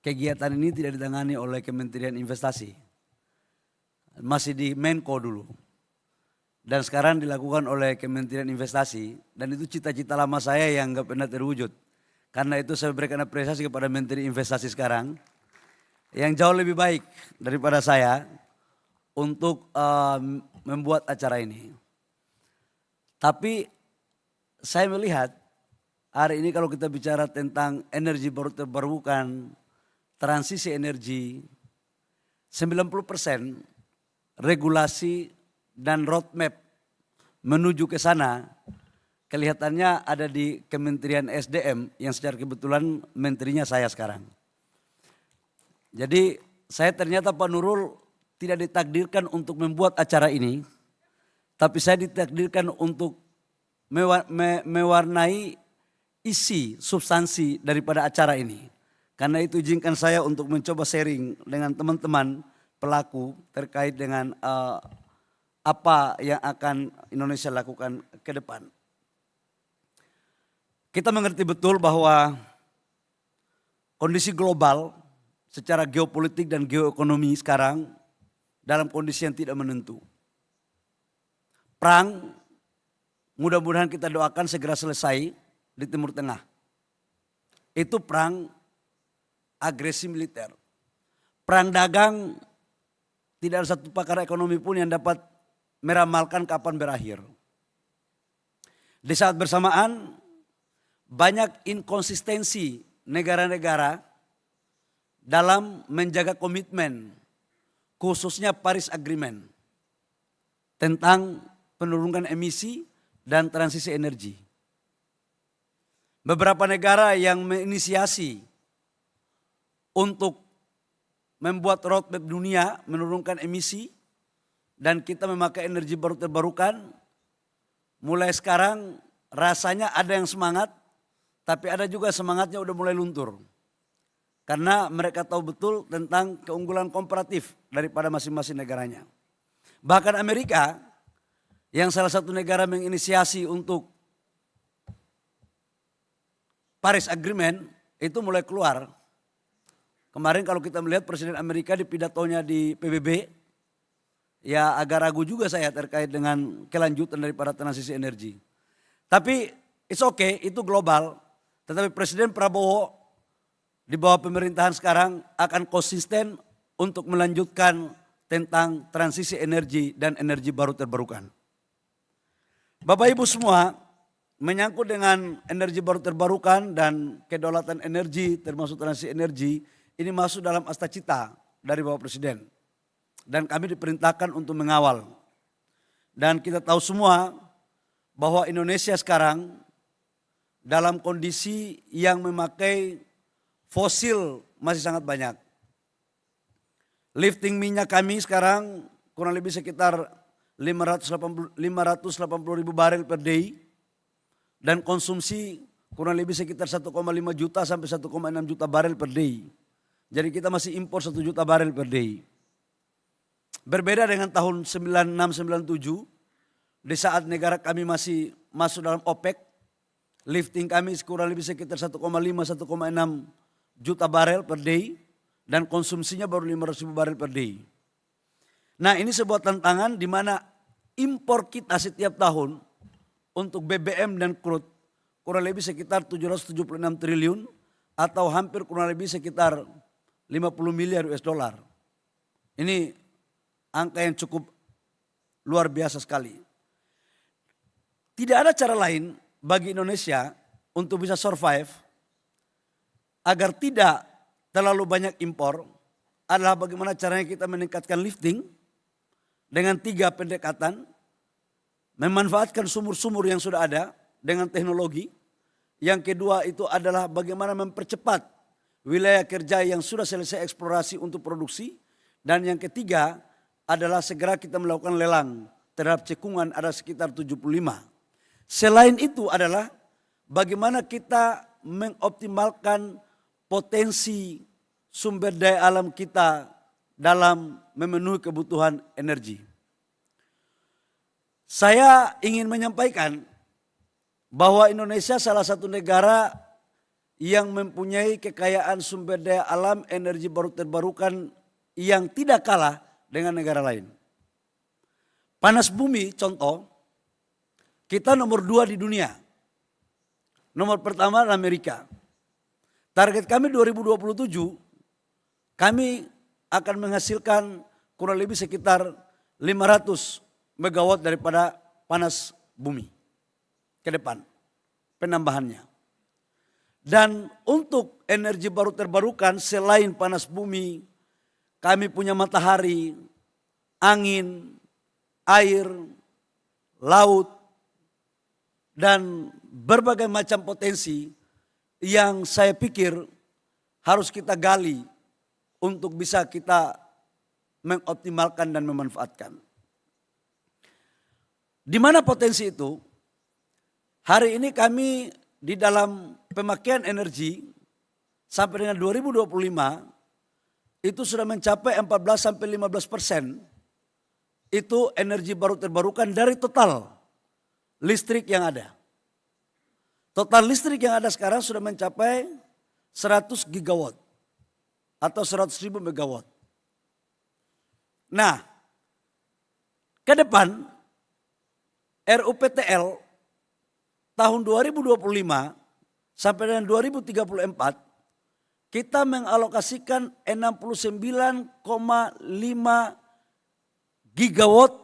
kegiatan ini tidak ditangani oleh Kementerian Investasi. Masih di Menko dulu. Dan sekarang dilakukan oleh Kementerian Investasi. Dan itu cita-cita lama saya yang gak pernah terwujud. Karena itu saya berikan apresiasi kepada Menteri Investasi sekarang, yang jauh lebih baik daripada saya, untuk membuat acara ini. Tapi saya melihat hari ini kalau kita bicara tentang energi baru terbarukan, transisi energi, 90% regulasi dan roadmap menuju ke sana kelihatannya ada di Kementerian SDM yang secara kebetulan menterinya saya sekarang. Jadi saya ternyata Pak Nurul tidak ditakdirkan untuk membuat acara ini, tapi saya ditakdirkan untuk mewarnai isi, substansi daripada acara ini. Karena itu izinkan saya untuk mencoba sharing dengan teman-teman pelaku terkait dengan apa yang akan Indonesia lakukan ke depan. Kita mengerti betul bahwa kondisi global secara geopolitik dan geoekonomi sekarang dalam kondisi yang tidak menentu. Perang, mudah-mudahan kita doakan segera selesai di Timur Tengah. Itu perang agresi militer. Perang dagang, tidak ada satu pakar ekonomi pun yang dapat meramalkan kapan berakhir. Di saat bersamaan, banyak inkonsistensi negara-negara dalam menjaga komitmen, khususnya Paris Agreement tentang penurunan emisi dan transisi energi. Beberapa negara yang menginisiasi untuk membuat roadmap dunia menurunkan emisi dan kita memakai energi baru terbarukan, mulai sekarang rasanya ada yang semangat, tapi ada juga semangatnya udah mulai luntur. Karena mereka tahu betul tentang keunggulan komparatif daripada masing-masing negaranya. Bahkan Amerika yang salah satu negara menginisiasi untuk Paris Agreement itu mulai keluar. Kemarin kalau kita melihat Presiden Amerika di pidatonya di PBB, ya agak ragu juga saya terkait dengan kelanjutan daripada transisi energi. Tapi it's okay, itu global. Tetapi Presiden Prabowo di bawah pemerintahan sekarang akan konsisten untuk melanjutkan tentang transisi energi dan energi baru terbarukan. Bapak Ibu semua, menyangkut dengan energi baru terbarukan dan kedaulatan energi termasuk transisi energi, ini masuk dalam asta cita dari Bapak Presiden. Dan kami diperintahkan untuk mengawal. Dan kita tahu semua bahwa Indonesia sekarang dalam kondisi yang memakai fosil masih sangat banyak. Lifting minyak kami sekarang kurang lebih sekitar 580 ribu barel per day. Dan konsumsi kurang lebih sekitar 1,5 juta sampai 1,6 juta barel per day. Jadi kita masih impor 1 juta barel per day. Berbeda dengan tahun 96-97, di saat negara kami masih masuk dalam OPEC, lifting kami kurang lebih sekitar 1,5-1,6 juta barel per day, dan konsumsinya baru 500 ribu barel per day. Nah, ini sebuah tantangan di mana impor kita setiap tahun untuk BBM dan crude kurang lebih sekitar 776 triliun atau hampir kurang lebih sekitar 50 miliar US dollar. Ini angka yang cukup luar biasa sekali. Tidak ada cara lain bagi Indonesia untuk bisa survive agar tidak terlalu banyak impor adalah bagaimana caranya kita meningkatkan lifting dengan 3 pendekatan. Memanfaatkan sumur-sumur yang sudah ada dengan teknologi. Yang kedua itu adalah bagaimana mempercepat wilayah kerja yang sudah selesai eksplorasi untuk produksi. Dan yang ketiga adalah segera kita melakukan lelang terhadap cekungan ada sekitar 75. Selain itu adalah bagaimana kita mengoptimalkan potensi sumber daya alam kita dalam memenuhi kebutuhan energi. Saya ingin menyampaikan bahwa Indonesia salah satu negara yang mempunyai kekayaan sumber daya alam energi baru terbarukan yang tidak kalah dengan negara lain. Panas bumi contoh, kita nomor 2 di dunia. Nomor pertama Amerika. Target kami 2027, kami akan menghasilkan kurang lebih sekitar 500 megawatt daripada panas bumi ke depan penambahannya. Dan untuk energi baru terbarukan selain panas bumi, kami punya matahari, angin, air, laut, dan berbagai macam potensi yang saya pikir harus kita gali untuk bisa kita mengoptimalkan dan memanfaatkan. Di mana potensi itu? Hari ini kami di dalam pemakaian energi sampai dengan 2025 itu sudah mencapai 14-15% itu energi baru terbarukan dari total listrik yang ada. Total listrik yang ada sekarang sudah mencapai 100 gigawatt atau 100.000 megawatt. Nah, ke depan RUPTL tahun 2025 sampai dengan 2034 kita mengalokasikan 69,5 gigawatt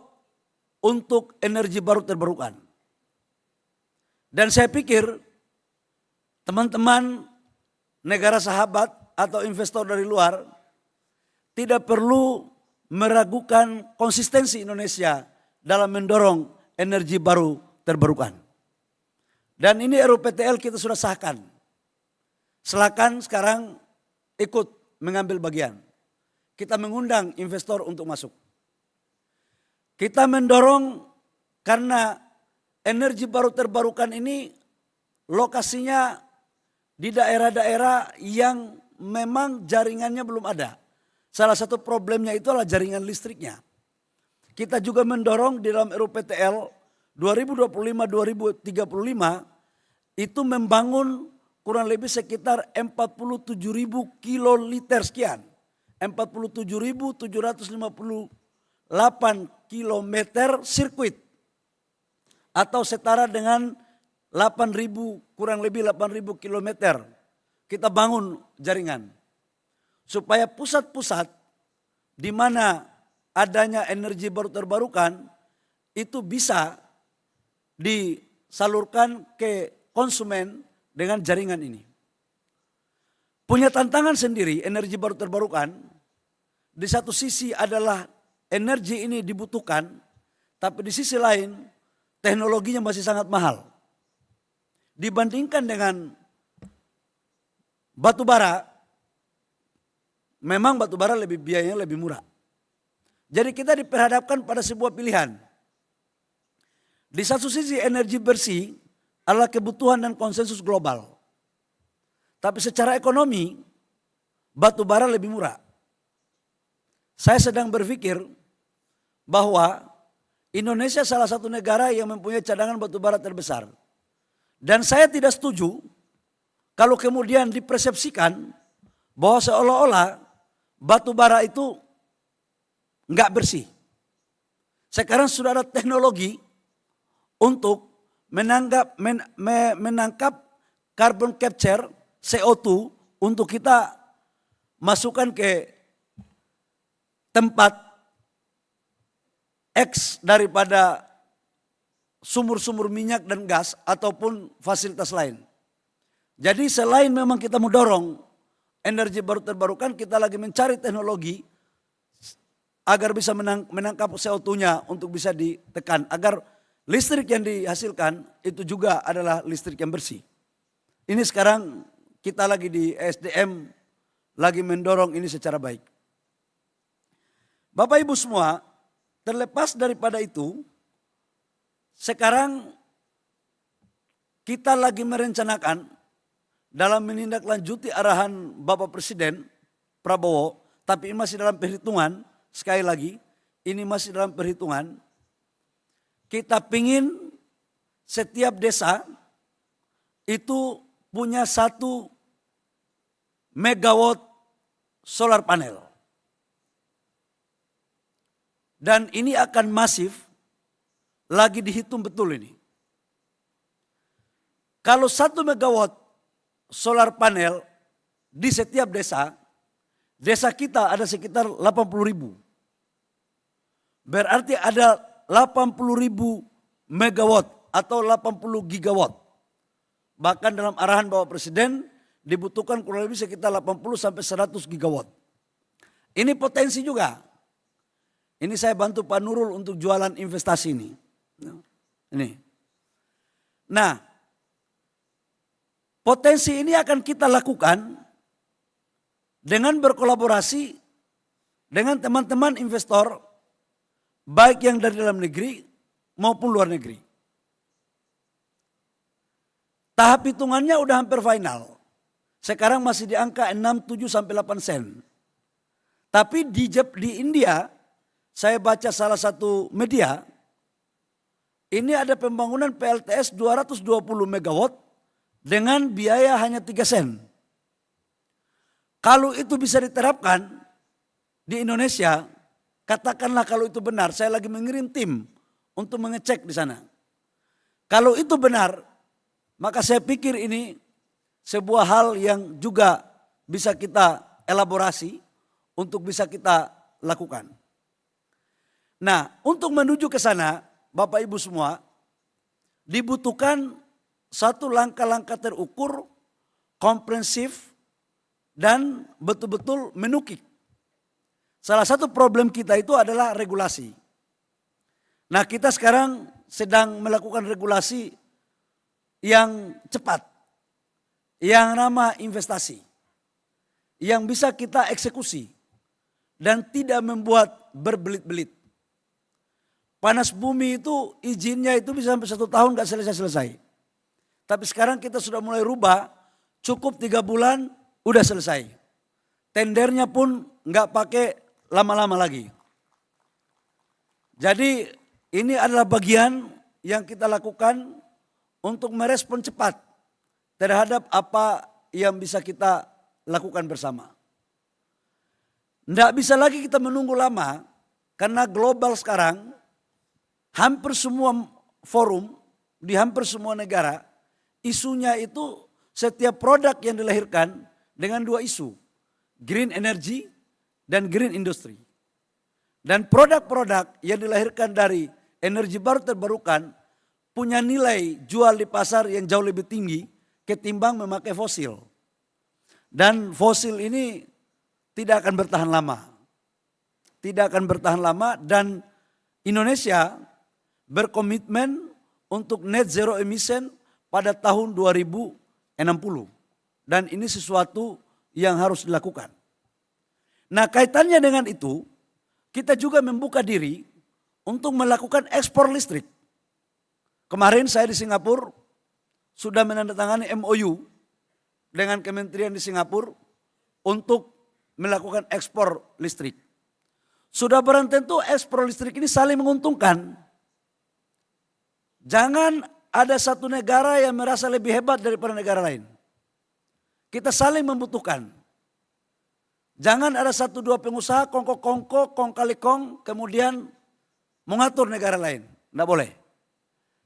untuk energi baru terbarukan. Dan saya pikir teman-teman negara sahabat atau investor dari luar tidak perlu meragukan konsistensi Indonesia dalam mendorong energi baru terbarukan. Dan ini RUPTL kita sudah sahkan. Silakan sekarang ikut mengambil bagian. Kita mengundang investor untuk masuk. Kita mendorong karena energi baru terbarukan ini lokasinya di daerah-daerah yang memang jaringannya belum ada. Salah satu problemnya itu adalah jaringan listriknya. Kita juga mendorong di dalam RUPTL 2025-2035 itu membangun kurang lebih sekitar 47.000 kiloliter sekian. 47.758 kilometer sirkuit. Atau setara dengan 8.000 kurang lebih 8.000 kilometer. Kita bangun jaringan. Supaya pusat-pusat di mana adanya energi baru terbarukan itu bisa disalurkan ke konsumen dengan jaringan ini. Punya tantangan sendiri energi baru terbarukan. Di satu sisi adalah energi ini dibutuhkan, tapi di sisi lain teknologinya masih sangat mahal. Dibandingkan dengan batu bara, memang batu bara biayanya lebih murah. Jadi kita diperhadapkan pada sebuah pilihan. Di satu sisi energi bersih adalah kebutuhan dan konsensus global. Tapi secara ekonomi, batu bara lebih murah. Saya sedang berpikir bahwa Indonesia salah satu negara yang mempunyai cadangan batu bara terbesar. Dan saya tidak setuju kalau kemudian dipersepsikan bahwa seolah-olah batu bara itu enggak bersih. Sekarang sudah ada teknologi untuk menangkap carbon capture CO2 untuk kita masukkan ke tempat X daripada sumur-sumur minyak dan gas ataupun fasilitas lain. Jadi selain memang kita mendorong energi baru terbarukan, kita lagi mencari teknologi agar bisa menangkap CO2-nya untuk bisa ditekan. Agar listrik yang dihasilkan itu juga adalah listrik yang bersih. Ini sekarang kita lagi di SDM lagi mendorong ini secara baik. Bapak Ibu semua, terlepas daripada itu, sekarang kita lagi merencanakan dalam menindaklanjuti arahan Bapak Presiden Prabowo, tapi ini masih dalam perhitungan, sekali lagi, ini masih dalam perhitungan. Kita pingin setiap desa itu punya 1 megawatt solar panel. Dan ini akan masif, lagi dihitung betul ini. Kalau 1 megawatt solar panel di setiap desa, desa kita ada sekitar 80.000. Berarti ada 80.000 megawatt atau 80 gigawatt. Bahkan dalam arahan Bapak Presiden dibutuhkan kurang lebih sekitar 80 sampai 100 gigawatt. Ini potensi juga. Ini saya bantu Pak Nurul untuk jualan investasi ini. Ini. Nah, potensi ini akan kita lakukan dengan berkolaborasi dengan teman-teman investor, baik yang dari dalam negeri maupun luar negeri. Tahap hitungannya udah hampir final. Sekarang masih di angka 6, 7 sampai 8 sen. Tapi di India, saya baca salah satu media, ini ada pembangunan PLTS 220 megawatt dengan biaya hanya 3 sen. Kalau itu bisa diterapkan di Indonesia, katakanlah kalau itu benar, saya lagi mengirim tim untuk mengecek di sana. Kalau itu benar, maka saya pikir ini sebuah hal yang juga bisa kita elaborasi untuk bisa kita lakukan. Nah, untuk menuju ke sana, Bapak Ibu semua, dibutuhkan satu langkah-langkah terukur, komprehensif, dan betul-betul menukik. Salah satu problem kita itu adalah regulasi. Nah, kita sekarang sedang melakukan regulasi yang cepat, yang ramah investasi, yang bisa kita eksekusi, dan tidak membuat berbelit-belit. Panas bumi itu izinnya itu bisa sampai 1 tahun gak selesai-selesai. Tapi sekarang kita sudah mulai rubah, cukup 3 bulan udah selesai. Tendernya pun gak pakai lama-lama lagi. Jadi ini adalah bagian yang kita lakukan untuk merespon cepat terhadap apa yang bisa kita lakukan bersama. Tidak bisa lagi kita menunggu lama karena global sekarang hampir semua forum di hampir semua negara isunya itu setiap produk yang dilahirkan dengan 2 isu, green energy dan green industry. Dan produk-produk yang dilahirkan dari energi baru terbarukan punya nilai jual di pasar yang jauh lebih tinggi ketimbang memakai fosil. Dan fosil ini tidak akan bertahan lama. Tidak akan bertahan lama dan Indonesia berkomitmen untuk net zero emission pada tahun 2060. Dan ini sesuatu yang harus dilakukan. Nah, kaitannya dengan itu, kita juga membuka diri untuk melakukan ekspor listrik. Kemarin saya di Singapura sudah menandatangani MOU dengan kementerian di Singapura untuk melakukan ekspor listrik. Sudah barang tentu ekspor listrik ini saling menguntungkan. Jangan ada satu negara yang merasa lebih hebat daripada negara lain. Kita saling membutuhkan. Jangan ada satu dua pengusaha kongko-kongko, kong-kali-kong, kemudian mengatur negara lain. Tidak boleh.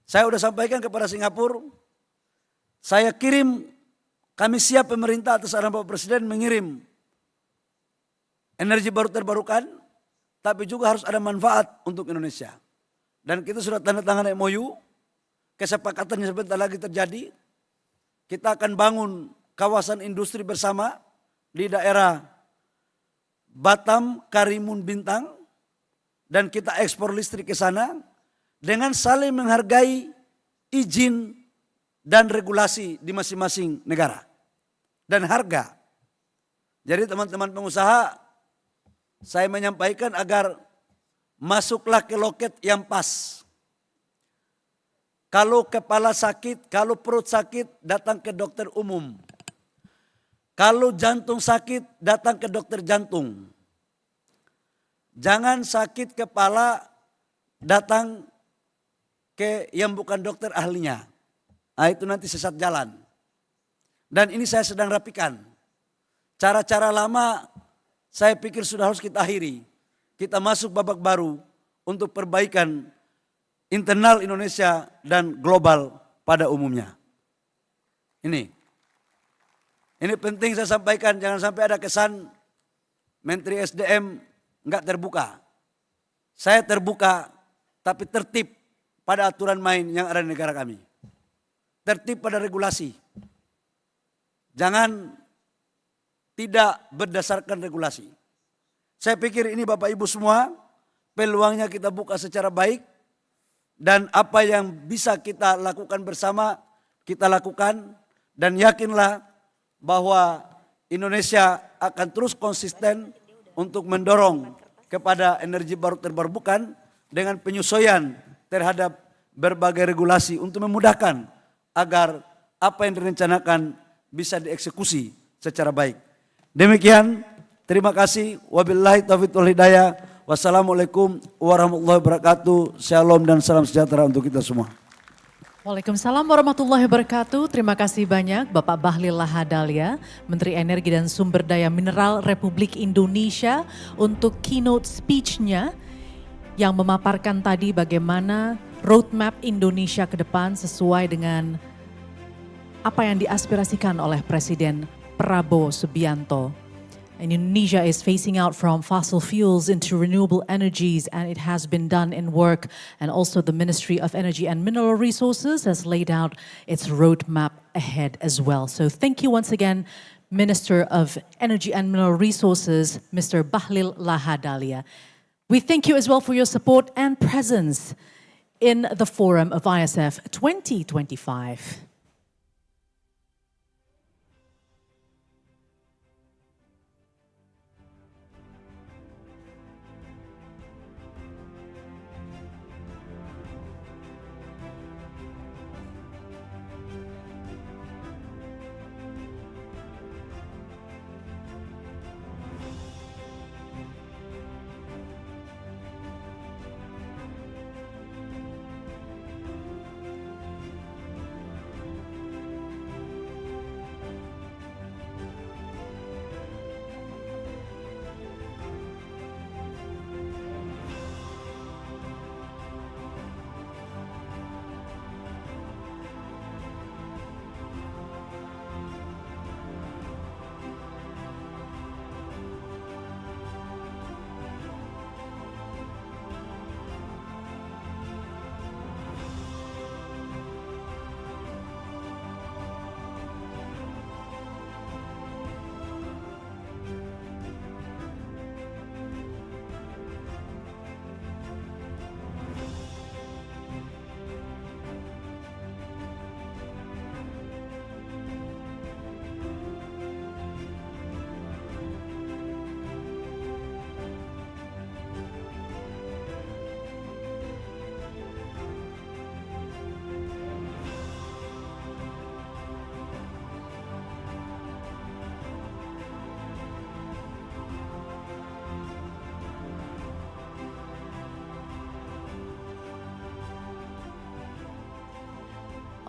Saya sudah sampaikan kepada Singapura, saya kirim, kami siap pemerintah atas arahan Bapak Presiden mengirim energi baru terbarukan, tapi juga harus ada manfaat untuk Indonesia. Dan kita sudah tanda tangan MOU, kesepakatannya sebentar lagi terjadi. Kita akan bangun kawasan industri bersama di daerah Batam, Karimun, Bintang, dan kita ekspor listrik ke sana dengan saling menghargai izin dan regulasi di masing-masing negara dan harga. Jadi teman-teman pengusaha, saya menyampaikan agar masuklah ke loket yang pas. Kalau kepala sakit, kalau perut sakit, datang ke dokter umum. Kalau jantung sakit, datang ke dokter jantung. Jangan sakit kepala, datang ke yang bukan dokter ahlinya. Nah, itu nanti sesat jalan. Dan ini saya sedang rapikan. Cara-cara lama saya pikir sudah harus kita akhiri. Kita masuk babak baru untuk perbaikan internal Indonesia dan global pada umumnya. Ini penting saya sampaikan, jangan sampai ada kesan Menteri SDM enggak terbuka. Saya terbuka, tapi tertib pada aturan main yang ada di negara kami. Tertib pada regulasi. Jangan tidak berdasarkan regulasi. Saya pikir ini Bapak Ibu semua, peluangnya kita buka secara baik. Dan apa yang bisa kita lakukan bersama, kita lakukan. Dan yakinlah bahwa Indonesia akan terus konsisten untuk mendorong kepada energi baru terbarukan dengan penyesuaian terhadap berbagai regulasi untuk memudahkan agar apa yang direncanakan bisa dieksekusi secara baik. Demikian, terima kasih. Wabillahi taufiq wal hidayah. Wassalamualaikum warahmatullahi wabarakatuh. Shalom dan salam sejahtera untuk kita semua. Waalaikumsalam warahmatullahi wabarakatuh. Terima kasih banyak Bapak Bahlil Lahadalia, Menteri Energi dan Sumber Daya Mineral Republik Indonesia untuk keynote speech-nya yang memaparkan tadi bagaimana roadmap Indonesia ke depan sesuai dengan apa yang diaspirasikan oleh Presiden Prabowo Subianto. Indonesia is phasing out from fossil fuels into renewable energies, and it has been done in work. And also the Ministry of Energy and Mineral Resources has laid out its roadmap ahead as well. So thank you once again, Minister of Energy and Mineral Resources, Mr. Bahlil Lahadalia. We thank you as well for your support and presence in the forum of ISF 2025.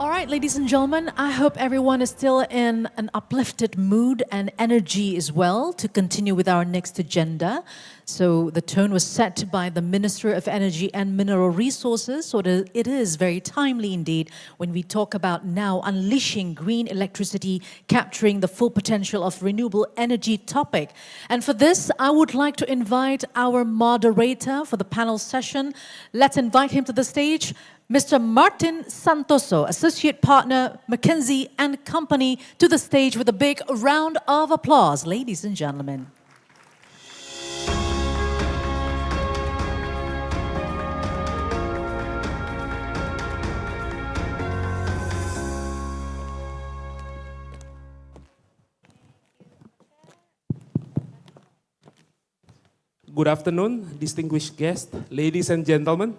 All right, ladies and gentlemen, I hope everyone is still in an uplifted mood and energy as well to continue with our next agenda. So the tone was set by the Minister of Energy and Mineral Resources, so it is very timely indeed when we talk about now unleashing green electricity, capturing the full potential of renewable energy topic. And for this, I would like to invite our moderator for the panel session. Let's invite him to the stage. Mr. Martin Santoso, Associate Partner, McKinsey & Company, to the stage with a big round of applause, ladies and gentlemen. Good afternoon, distinguished guests, ladies and gentlemen.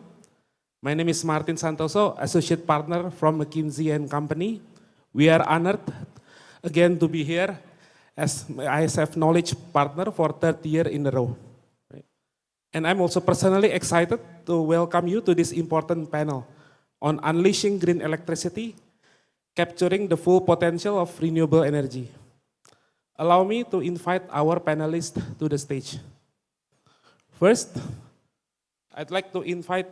My name is Martin Santoso, Associate Partner from McKinsey & Company. We are honored again to be here as ISF Knowledge Partner for third year in a row. And I'm also personally excited to welcome you to this important panel on unleashing green electricity, capturing the full potential of renewable energy. Allow me to invite our panelists to the stage. First, I'd like to invite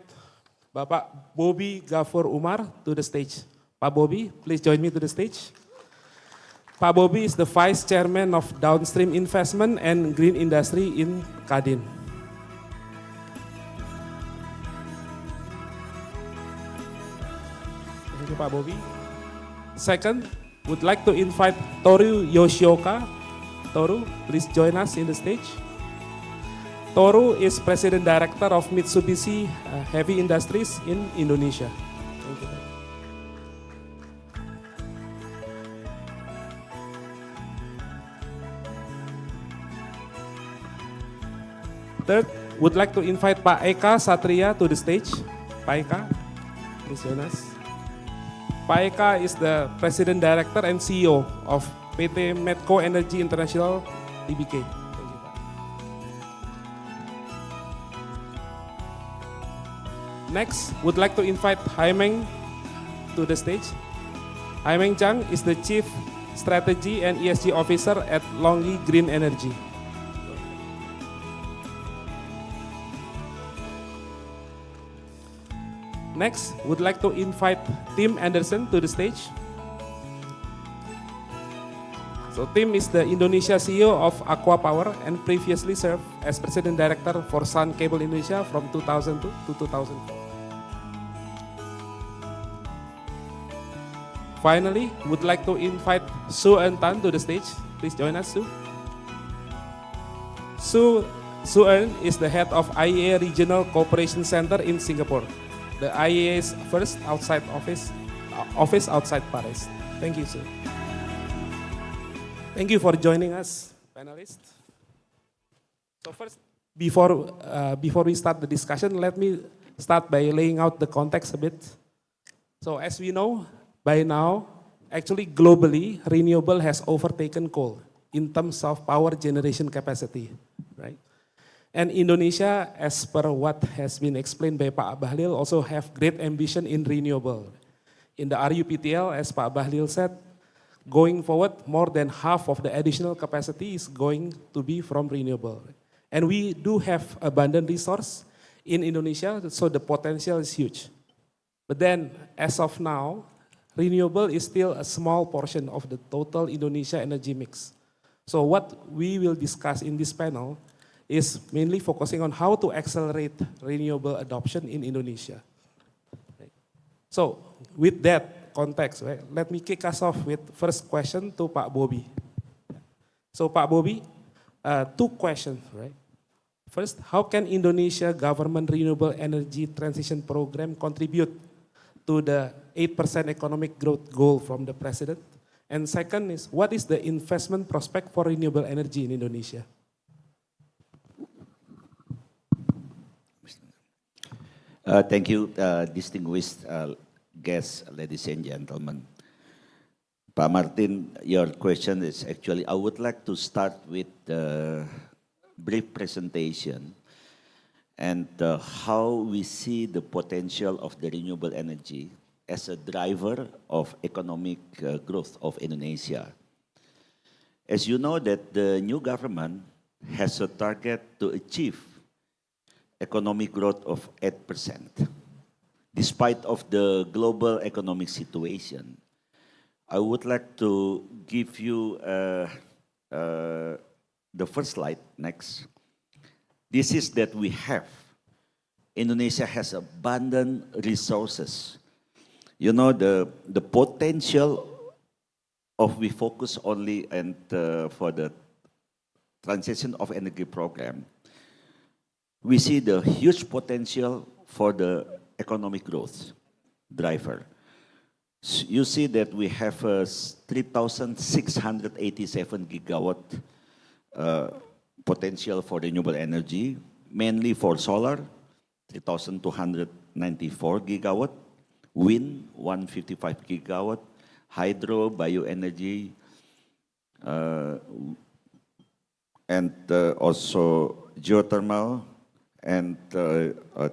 Bapak Bobby Gafur Umar to the stage. Pak Bobby, please join me to the stage. Pak Bobby is the Vice Chairman of Downstream Investment and Green Industry in Kadin. Thank you, Pak Bobby. Second, would like to invite Toru Yoshioka. Toru, please join us in the stage. Toru is President Director of Mitsubishi Heavy Industries in Indonesia. Thank you. Third, would like to invite Pak Eka Satria to the stage. Pak Eka, please join us. Pak Eka is the President Director and CEO of PT Medco Energy International Tbk. Next, would like to invite Haimeng to the stage. Haimeng Chang is the Chief Strategy and ESG Officer at Longi Green Energy. Next, would like to invite Tim Anderson to the stage. So Tim is the Indonesia CEO of Aqua Power and previously served as President Director for Sun Cable Indonesia from 2002 to 2004. Finally, would like to invite Su Eun Tan to the stage. Please join us, Su. Su Eun is the head of IEA Regional Cooperation Center in Singapore, the IEA's first office outside Paris. Thank you, Su. Thank you for joining us, panelists. So first, before we start the discussion, let me start by laying out the context a bit. So as we know, by now, actually globally, renewable has overtaken coal in terms of power generation capacity, right? And Indonesia, as per what has been explained by Pak Bahlil, also have great ambition in renewable. In the RUPTL, as Pak Bahlil said, going forward, more than half of the additional capacity is going to be from renewable. And we do have abundant resource in Indonesia, so the potential is huge. But then, as of now, renewable is still a small portion of the total Indonesia energy mix. So what we will discuss in this panel is mainly focusing on how to accelerate renewable adoption in Indonesia. So with that context, right, let me kick us off with first question to Pak Bobby. So Pak Bobby, two questions, right? First, how can Indonesia government renewable energy transition program contribute to the 8% economic growth goal from the president? And second is, what is the investment prospect for renewable energy in Indonesia? Thank you, distinguished guests, ladies and gentlemen. Pak Martin, your question is actually, I would like to start with a brief presentation and how we see the potential of the renewable energy as a driver of economic growth of Indonesia. As you know that the new government has a target to achieve economic growth of 8%. Despite of the global economic situation, I would like to give you the first slide, next. This is that we have. Indonesia has abundant resources. You know, the potential of we focus only and for the transition of energy program, we see the huge potential for the economic growth driver. You see that we have 3,687 gigawatt potential for renewable energy, mainly for solar, 3,294 gigawatt, wind, 155 gigawatt, hydro, bioenergy, and also geothermal and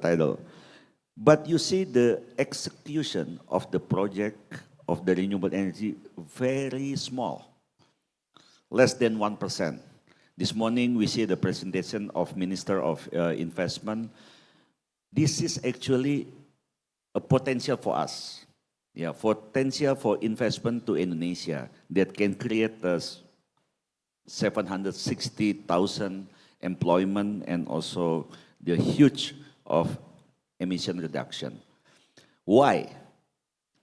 tidal. But you see the execution of the project of the renewable energy very small, less than 1%. This morning we see the presentation of Minister of Investment. This is actually a potential for us. Yeah, potential for investment to Indonesia that can create 760,000 employment and also the huge of emission reduction. Why?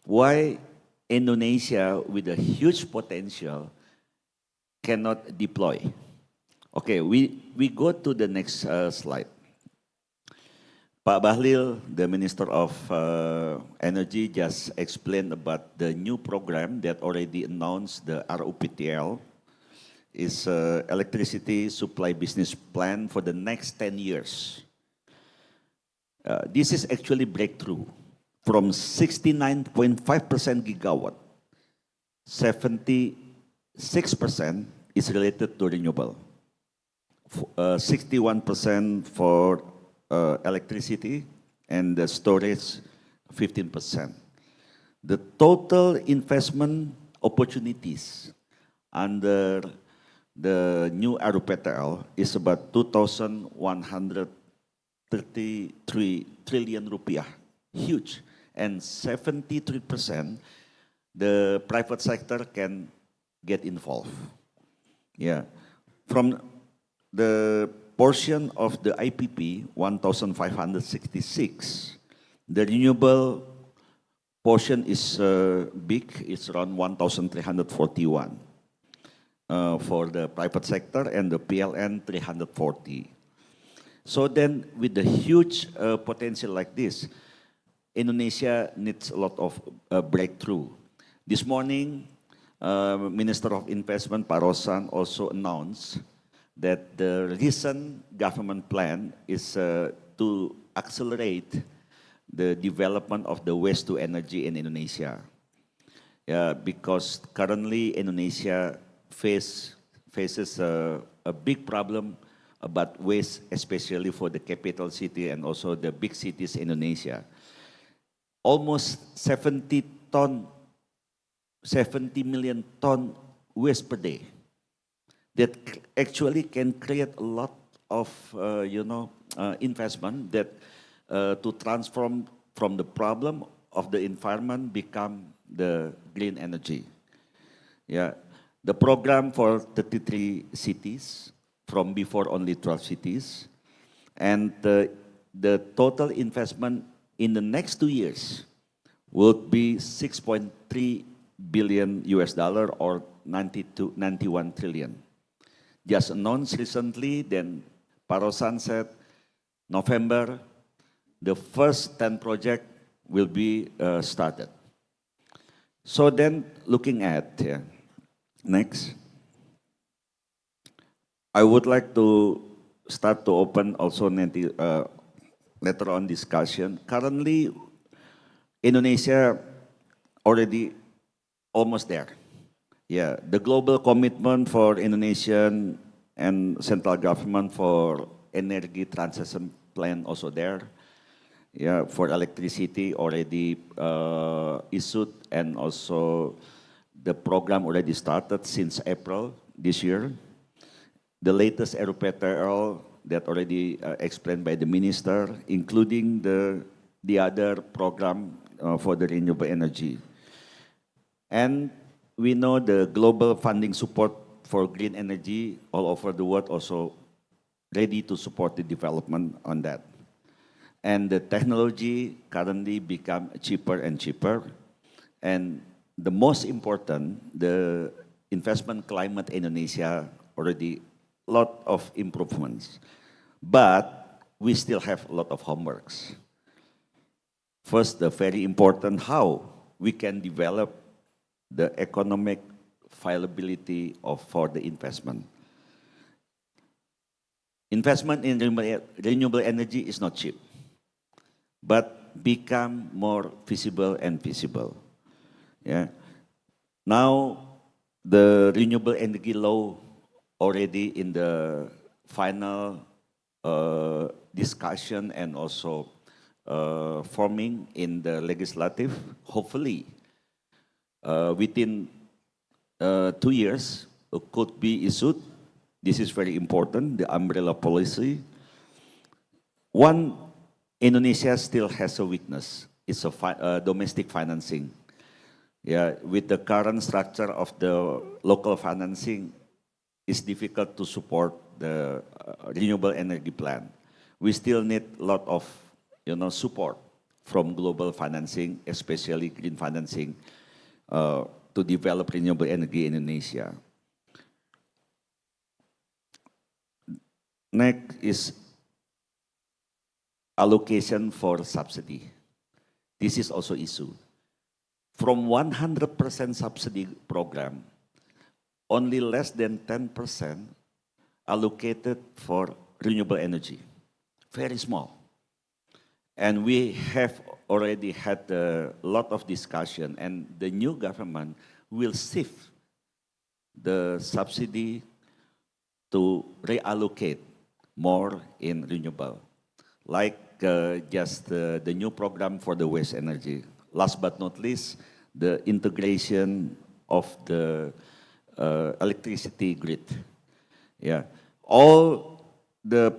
Why Indonesia with a huge potential cannot deploy? Okay, we go to the next slide. Pak Bahlil, the Minister of Energy, just explained about the new program that already announced, the RUPTL, is Electricity Supply Business Plan for the next 10 years. This is actually breakthrough. From 69.5% gigawatt, 76% is related to renewable. 61% for electricity and the storage 15%. The total investment opportunities under the new RUPTL is about 2,133 trillion rupiah, huge. And 73% the private sector can get involved. Yeah, from the portion of the IPP, 1,566, the renewable portion is big, it's around 1,341 for the private sector and the PLN 340. So then with the huge potential like this, Indonesia needs a lot of breakthrough. This morning, Minister of Investment, Pak Rosan, also announced that the recent government plan is to accelerate the development of the waste to energy in Indonesia. Because currently Indonesia faces a big problem about waste, especially for the capital city and also the big cities in Indonesia. Almost 70 million ton waste per day that actually can create a lot of investment that to transform from the problem of the environment become the green energy. Yeah, the program for 33 cities from before only 12 cities, and the total investment in the next 2 years will be 6.3 billion US dollar or 91 trillion. Just announced recently, then Pak Rosan said November, the first 10 project will be started. So then looking at, next, I would like to start to open also later on discussion. Currently, Indonesia already almost there. Yeah, the global commitment for Indonesian and central government for energy transition plan also there. yeah, for electricity already issued, and also the program already started since April this year. The latest Aeropetrol that already explained by the minister, including the other program for the renewable energy. And we know the global funding support for green energy all over the world also ready to support the development on that. And the technology currently become cheaper and cheaper. And the most important, the investment climate Indonesia already lot of improvements. But we still have a lot of homeworks. First, the very important how we can develop the economic viability for the investment. Investment in renewable energy is not cheap, but become more feasible and feasible. Yeah. Now, the renewable energy law already in the final discussion and also forming in the legislative. Hopefully, within 2 years, could be issued. This is very important, the umbrella policy. One, Indonesia still has a weakness. It's a domestic financing. Yeah, with the current structure of the local financing, it's difficult to support the renewable energy plan. We still need a lot of support from global financing, especially green financing, to develop renewable energy in Indonesia. Next is allocation for subsidy. This is also issue. From 100% subsidy program, only less than 10% allocated for renewable energy. Very small. And we have already had a lot of discussion, and the new government will shift the subsidy to reallocate more in renewable, like just the new program for the waste energy. Last but not least, the integration of the electricity grid. Yeah, all the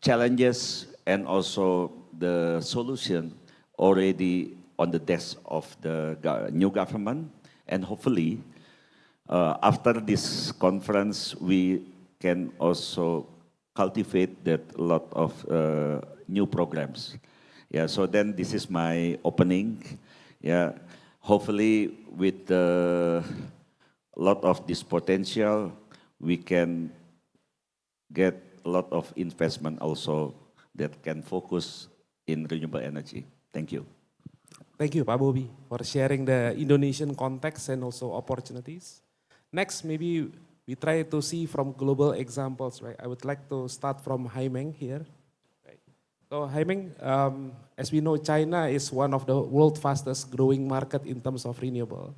challenges and also the solution already on the desk of the new government, and hopefully after this conference we can also cultivate that a lot of new programs. Yeah, so then this is my opening. Yeah, hopefully with a lot of this potential, we can get a lot of investment also that can focus in renewable energy. Thank you. Thank you, Pak Bobby, for sharing the Indonesian context and also opportunities. Next, maybe we try to see from global examples, right? I would like to start from Haimeng here. Right. So Haimeng, as we know, China is one of the world's fastest growing market in terms of renewable.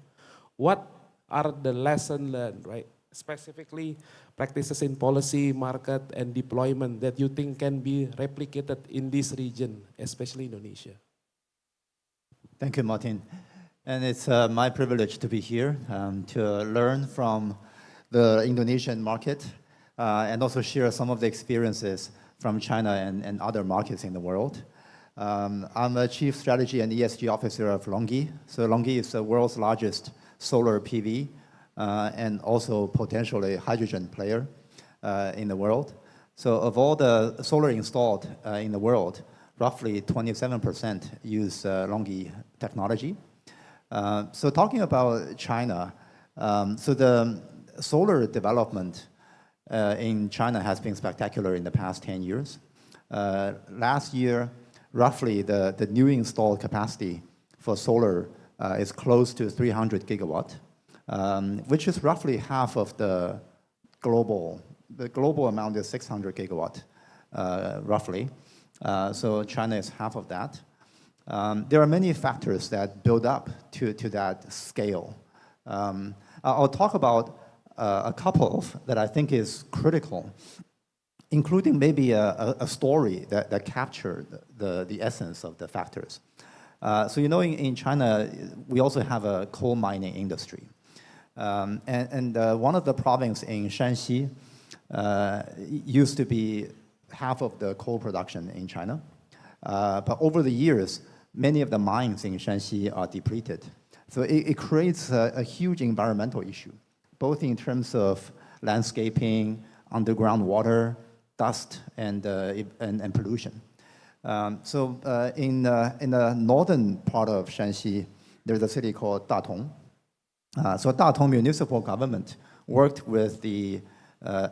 What are the lessons learned, right? Specifically, practices in policy, market, and deployment that you think can be replicated in this region, especially Indonesia? Thank you, Martin. And it's my privilege to be here to learn from the Indonesian market and also share some of the experiences from China and other markets in the world. I'm a Chief Strategy and ESG Officer of LONGi. So LONGi is the world's largest solar PV and also potentially hydrogen player in the world. So of all the solar installed in the world, roughly 27% use LONGi technology. So talking about China, so the solar development in China has been spectacular in the past 10 years. Last year, roughly the new installed capacity for solar is close to 300 gigawatt, which is roughly half of the global amount is 600 gigawatt, roughly. So China is half of that. There are many factors that build up to that scale. I'll talk about a couple that I think is critical. including maybe a story that captured the essence of the factors. So in China, we also have a coal mining industry. And one of the provinces in Shanxi used to be half of the coal production in China. But over the years, many of the mines in Shanxi are depleted. So it creates a huge environmental issue, both in terms of landscaping, underground water, dust, and pollution. So in the northern part of Shanxi, there's a city called Datong. So Datong municipal government worked with the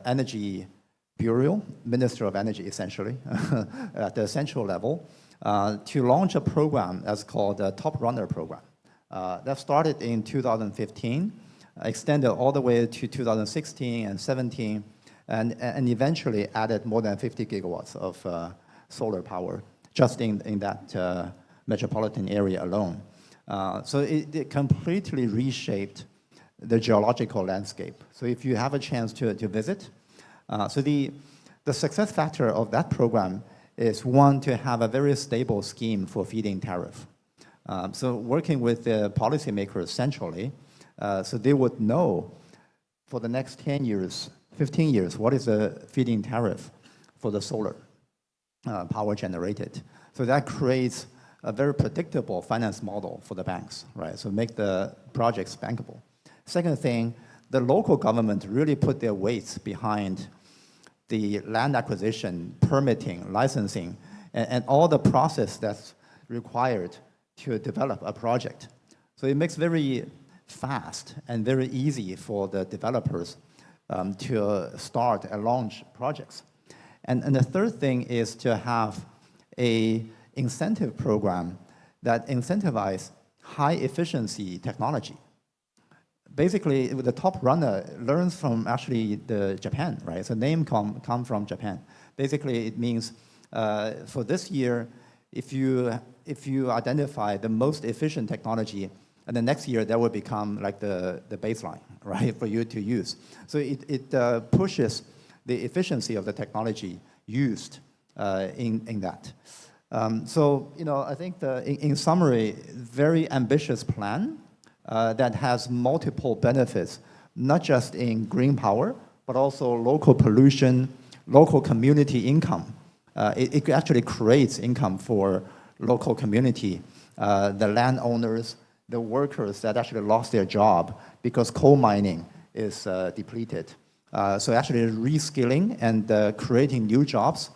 Energy Bureau, Minister of Energy essentially, at the central level, to launch a program that's called the Top Runner Program. That started in 2015, extended all the way to 2016 and 17, and eventually added more than 50 gigawatts of solar power just in that metropolitan area alone. So it completely reshaped the geological landscape. So if you have a chance to visit, so the success factor of that program is one, to have a very stable scheme for feed-in tariff. So working with the policymakers centrally, so they would know for the next 10 years, 15 years, what is the feed-in tariff for the solar power generated. So that creates a very predictable finance model for the banks, right? So make the projects bankable. Second thing, the local government really put their weights behind the land acquisition, permitting, licensing, and all the process that's required to develop a project. So it makes very fast and very easy for the developers to start and launch projects. And the third thing is to have a incentive program that incentivize high efficiency technology. Basically, the Top Runner learns from actually the Japan, right? So name come from Japan. Basically, it means for this year, if you identify the most efficient technology, and the next year that will become like the baseline, right, for you to use. So it pushes the efficiency of the technology used in that. So I think in summary, very ambitious plan that has multiple benefits, not just in green power, but also local pollution, local community income. It actually creates income for local community, the landowners, the workers that actually lost their job because coal mining is depleted. So actually reskilling and creating new jobs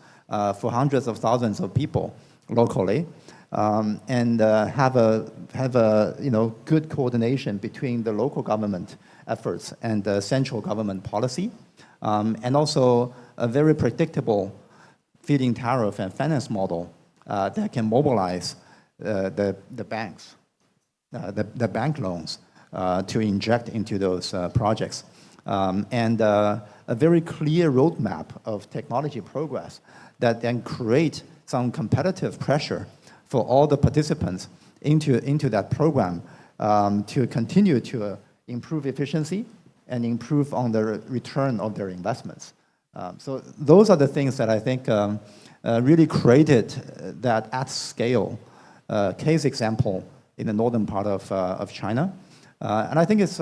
for hundreds of thousands of people locally, and have a good coordination between the local government efforts and the central government policy, and also a very predictable feed-in tariff and finance model that can mobilize the banks, the bank loans to inject into those projects, and a very clear roadmap of technology progress that then create some competitive pressure for all the participants into that program to continue to improve efficiency and improve on the return of their investments. So those are the things that I think really created that at-scale case example in the northern part of China. And I think it's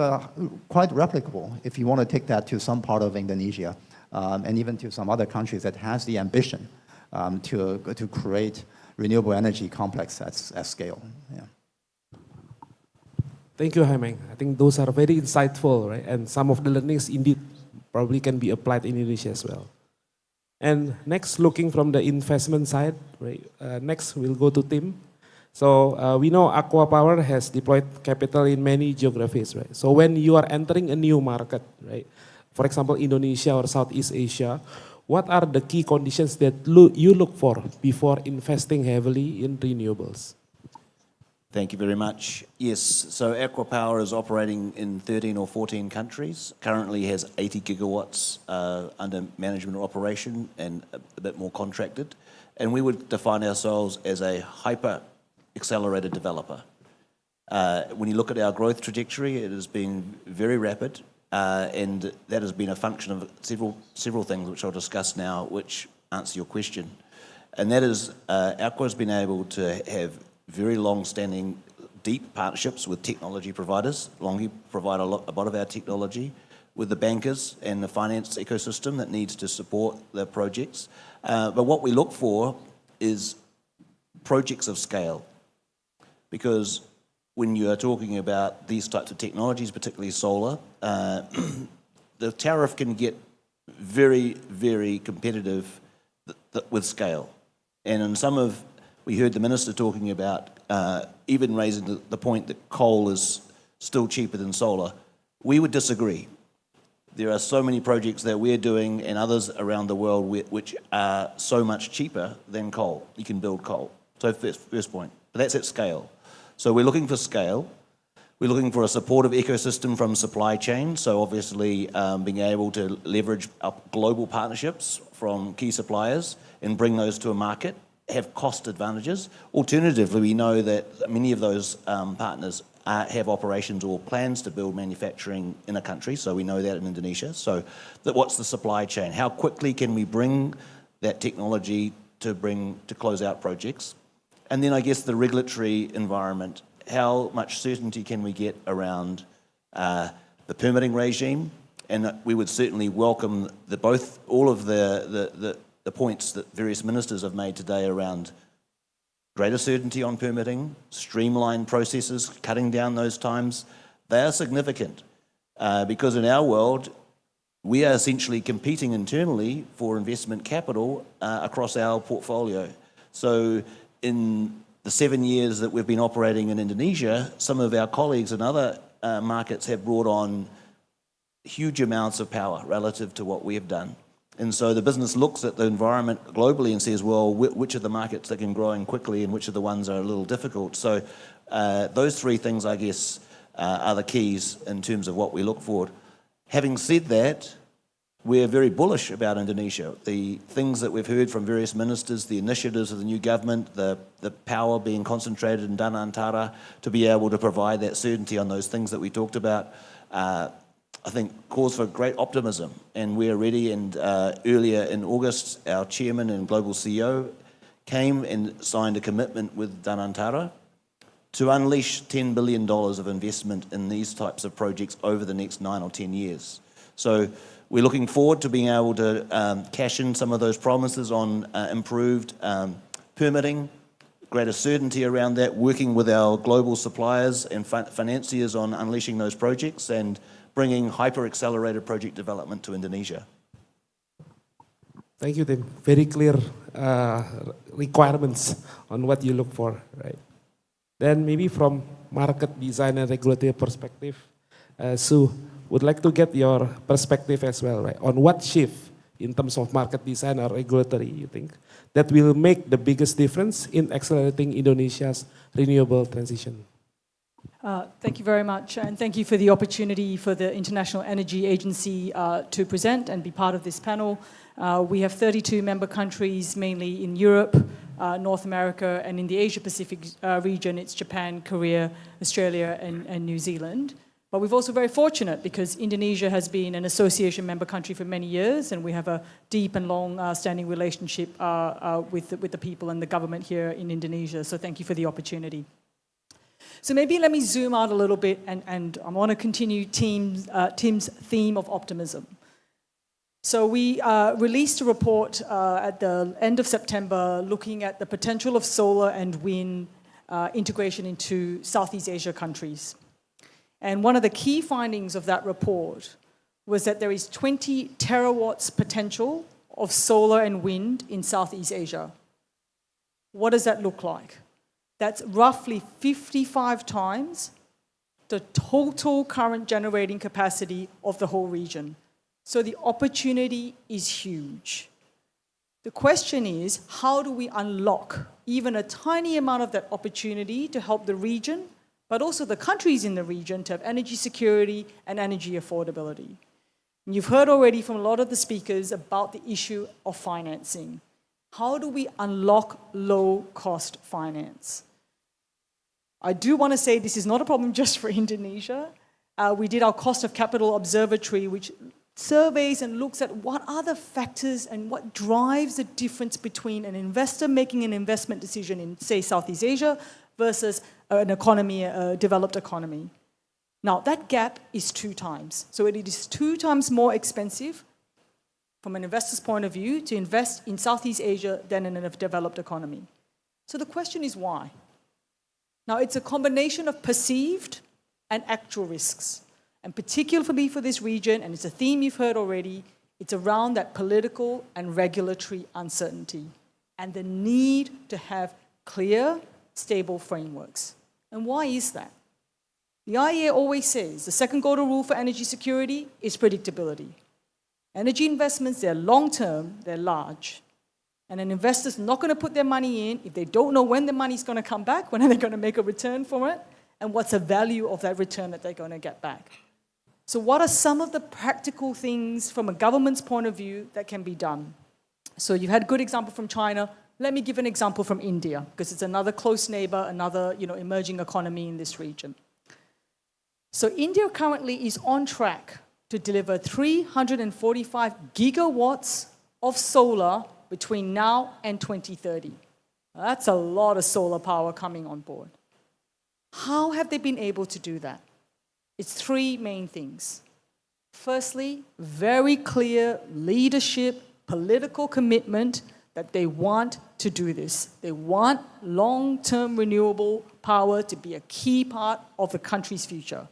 quite replicable if you want to take that to some part of Indonesia and even to some other countries that has the ambition to create renewable energy complex at scale. Yeah. Thank you, Haimeng. I think those are very insightful, right? And some of the learnings indeed probably can be applied in Indonesia as well. And next, looking from the investment side, right? Next, we'll go to Tim. So we know Aqua Power has deployed capital in many geographies, right? So when you are entering a new market, right? For example, Indonesia or Southeast Asia, what are the key conditions that you look for before investing heavily in renewables? Thank you very much. Yes, so Aqua Power is operating in 13 or 14 countries, currently has 80 gigawatts under management or operation and a bit more contracted. And we would define ourselves as a hyper-accelerated developer. When you look at our growth trajectory, it has been very rapid. and that has been a function of several things which I'll discuss now, which answer your question. And that is, Alcoa has been able to have very long-standing, deep partnerships with technology providers. Longi provide a lot of our technology with the bankers and the finance ecosystem that needs to support the projects. But what we look for is projects of scale, because when you are talking about these types of technologies, particularly solar, the tariff can get very, very competitive with scale. And in some of, we heard the minister talking about even raising the point that coal is still cheaper than solar. We would disagree. There are so many projects that we're doing and others around the world which are so much cheaper than coal. You can build coal. So first point. But that's at scale. So we're looking for scale. We're looking for a supportive ecosystem from supply chain. So obviously being able to leverage up global partnerships from key suppliers and bring those to a market, have cost advantages. Alternatively, we know that many of those partners have operations or plans to build manufacturing in a country. So we know that in Indonesia. So what's the supply chain? How quickly can we bring that technology to close out projects? And then I guess the regulatory environment, how much certainty can we get around the permitting regime? And we would certainly welcome all of the points that various ministers have made today around greater certainty on permitting, streamlined processes, cutting down those times. They are significant because in our world, we are essentially competing internally for investment capital across our portfolio. So in the 7 years that we've been operating in Indonesia, some of our colleagues in other markets have brought on huge amounts of power relative to what we have done. And so the business looks at the environment globally and says, well, which are the markets that can grow quickly and which are the ones that are a little difficult? So those three things, I guess, are the keys in terms of what we look for. Having said that, we're very bullish about Indonesia. The things that we've heard from various ministers, the initiatives of the new government, the power being concentrated in Danantara to be able to provide that certainty on those things that we talked about, I think cause for great optimism. And we're ready. And earlier in August, our chairman and global CEO came and signed a commitment with Danantara to unleash $10 billion of investment in these types of projects over the next 9 or 10 years. So we're looking forward to being able to cash in some of those promises on improved permitting, greater certainty around that, working with our global suppliers and financiers on unleashing those projects and bringing hyper-accelerated project development to Indonesia. Thank you, Tim. Very clear requirements on what you look for, right? Then maybe from market design and regulatory perspective, Sue, would like to get your perspective as well, right? On what shift in terms of market design or regulatory, you think, that will make the biggest difference in accelerating Indonesia's renewable transition? Thank you very much, and thank you for the opportunity for the International Energy Agency to present and be part of this panel. We have 32 member countries, mainly in Europe, North America, and in the Asia-Pacific region, it's Japan, Korea, Australia, and New Zealand. But we're also very fortunate because Indonesia has been an association member country for many years, and we have a deep and long-standing relationship with the people and the government here in Indonesia. So thank you for the opportunity. So maybe let me zoom out a little bit, and I want to continue Tim's theme of optimism. So we released a report at the end of September looking at the potential of solar and wind integration into Southeast Asia countries. And one of the key findings of that report was that there is 20 terawatts potential of solar and wind in Southeast Asia. What does that look like? That's roughly 55 times the total current generating capacity of the whole region. So the opportunity is huge. The question is, how do we unlock even a tiny amount of that opportunity to help the region, but also the countries in the region to have energy security and energy affordability? And you've heard already from a lot of the speakers about the issue of financing. How do we unlock low-cost finance? I do want to say this is not a problem just for Indonesia. We did our cost of capital observatory, which surveys and looks at what are the factors and what drives the difference between an investor making an investment decision in, say, Southeast Asia versus an economy, a developed economy. Now, that gap is 2 times. So it is 2 times more expensive from an investor's point of view to invest in Southeast Asia than in a developed economy. So the question is why? Now, it's a combination of perceived and actual risks. And particularly for this region, and it's a theme you've heard already, it's around that political and regulatory uncertainty and the need to have clear, stable frameworks. And why is that? The IEA always says the second golden rule for energy security is predictability. Energy investments, they're long-term, they're large. And an investor's not going to put their money in if they don't know when the money's going to come back, when are they going to make a return for it, and what's the value of that return that they're going to get back. So what are some of the practical things from a government's point of view that can be done? So you had a good example from China. Let me give an example from India, because it's another close neighbor, another emerging economy in this region. So India currently is on track to deliver 345 gigawatts of solar between now and 2030. That's a lot of solar power coming on board. How have they been able to do that? It's 3 main things. Firstly, very clear leadership, political commitment that they want to do this. They want long-term renewable power to be a key part of the country's future.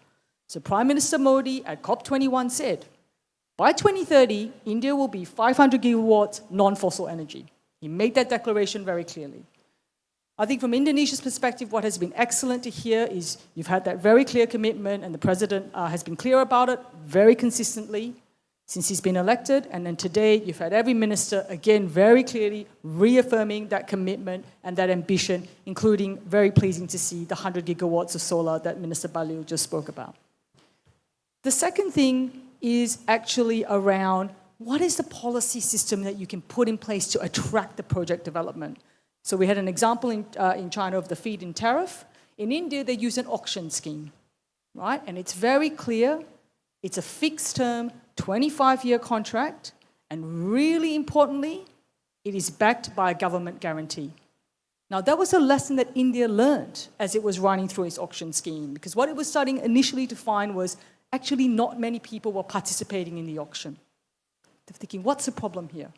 So Prime Minister Modi at COP21 said, by 2030, India will be 500 gigawatts non-fossil energy. He made that declaration very clearly. I think from Indonesia's perspective, what has been excellent to hear is you've had that very clear commitment, and the president has been clear about it very consistently since he's been elected. And then today, you've had every minister, again, very clearly reaffirming that commitment and that ambition, including very pleasing to see the 100 gigawatts of solar that Minister Bahlil just spoke about. The second thing is actually around what is the policy system that you can put in place to attract the project development. So we had an example in China of the feed-in tariff. In India, they use an auction scheme, right? And it's very clear. It's a fixed-term, 25-year contract. And really importantly, it is backed by a government guarantee. Now, that was a lesson that India learned as it was running through its auction scheme, because what it was starting initially to find was actually not many people were participating in the auction. They're thinking, what's the problem here?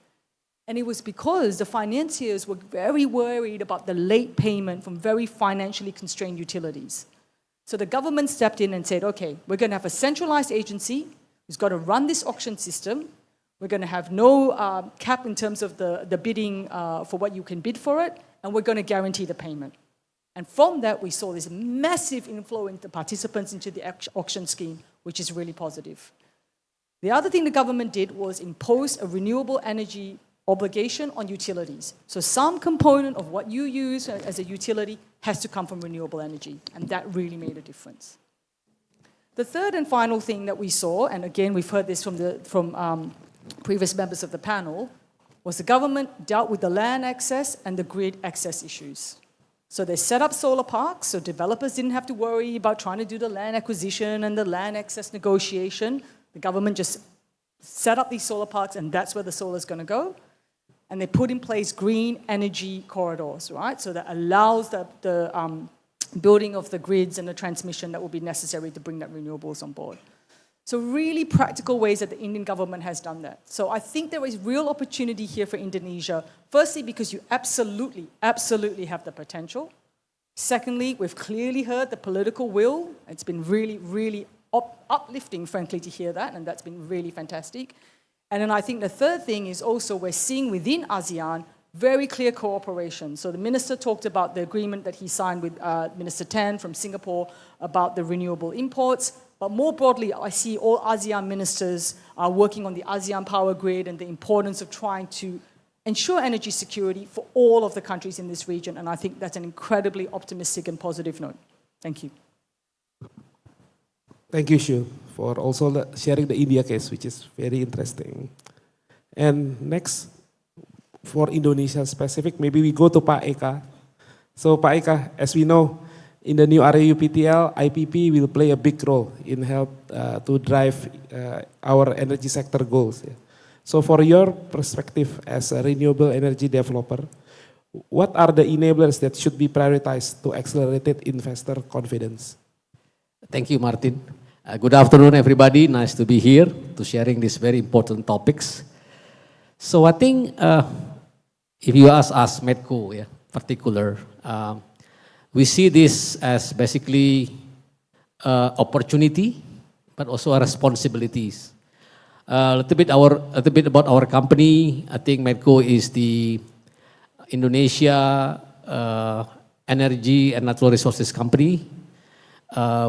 And it was because the financiers were very worried about the late payment from very financially constrained utilities. So the government stepped in and said, okay, we're going to have a centralized agency who's got to run this auction system. We're going to have no cap in terms of the bidding for what you can bid for it, and we're going to guarantee the payment. And from that, we saw this massive inflow into participants into the auction scheme, which is really positive. The other thing the government did was impose a renewable energy obligation on utilities. So some component of what you use as a utility has to come from renewable energy, and that really made a difference. The third and final thing that we saw, and again we've heard this from previous members of the panel, was the government dealt with the land access and the grid access issues. So they set up solar parks, so developers didn't have to worry about trying to do the land acquisition and the land access negotiation. The government just set up these solar parks, and that's where the solar is going to go. And they put in place green energy corridors, right? So that allows the building of the grids and the transmission that will be necessary to bring that renewables on board. So really practical ways that the Indian government has done that. So I think there is real opportunity here for Indonesia. Firstly, because you absolutely have the potential. Secondly, we've clearly heard the political will. It's been really, really uplifting, frankly, to hear that, and that's been really fantastic. And then I think the third thing is also we're seeing within ASEAN very clear cooperation. So the minister talked about the agreement that he signed with Minister Tan from Singapore about the renewable imports. But more broadly, I see all ASEAN ministers are working on the ASEAN power grid and the importance of trying to ensure energy security for all of the countries in this region. And I think that's an incredibly optimistic and positive note. Thank you. Thank you, Shu, for also sharing the India case, which is very interesting. And next, for Indonesia specific, maybe we go to Pak Eka. So Pak Eka, as we know, in the new RUPTL, IPP will play a big role in help to drive our energy sector goals. Yeah. So for your perspective as a renewable energy developer, what are the enablers that should be prioritized to accelerate investor confidence? Thank you, Martin. Good afternoon, everybody. Nice to be here to sharing these very important topics. So I think if you ask us, Medco, yeah, particular, we see this as basically opportunity, but also responsibilities. A little bit about our company. I think Medco is the Indonesia energy and natural resources company.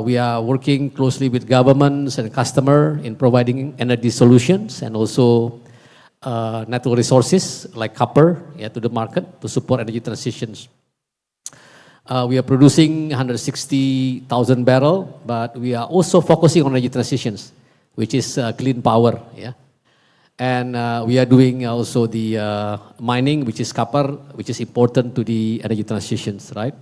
We are working closely with governments and customer in providing energy solutions and also natural resources like copper, yeah, to the market to support energy transitions. We are producing 160,000 barrels, but we are also focusing on energy transitions, which is clean power. Yeah. And we are doing also the mining, which is copper, which is important to the energy transitions, right?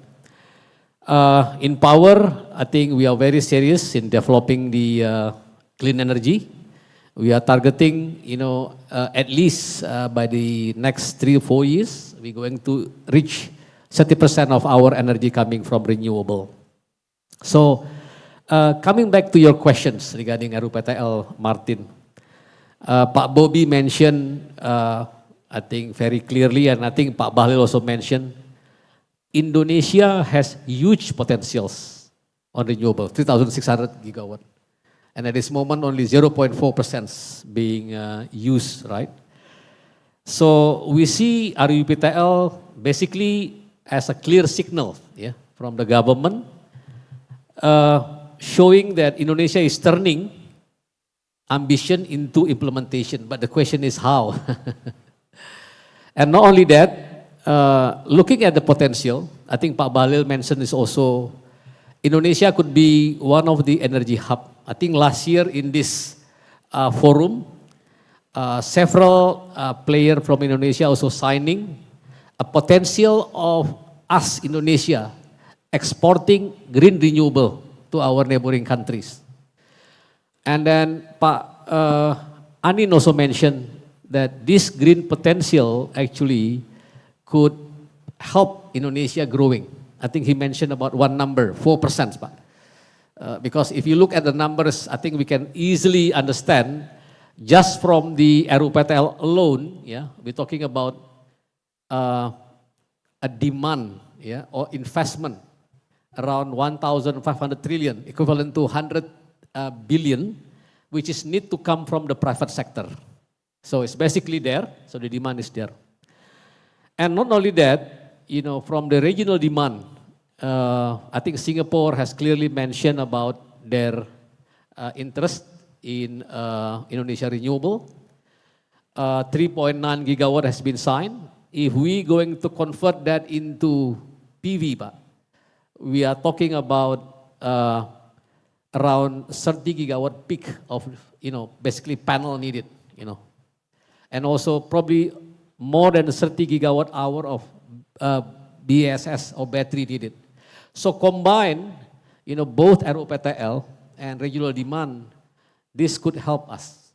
In power, I think we are very serious in developing the clean energy. We are targeting, at least by the next 3 or 4 years, we're going to reach 30% of our energy coming from renewable. So, coming back to your questions regarding RUPTL, Martin, Pak Bobby mentioned, I think very clearly, and I think Pak Bahlil also mentioned, Indonesia has huge potentials on renewable, 3,600 gigawatt. And at this moment, only 0.4% being used, right? So we see RUPTL basically as a clear signal, yeah, from the government, showing that Indonesia is turning ambition into implementation. But the question is how? And not only that, looking at the potential, I think Pak Bahlil mentioned is also, Indonesia could be one of the energy hub. I think last year in this forum, several players from Indonesia also signing a potential of us, Indonesia, exporting green renewable to our neighboring countries. And then Pak Anin also mentioned that this green potential actually could help Indonesia growing. I think he mentioned about one number, 4%. Because if you look at the numbers, I think we can easily understand just from the RUPTL alone, yeah, we're talking about a demand, yeah, or investment around 1,500 trillion, equivalent to 100 billion, which is need to come from the private sector. So it's basically there, so the demand is there. And not only that, from the regional demand, I think Singapore has clearly mentioned about their interest in Indonesia renewable. 3.9 gigawatt has been signed. If we going to convert that into PV, Pak, we are talking about around 30 gigawatt peak of, basically panel needed, And also probably more than 30 gigawatt hour of BSS or battery needed. So combined, both RUPTL and regional demand, this could help us.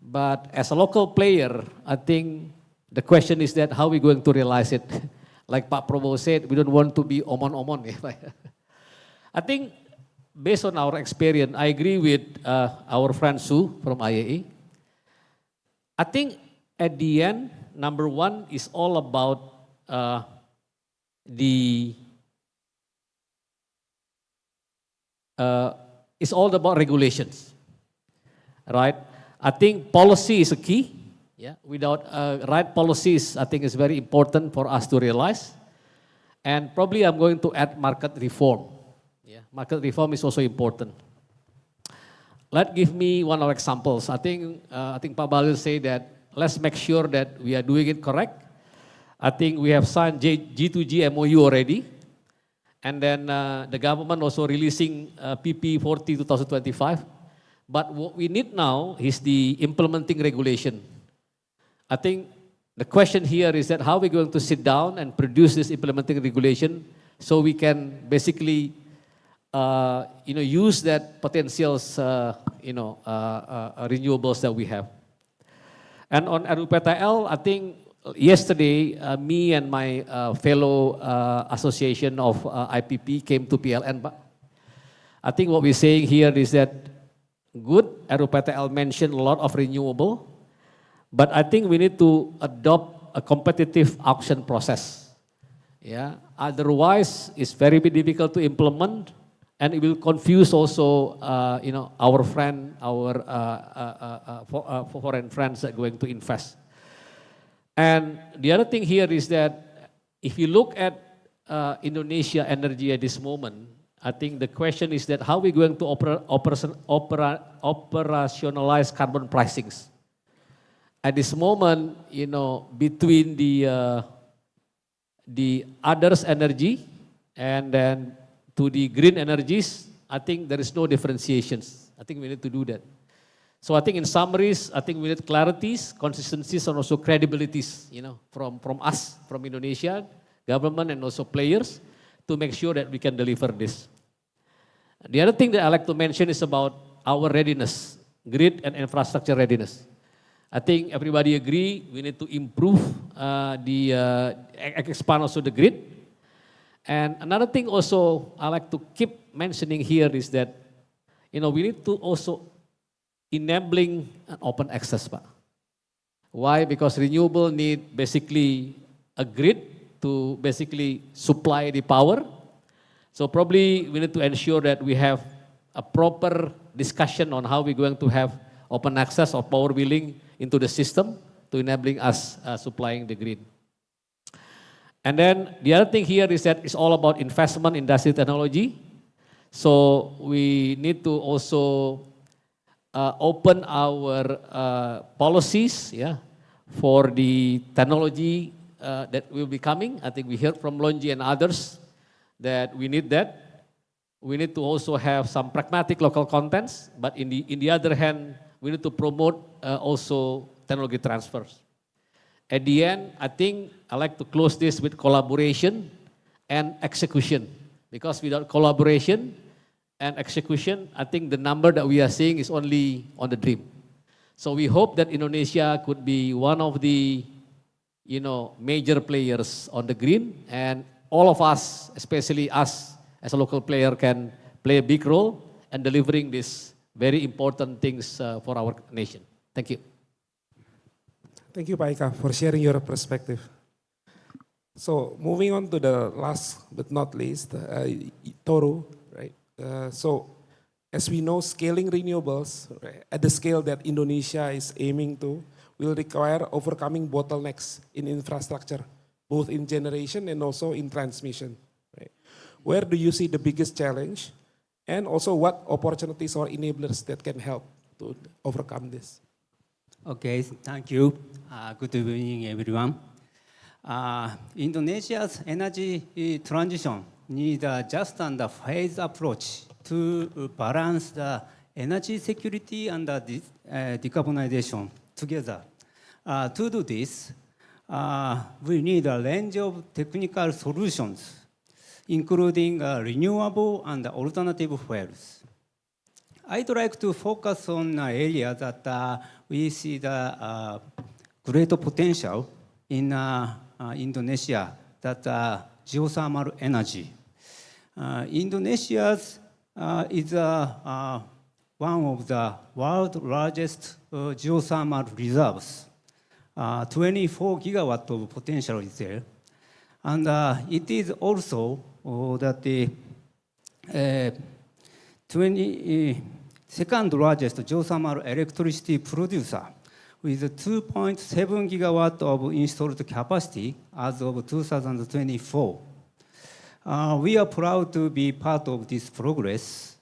But as a local player, I think the question is that how are we going to realize it? Like Pak Prabowo said, we don't want to be omon-omon. I think based on our experience, I agree with our friend Su from IAE. I think at the end, number one is all about it's all about regulations, right? I think policy is a key. Yeah, without right policies, I think it's very important for us to realize. And probably I'm going to add market reform. Yeah, market reform is also important. Give me one of examples. I think Pak Bahlil say that let's make sure that we are doing it correct. I think we have signed G2G MOU already. And then the government also releasing PP 40 2025. But what we need now is the implementing regulation. I think the question here is that how are we going to sit down and produce this implementing regulation so we can basically use that potentials, renewables that we have. And on RUPTL, I think yesterday, me and my fellow association of IPP came to PLN. But I think what we're saying here is that good, RUPTL mentioned a lot of renewable, but I think we need to adopt a competitive auction process. Yeah, otherwise it's very difficult to implement, and it will confuse also, our friend, our foreign friends that are going to invest. And the other thing here is that if you look at Indonesia energy at this moment, I think the question is that how are we going to operationalize carbon pricings? At this moment, between the others energy and then to the green energies, I think there is no differentiations. I think we need to do that. So I think in summaries, I think we need clarities, consistencies, and also credibilities, from us, from Indonesia, government, and also players, to make sure that we can deliver this. The other thing that I like to mention is about our readiness, grid and infrastructure readiness. I think everybody agree we need to improve expand also the grid. And another thing also I like to keep mentioning here is that, we need to also enabling an open access. Why? Because renewable need basically a grid to basically supply the power. So probably we need to ensure that we have a proper discussion on how we're going to have open access of power wheeling into the system to enabling us supplying the grid. And then the other thing here is that it's all about investment, industry, technology. So we need to also open our policies, for the technology that will be coming. I think we heard from Lonji and others that we need that. We need to also have some pragmatic local contents, but in the other hand, we need to promote also technology transfers. At the end, I think I like to close this with collaboration and execution, because without collaboration and execution, I think the number that we are seeing is only on the dream. So we hope that Indonesia could be one of the, major players on the green, and all of us, especially us as a local player, can play a big role in delivering these very important things for our nation. Thank you. Thank you, Pak Ika, for sharing your perspective. So moving on to the last but not least, Toru, right? So as we know, scaling renewables, right, at the scale that Indonesia is aiming to will require overcoming bottlenecks in infrastructure, both in generation and also in transmission. Right? Where do you see the biggest challenge, and also what opportunities or enablers that can help to overcome this? Okay, thank you. Good evening, everyone. Indonesia's energy transition needs a just and a phased approach to balance the energy security and the decarbonization together. To do this, we need a range of technical solutions, including renewable and alternative fuels. I'd like to focus on areas that we see the great potential in Indonesia, that geothermal energy. Indonesia is one of the world's largest geothermal reserves. 24 gigawatt of potential is there. And it is also that the second largest geothermal electricity producer, with 2.7 gigawatt of installed capacity as of 2024. We are proud to be part of this progress.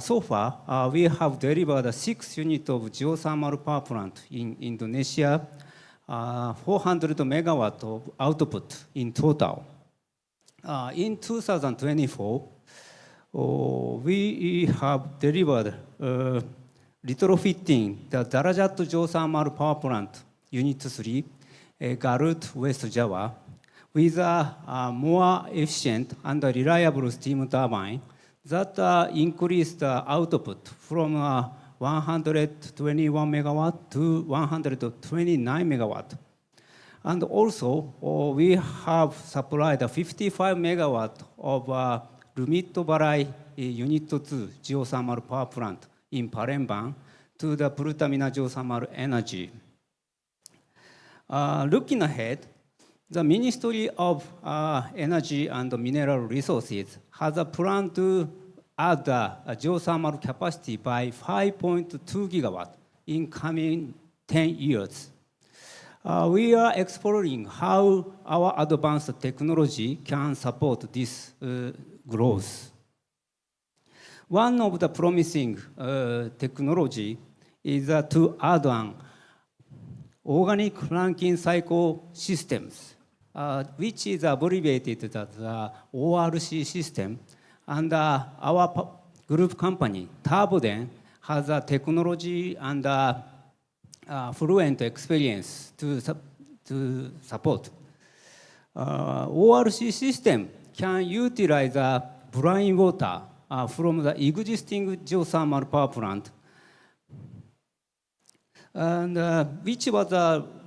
So far, we have delivered 6 units of geothermal power plant in Indonesia, 400 megawatt of output in total. In 2024, we have delivered retrofitting the Darajat geothermal power plant, Unit 3, Garut, West Java, with a more efficient and reliable steam turbine that increased the output from 121 megawatt to 129 megawatt. And also, we have supplied 55 megawatt of Rumit Barai Unit 2 geothermal power plant in Palembang to the Pertamina Geothermal Energy. Looking ahead, the Ministry of Energy and Mineral Resources has a plan to add a geothermal capacity by 5.2 gigawatt in coming 10 years. We are exploring how our advanced technology can support this growth. One of the promising technology is to add on organic ranking cycle systems, which is abbreviated as the ORC system. And our group company, Turboden, has a technology and fluent experience to support. ORC system can utilize brine water from the existing geothermal power plant, and which was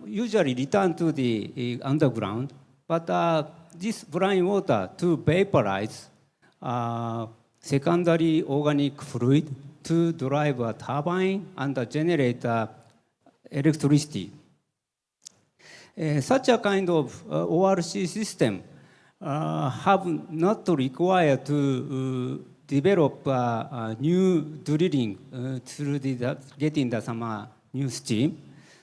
usually returned to the underground. But this brine water to vaporize secondary organic fluid to drive a turbine and generate electricity. Such a kind of ORC system have not required to develop new drilling through getting some new steam.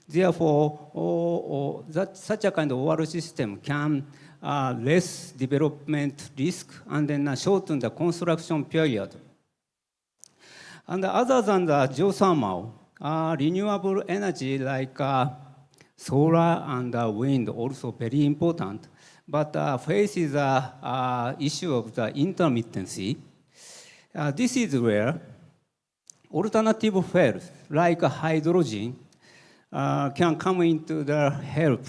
Therefore, such a kind of ORC system can less development risk and then shorten the construction period. And other than the geothermal, renewable energy like solar and wind also very important, but faces the issue of the intermittency. This is where alternative fuels like hydrogen can come into the help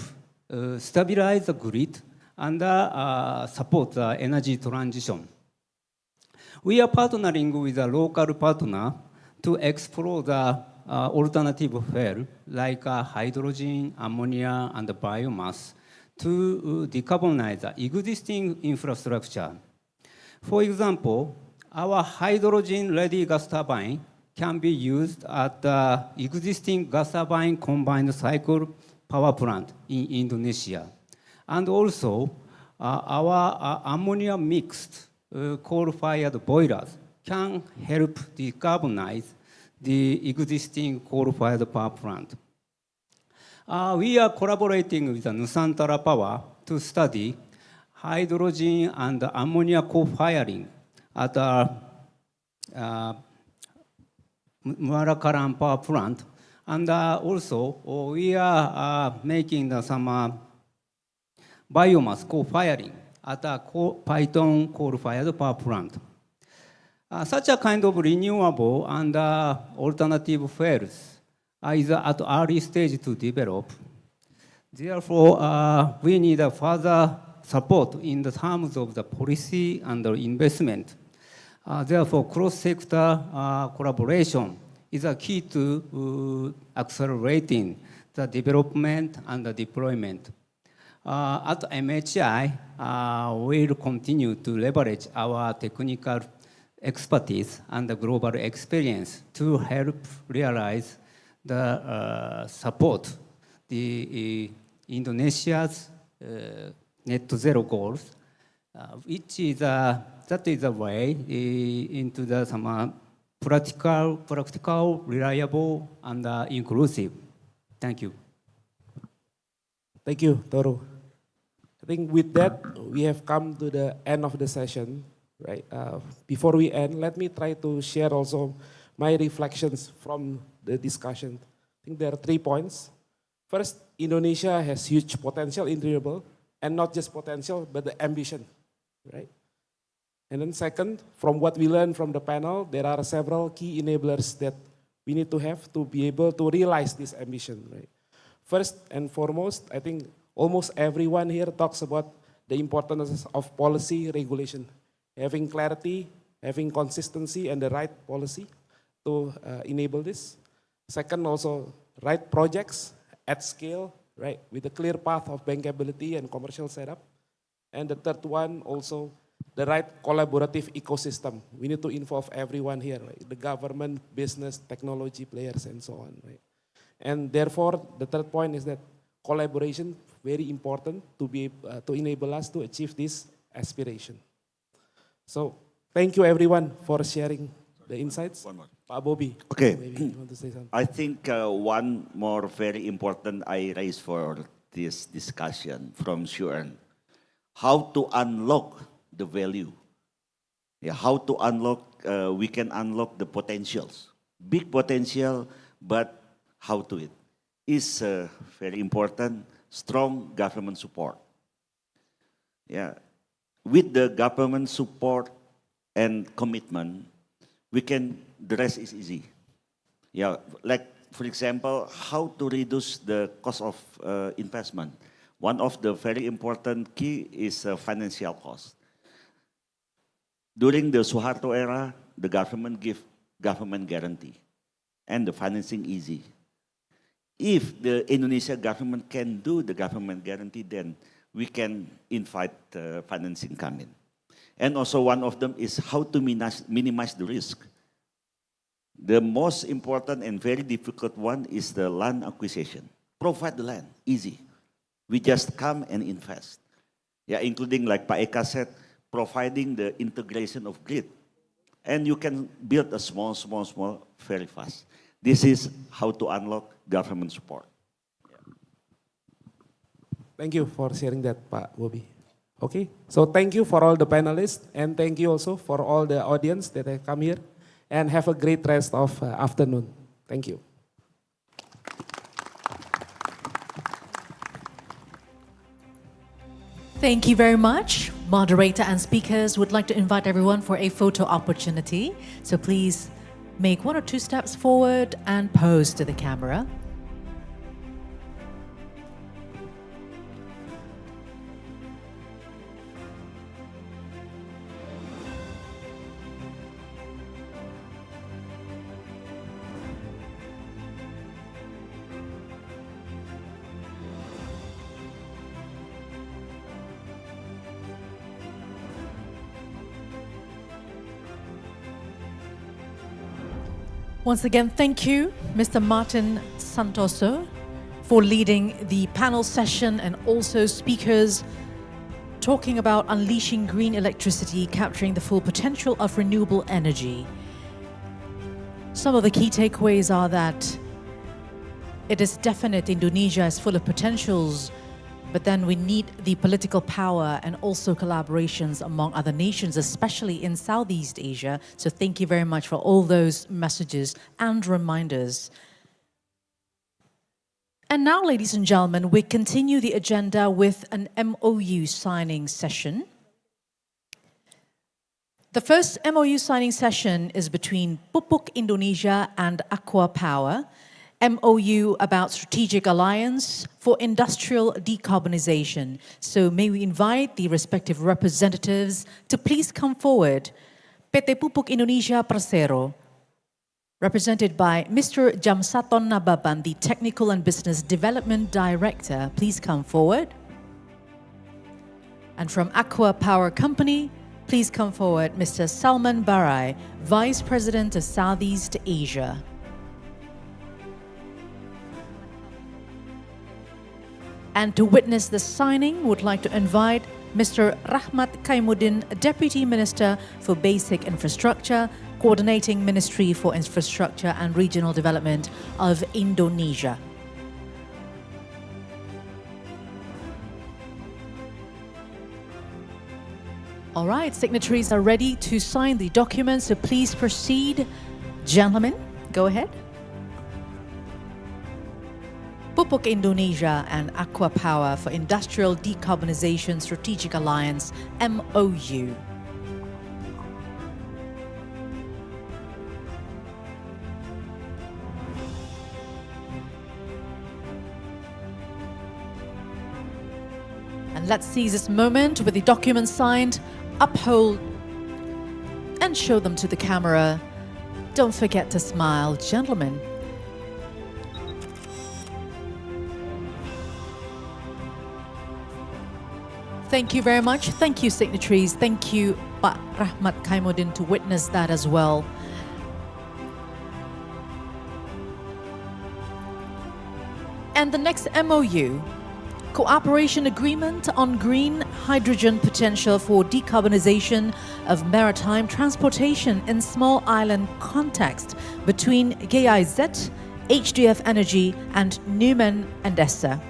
stabilize the grid and support the energy transition. We are partnering with a local partner to explore the alternative fuel like hydrogen, ammonia, and biomass to decarbonize the existing infrastructure. For example, our hydrogen-ready gas turbine can be used at the existing gas turbine combined cycle power plant in Indonesia. And also, our ammonia mixed coal-fired boilers can help decarbonize the existing coal-fired power plant. We are collaborating with Nusantara Power to study hydrogen and ammonia co-firing at Muarakaran power plant. And also, we are making some biomass co-firing at a Python coal-fired power plant. Such a kind of renewable and alternative fuels is at early stage to develop. Therefore, we need a further support in the terms of the policy and the investment. Therefore, cross-sector collaboration is a key to accelerating the development and the deployment. At MHI, we'll continue to leverage our technical expertise and the global experience to help realize the support the Indonesia's net zero goals, which is that is a way into the some practical, reliable, and inclusive. Thank you. Thank you, Toru. I think with that, we have come to the end of the session, right? Before we end, let me try to share also my reflections from the discussion. I think there are 3 points. First, Indonesia has huge potential in renewable, and not just potential, but the ambition, right? And then second, from what we learned from the panel, there are several key enablers that we need to have to be able to realize this ambition, right? First and foremost, I think almost everyone here talks about the importance of policy regulation, having clarity, having consistency and the right policy to enable this. Second, also right projects at scale, right, with a clear path of bankability and commercial setup. And the third one, also the right collaborative ecosystem. We need to involve everyone here, right? The government, business, technology players, and so on, right? And therefore, the third point is that collaboration, very important to enable us to achieve this aspiration. So, thank you everyone for sharing the insights. One more. Pak Bobby, okay. Maybe you want to say something. I think one more very important I raised for this discussion from Shuren, how to unlock the value. Yeah, how to unlock, we can unlock the potentials. Big potential, but how to it is very important. Strong government support. Yeah, with the government support and commitment, the rest is easy. Yeah, like for example, how to reduce the cost of investment. One of the very important key is financial cost. During the Suharto era, the government give government guarantee and the financing easy. If the Indonesia government can do the government guarantee, then we can invite financing come in. And also one of them is how to minimize the risk. The most important and very difficult one is the land acquisition. Provide the land, easy. We just come and invest. Yeah, including like Pak Eka said, providing the integration of grid. And you can build a small, very fast. This is how to unlock government support. Thank you for sharing that, Pak Bobby. Okay, so thank you for all the panelists and thank you also for all the audience that have come here and have a great rest of afternoon. Thank you. Thank you very much. Moderator and speakers would like to invite everyone for a photo opportunity. So please make 1 or 2 steps forward and pose to the camera. Once again, thank you, Mr. Martin Santoso, for leading the panel session and also speakers talking about unleashing green electricity, capturing the full potential of renewable energy. Some of the key takeaways are that it is definite Indonesia is full of potentials, but then we need the political power and also collaborations among other nations, especially in Southeast Asia. So thank you very much for all those messages and reminders. And now, ladies and gentlemen, we continue the agenda with an MOU signing session. The first MOU signing session is between Pupuk Indonesia and Aqua Power. MOU about strategic alliance for industrial decarbonization. So may we invite the respective representatives to please come forward. PT Pupuk Indonesia Persero, represented by Mr. Jamsaton Nababan, the Technical and Business Development Director. Please come forward. And from Aqua Power Company, please come forward Mr. Salman Barai, Vice President of Southeast Asia. And to witness the signing, would like to invite Mr. Rahmat Kaimuddin, Deputy Minister for Basic Infrastructure, Coordinating Ministry for Infrastructure and Regional Development of Indonesia. All right, signatories are ready to sign the document, so please proceed. Gentlemen, go ahead. Pupuk Indonesia and Aqua Power for Industrial Decarbonization Strategic Alliance, MOU. And let's seize this moment with the document signed, uphold and show them to the camera. Don't forget to smile, gentlemen. Thank you very much. Thank you, signatories. Thank you, Pak Rahmat Kaimuddin, to witness that as well. And the next MOU, Cooperation Agreement on Green Hydrogen Potential for Decarbonization of Maritime Transportation in Small Island Context between GIZ, HDF Energy and Newman and Essa.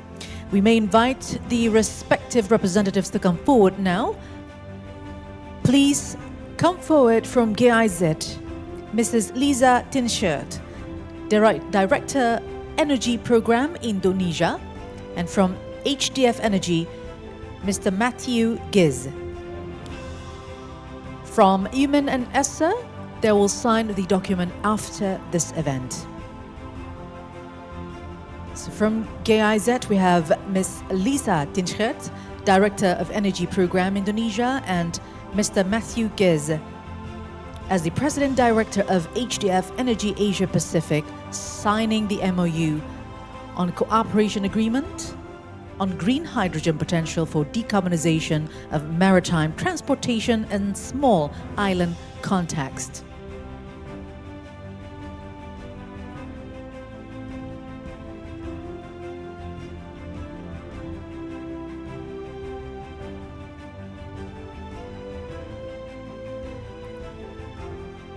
We may invite the respective representatives to come forward now. Please come forward from GIZ, Mrs. Lisa Tinshert, Director Energy Program Indonesia, and from HDF Energy, Mr. Matthew Giz. From Newman and Essa, they will sign the document after this event. So from GIZ, we have Ms. Lisa Tinchert, Director of Energy Program Indonesia, and Mr. Matthew Giz as the President Director of HDF Energy Asia Pacific, signing the MOU on cooperation agreement on green hydrogen potential for decarbonization of maritime transportation in small island context.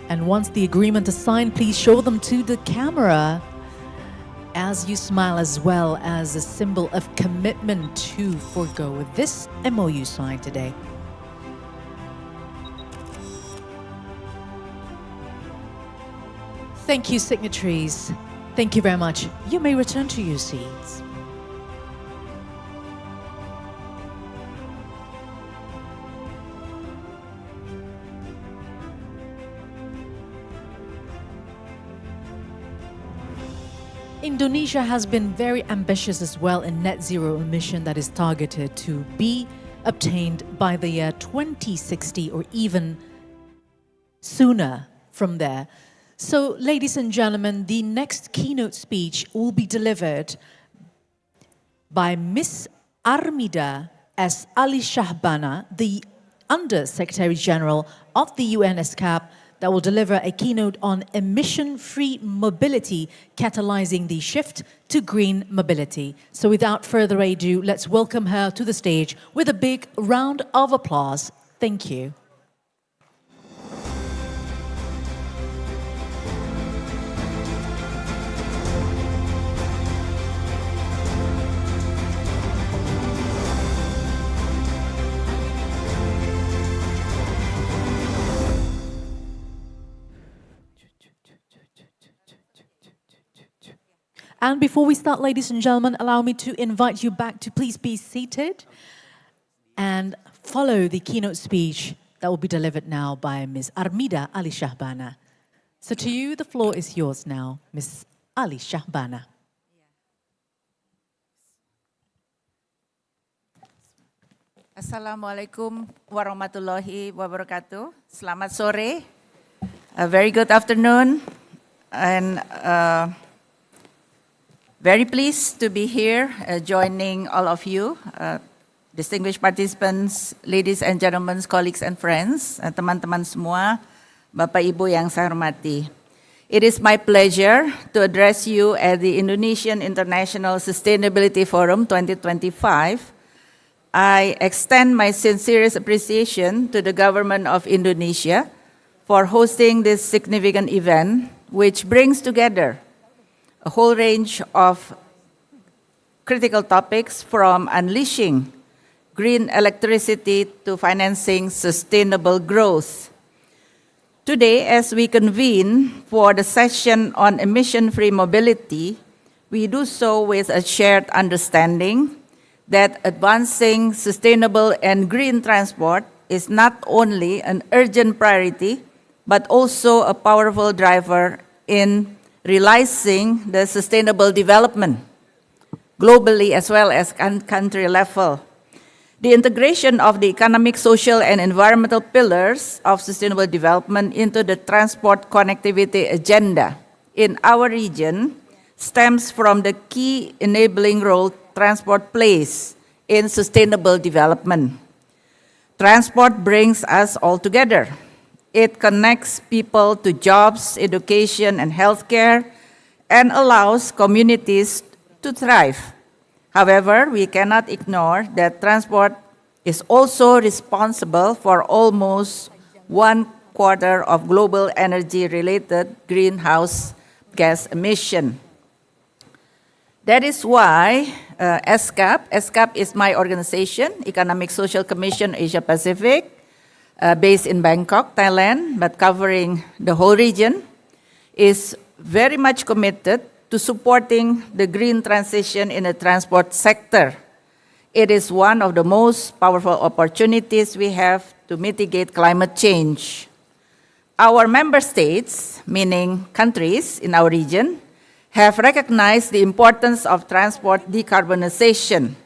And once the agreement is signed, please show them to the camera as you smile, as well as a symbol of commitment to forego this MOU signed today. Thank you, signatories. Thank you very much. You may return to your seats. Indonesia has been very ambitious as well in net zero emission that is targeted to be obtained by the year 2060 or even sooner from there. So, ladies and gentlemen, the next keynote speech will be delivered by Ms. Armida S. Ali Shahbana, the Under Secretary General of the UN ESCAP, that will deliver a keynote on emission-free mobility, catalyzing the shift to green mobility. So without further ado, let's welcome her to the stage with a big round of applause. Thank you. And before we start, ladies and gentlemen, allow me to invite you back to please be seated and follow the keynote speech that will be delivered now by Ms. Armida Ali Shahbana. So to you, the floor is yours now, Ms. Ali Shahbana. Assalamualaikum warahmatullahi wabarakatuh. Selamat sore. A very good afternoon. And very pleased to be here, joining all of you, distinguished participants, ladies and gentlemen, colleagues and friends, teman-teman semua, Bapak Ibu yang saya hormati. It is my pleasure to address you at the Indonesian International Sustainability Forum 2025. I extend my sincerest appreciation to the government of Indonesia for hosting this significant event, which brings together a whole range of critical topics, from unleashing green electricity to financing sustainable growth. Today, as we convene for the session on emission-free mobility, we do so with a shared understanding that advancing sustainable and green transport is not only an urgent priority, but also a powerful driver in realizing the sustainable development globally as well as country level. The integration of the economic, social, and environmental pillars of sustainable development into the transport connectivity agenda in our region stems from the key enabling role transport plays in sustainable development. Transport brings us all together. It connects people to jobs, education, and healthcare, and allows communities to thrive. However, we cannot ignore that transport is also responsible for almost 1/4 of global energy-related greenhouse gas emission. That is why ESCAP is my organization, Economic Social Commission Asia Pacific, based in Bangkok, Thailand, but covering the whole region, is very much committed to supporting the green transition in the transport sector. It is one of the most powerful opportunities we have to mitigate climate change. Our member states, meaning countries in our region, have recognized the importance of transport decarbonization.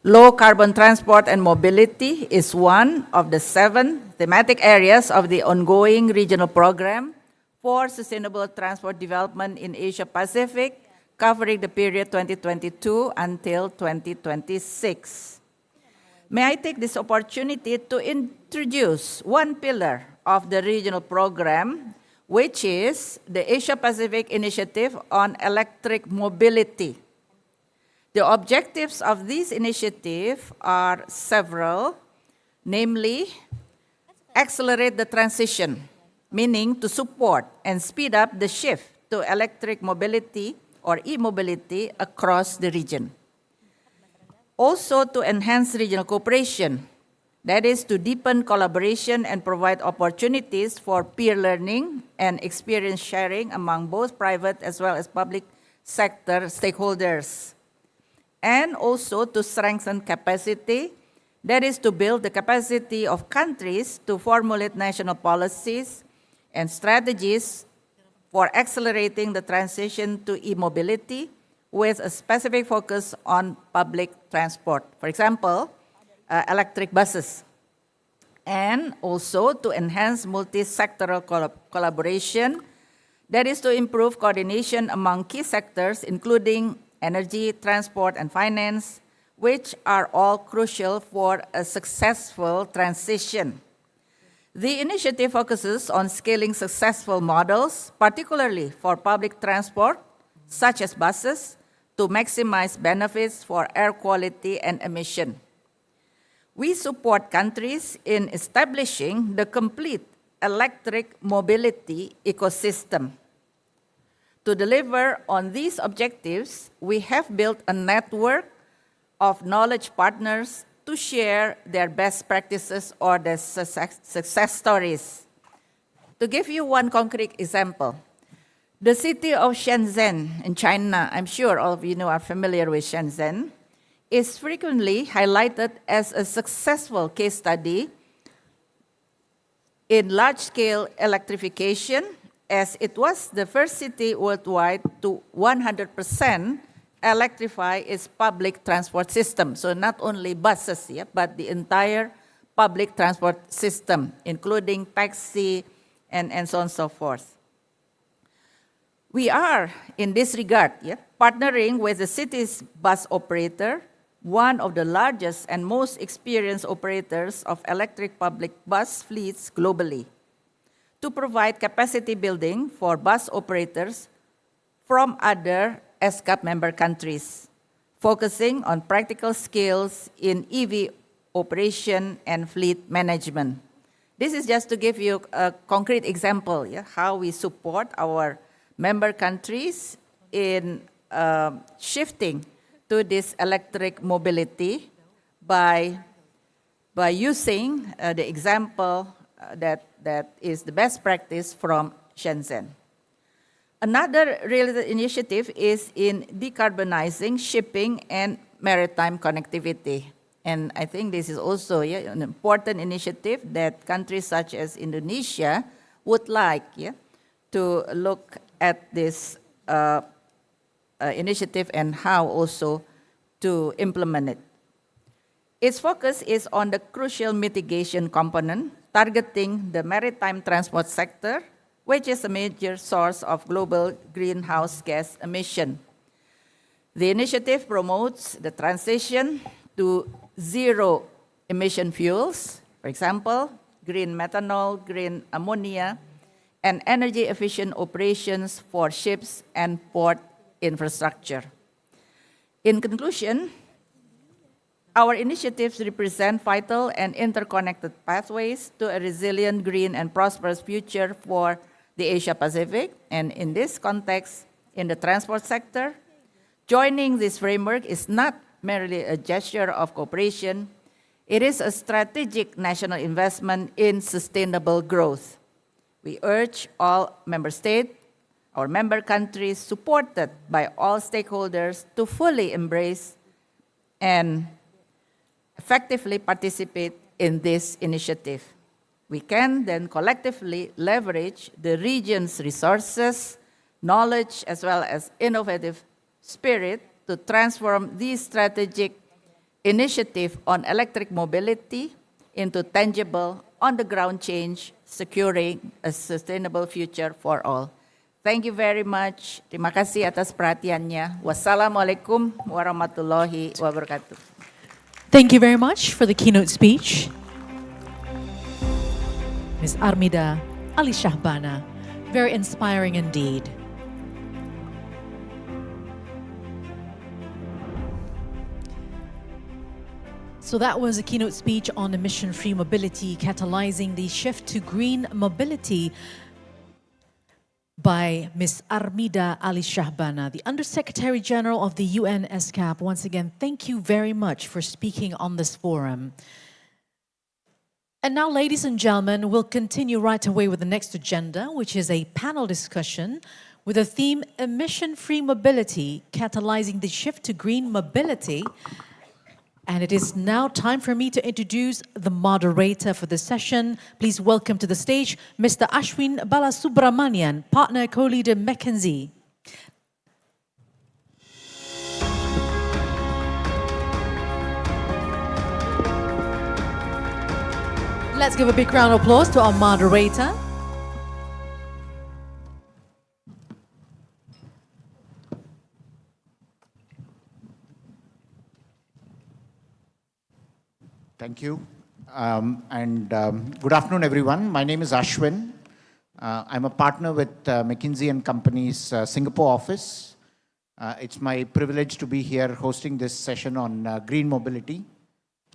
Low carbon transport and mobility is one of the 7 thematic areas of the ongoing regional program for sustainable transport development in Asia Pacific, covering the period 2022 until 2026. May I take this opportunity to introduce one pillar of the regional program, which is the Asia Pacific Initiative on Electric Mobility. The objectives of this initiative are several, namely, accelerate the transition, meaning to support and speed up the shift to electric mobility or e-mobility across the region. Also to enhance regional cooperation, that is to deepen collaboration and provide opportunities for peer learning and experience sharing among both private as well as public sector stakeholders. And also to strengthen capacity, that is to build the capacity of countries to formulate national policies and strategies for accelerating the transition to e-mobility with a specific focus on public transport. For example, electric buses. And also to enhance multi-sectoral collaboration, that is to improve coordination among key sectors, including energy, transport, and finance, which are all crucial for a successful transition. The initiative focuses on scaling successful models, particularly for public transport, such as buses, to maximize benefits for air quality and emission. We support countries in establishing the complete electric mobility ecosystem. To deliver on these objectives, we have built a network of knowledge partners to share their best practices or their success stories. To give you one concrete example, the city of Shenzhen in China, I'm sure all of you are familiar with Shenzhen, is frequently highlighted as a successful case study in large-scale electrification, as it was the first city worldwide to 100% electrify its public transport system. So not only buses, but the entire public transport system, including taxi and so on and so forth. We are, in this regard, partnering with the city's bus operator, one of the largest and most experienced operators of electric public bus fleets globally, to provide capacity building for bus operators from other ESCAP member countries, focusing on practical skills in EV operation and fleet management. This is just to give you a concrete example, how we support our member countries in shifting to this electric mobility by using the example that is the best practice from Shenzhen. Another related initiative is in decarbonizing shipping and maritime connectivity. And I think this is also an important initiative that countries such as Indonesia would like to look at this initiative and how also to implement it. Its focus is on the crucial mitigation component, targeting the maritime transport sector, which is a major source of global greenhouse gas emission. The initiative promotes the transition to zero emission fuels, for example, green methanol, green ammonia, and energy efficient operations for ships and port infrastructure. In conclusion, our initiatives represent vital and interconnected pathways to a resilient, green, and prosperous future for the Asia-Pacific. And in this context, in the transport sector, joining this framework is not merely a gesture of cooperation, it is a strategic national investment in sustainable growth. We urge all member states, our member countries, supported by all stakeholders, to fully embrace and effectively participate in this initiative. We can then collectively leverage the region's resources, knowledge, as well as innovative spirit to transform this strategic initiative on electric mobility into tangible, on-the-ground change, securing a sustainable future for all. Thank you very much. Terima kasih atas perhatiannya. Wassalamualaikum warahmatullahi wabarakatuh. Thank you very much for the keynote speech. Ms. Armida Ali Shahbana, very inspiring indeed. So that was a keynote speech on emission-free mobility, catalyzing the shift to green mobility by Ms. Armida Ali Shahbana, the Undersecretary General of the UN ESCAP. Once again, thank you very much for speaking on this forum. And now, ladies and gentlemen, we'll continue right away with the next agenda, which is a panel discussion with the theme Emission-Free Mobility, Catalyzing the Shift to Green Mobility. And it is now time for me to introduce the moderator for the session. Please welcome to the stage Mr. Ashwin Balasubramanian, partner co-leader McKinsey. Let's give a big round of applause to our moderator. Thank you. Good afternoon, everyone. My name is Ashwin. I'm a partner with McKinsey & Company's Singapore office. It's my privilege to be here hosting this session on green mobility.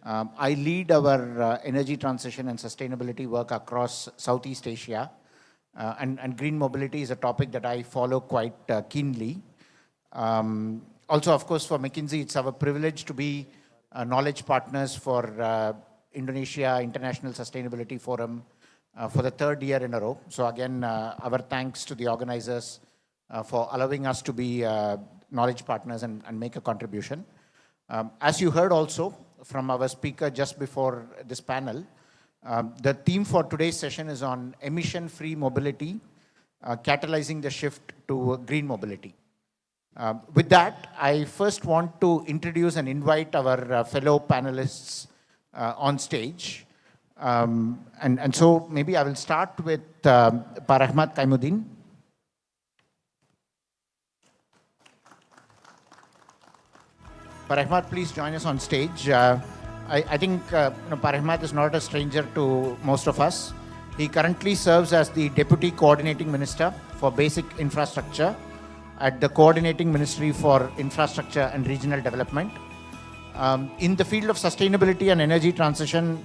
I lead our energy transition and sustainability work across Southeast Asia. And green mobility is a topic that I follow quite keenly. Also, of course, for McKinsey, it's our privilege to be knowledge partners for Indonesia International Sustainability Forum for the third year in a row. So again, our thanks to the organizers for allowing us to be knowledge partners and make a contribution. As you heard also from our speaker just before this panel, the theme for today's session is on emission-free mobility, catalyzing the shift to green mobility. With that, I first want to introduce and invite our fellow panelists on stage. And so maybe I will start with Pak Rahmat Kaimuddin. Pak Rahmat, please join us on stage. I think Pak Rahmat is not a stranger to most of us. He currently serves as the Deputy Coordinating Minister for Basic Infrastructure at the Coordinating Ministry for Infrastructure and Regional Development. In the field of sustainability and energy transition,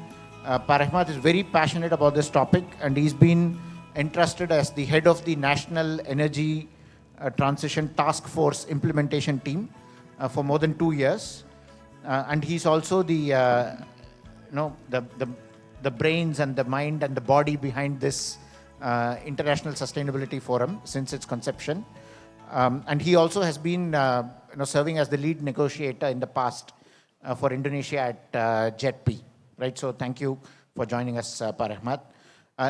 Pak Rahmat is very passionate about this topic, and he's been entrusted as the head of the National Energy Transition Task Force Implementation Team for more than 2 years. And he's also the brains and the mind and the body behind this International Sustainability Forum since its conception. And he also has been serving as the lead negotiator in the past for Indonesia at JETP. Right? So thank you for joining us, Pak Rahmat.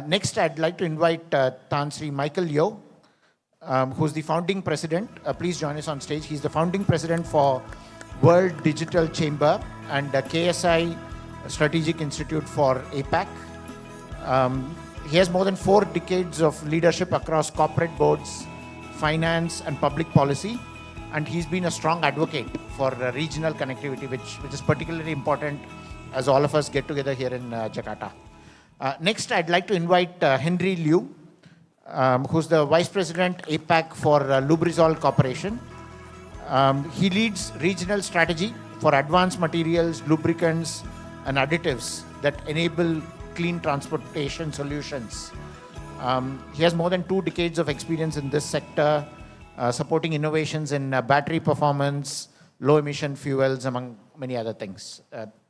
Next, I'd like to invite Tan Sri Michael Yeo, who's the founding president. Please join us on stage. He's the founding president for World Digital Chamber and KSI Strategic Institute for APAC. He has more than 4 decades of leadership across corporate boards, finance and public policy, and he's been a strong advocate for regional connectivity, which is particularly important as all of us get together here in Jakarta. Next, I'd like to invite Henry Liu, who's the Vice President APAC for Lubrizol Corporation. He leads regional strategy for advanced materials, lubricants, and additives that enable clean transportation solutions. He has more than 2 decades of experience in this sector, supporting innovations in battery performance, low emission fuels, among many other things.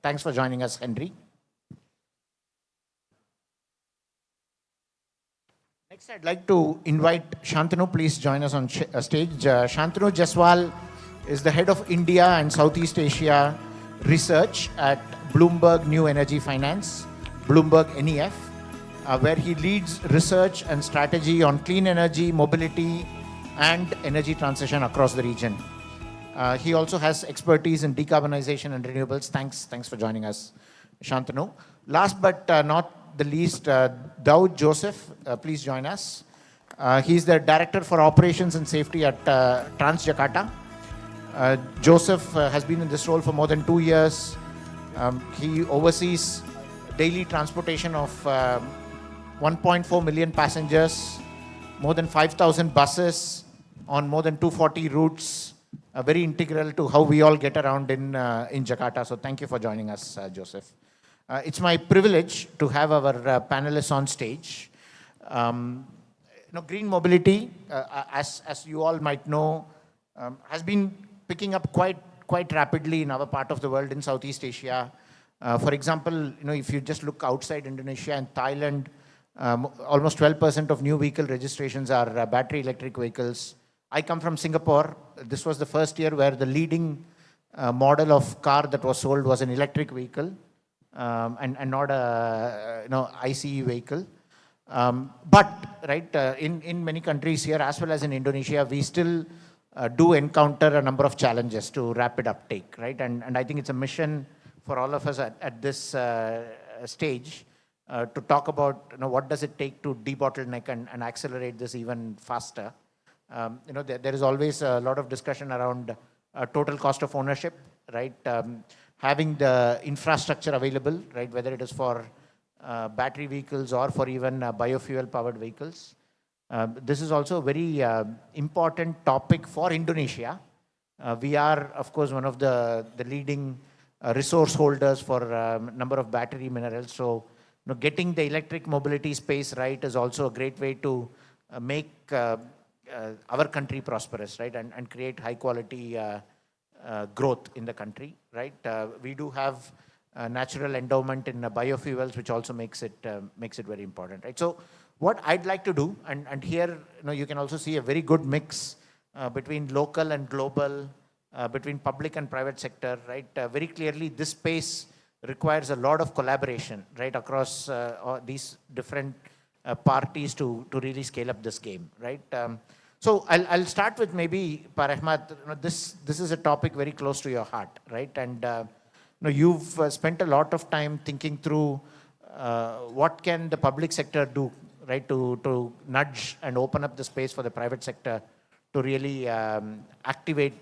Thanks for joining us, Henry. Next, I'd like to invite Shantanu. Please join us on stage. Shantanu Jaswal is the head of India and Southeast Asia research at Bloomberg New Energy Finance, Bloomberg NEF, where he leads research and strategy on clean energy, mobility, and energy transition across the region. He also has expertise in decarbonization and renewables. Thanks for joining us, Shantanu. Last but not the least, Daud Joseph, please join us. He's the Director for Operations and Safety at Transjakarta. Joseph has been in this role for more than 2 years. He oversees daily transportation of 1.4 million passengers, more than 5,000 buses on more than 240 routes, very integral to how we all get around in Jakarta. So thank you for joining us, Joseph. It's my privilege to have our panelists on stage. Green mobility, as you all might know, has been picking up quite rapidly in our part of the world in Southeast Asia. For example, if you just look outside Indonesia and Thailand, almost 12% of new vehicle registrations are battery electric vehicles. I come from Singapore. This was the first year where the leading model of car that was sold was an electric vehicle. And not a ICE vehicle. In many countries here, as well as in Indonesia, we still do encounter a number of challenges to rapid uptake, right? And I think it's a mission for all of us at this stage to talk about what does it take to debottleneck and accelerate this even faster. There is always a lot of discussion around total cost of ownership, right? Having the infrastructure available, right, whether it is for battery vehicles or for even biofuel-powered vehicles. This is also a very important topic for Indonesia. We are, of course, one of the leading resource holders for a number of battery minerals. So getting the electric mobility space right is also a great way to make our country prosperous, right, and create high-quality growth in the country, right? We do have natural endowment in biofuels, which also makes it very important, right? So what I'd like to do, and here you can also see a very good mix between local and global, between public and private sector, right? Very clearly, this space requires a lot of collaboration, right, across these different parties to really scale up this game, right? So I'll start with maybe Parahmat. This is a topic very close to your heart, right? And you've spent a lot of time thinking through what can the public sector do, right, to nudge and open up the space for the private sector to really activate,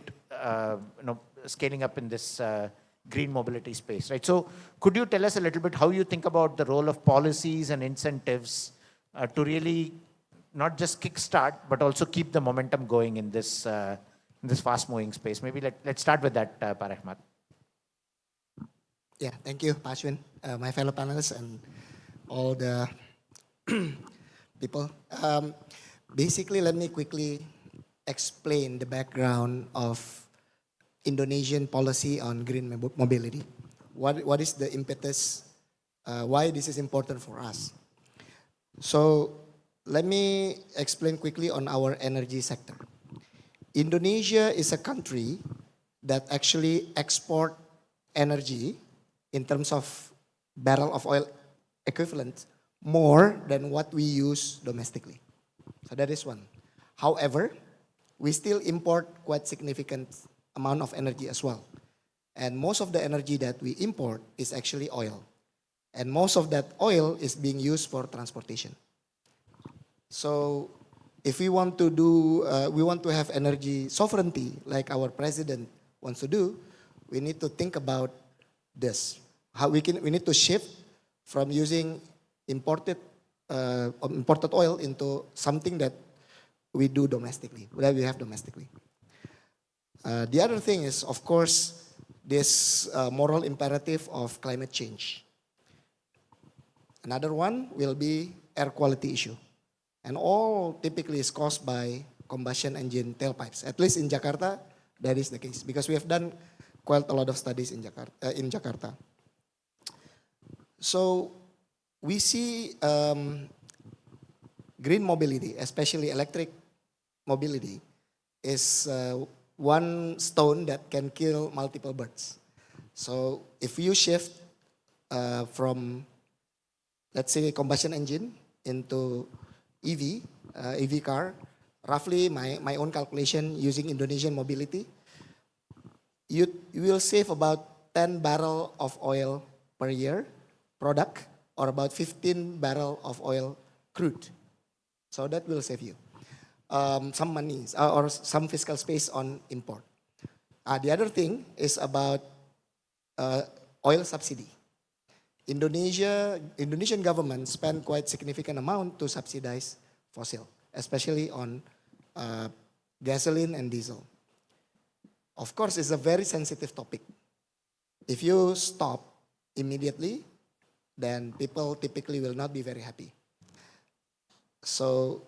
scaling up in this green mobility space, right? So could you tell us a little bit how you think about the role of policies and incentives to really not just kickstart, but also keep the momentum going in this fast-moving space? Maybe let's start with that, Parahmat. Yeah, thank you, Ashwin, my fellow panelists, and all the people. Basically, let me quickly explain the background of Indonesian policy on green mobility. What is the impetus? Why this is important for us? So let me explain quickly on our energy sector. Indonesia is a country that actually export energy in terms of barrel of oil equivalent more than what we use domestically. So that is one. However, we still import quite significant amount of energy as well. And most of the energy that we import is actually oil. And most of that oil is being used for transportation. So if we want to we want to have energy sovereignty like our president wants to do, we need to think about this. How we need to shift from using imported oil into something that we do domestically, that we have domestically. The other thing is, of course, this moral imperative of climate change. Another one will be air quality issue. And all typically is caused by combustion engine tailpipes. At least in Jakarta, that is the case. Because we have done quite a lot of studies in Jakarta. So we see green mobility, especially electric mobility, is one stone that can kill multiple birds. So if you shift from, let's say, combustion engine into EV car, roughly my own calculation using Indonesian mobility, you will save about 10 barrel of oil per year product, or about 15 barrel of oil crude. So that will save you some money or some fiscal space on import. The other thing is about oil subsidy. Indonesian government spend quite significant amount to subsidize fossil, especially on gasoline and diesel. Of course, it's a very sensitive topic. If you stop immediately, then people typically will not be very happy. So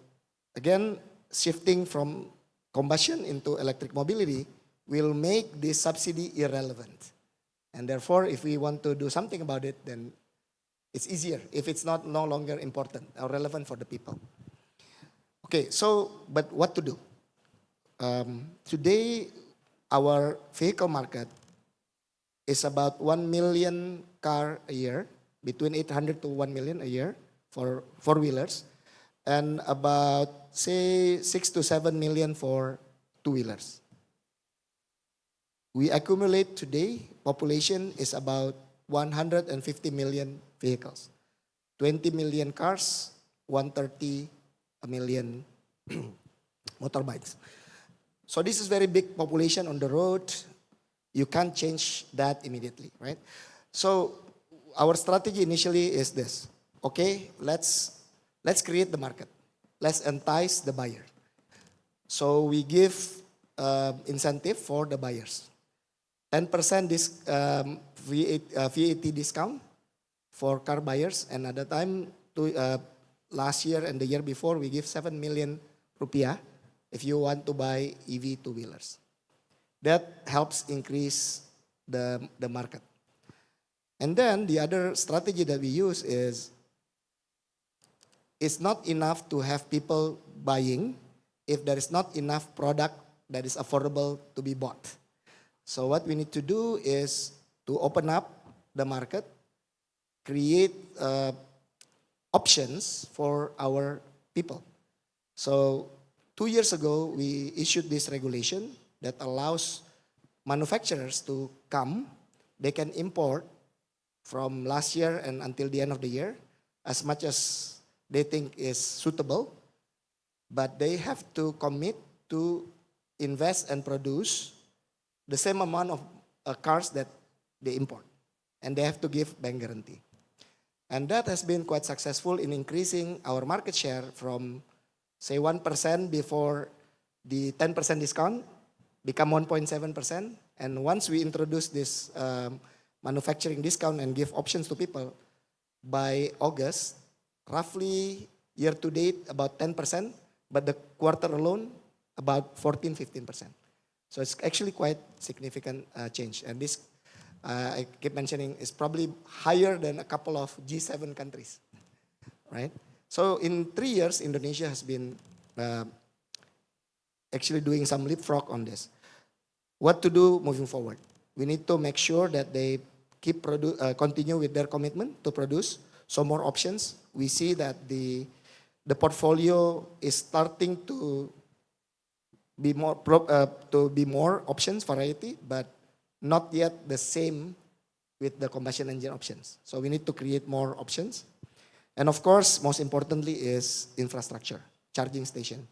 again, shifting from combustion into electric mobility will make this subsidy irrelevant. And therefore, if we want to do something about it, then it's easier if it's no longer important or relevant for the people. Okay, so, but what to do? Today, our vehicle market is about 1 million car a year, between 800 to 1 million a year for four-wheelers, and about, say, 6 to 7 million for two-wheelers. We accumulate today, population is about 150 million vehicles, 20 million cars, 130 million motorbikes. So this is very big population on the road. You can't change that immediately, right? So our strategy initially is this. Okay, let's create the market. Let's entice the buyer. So we give incentive for the buyers. 10% VAT discount for car buyers, and at the time, last year and the year before, we give 7 million rupiah if you want to buy EV two-wheelers. That helps increase the market. And then the other strategy that we use is, it's not enough to have people buying if there is not enough product that is affordable to be bought. So what we need to do is to open up the market, create options for our people. So 2 years ago, we issued this regulation that allows manufacturers to come. They can import from last year and until the end of the year as much as they think is suitable, but they have to commit to invest and produce the same amount of cars that they import, and they have to give bank guarantee. And that has been quite successful in increasing our market share from, say, 1% before the 10% discount, become 1.7%. And once we introduce this manufacturing discount and give options to people, by August, roughly year to date about 10%, but the quarter alone about 14-15%. So it's actually quite significant change. And this, I keep mentioning, is probably higher than a couple of G7 countries, right? So in 3 years, Indonesia has been actually doing some leapfrog on this. What to do moving forward? We need to make sure that they keep continue with their commitment to produce some more options. We see that the portfolio is starting to be more options variety, but not yet the same with the combustion engine options. So we need to create more options. And of course, most importantly is infrastructure, charging station.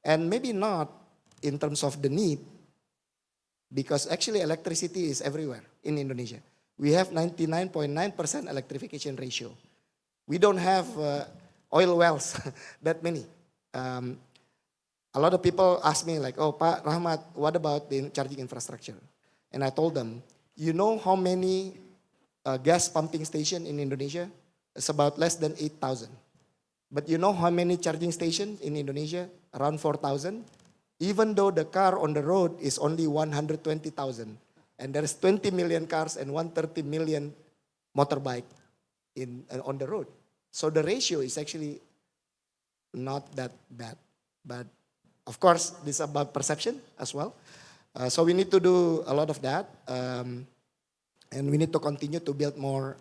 And maybe not in terms of the need, because actually electricity is everywhere in Indonesia. We have 99.9% electrification ratio. We don't have oil wells that many. A lot of people ask me like, oh, Pak Rahmat, what about the charging infrastructure? And I told them, you know how many gas pumping stations in Indonesia? It's about less than 8,000. But you know how many charging stations in Indonesia? Around 4,000. Even though the car on the road is only 120,000. And there's 20 million cars and 130 million motorbike on the road. So the ratio is actually not that bad. But of course, this is about perception as well. So we need to do a lot of that. And we need to continue to build more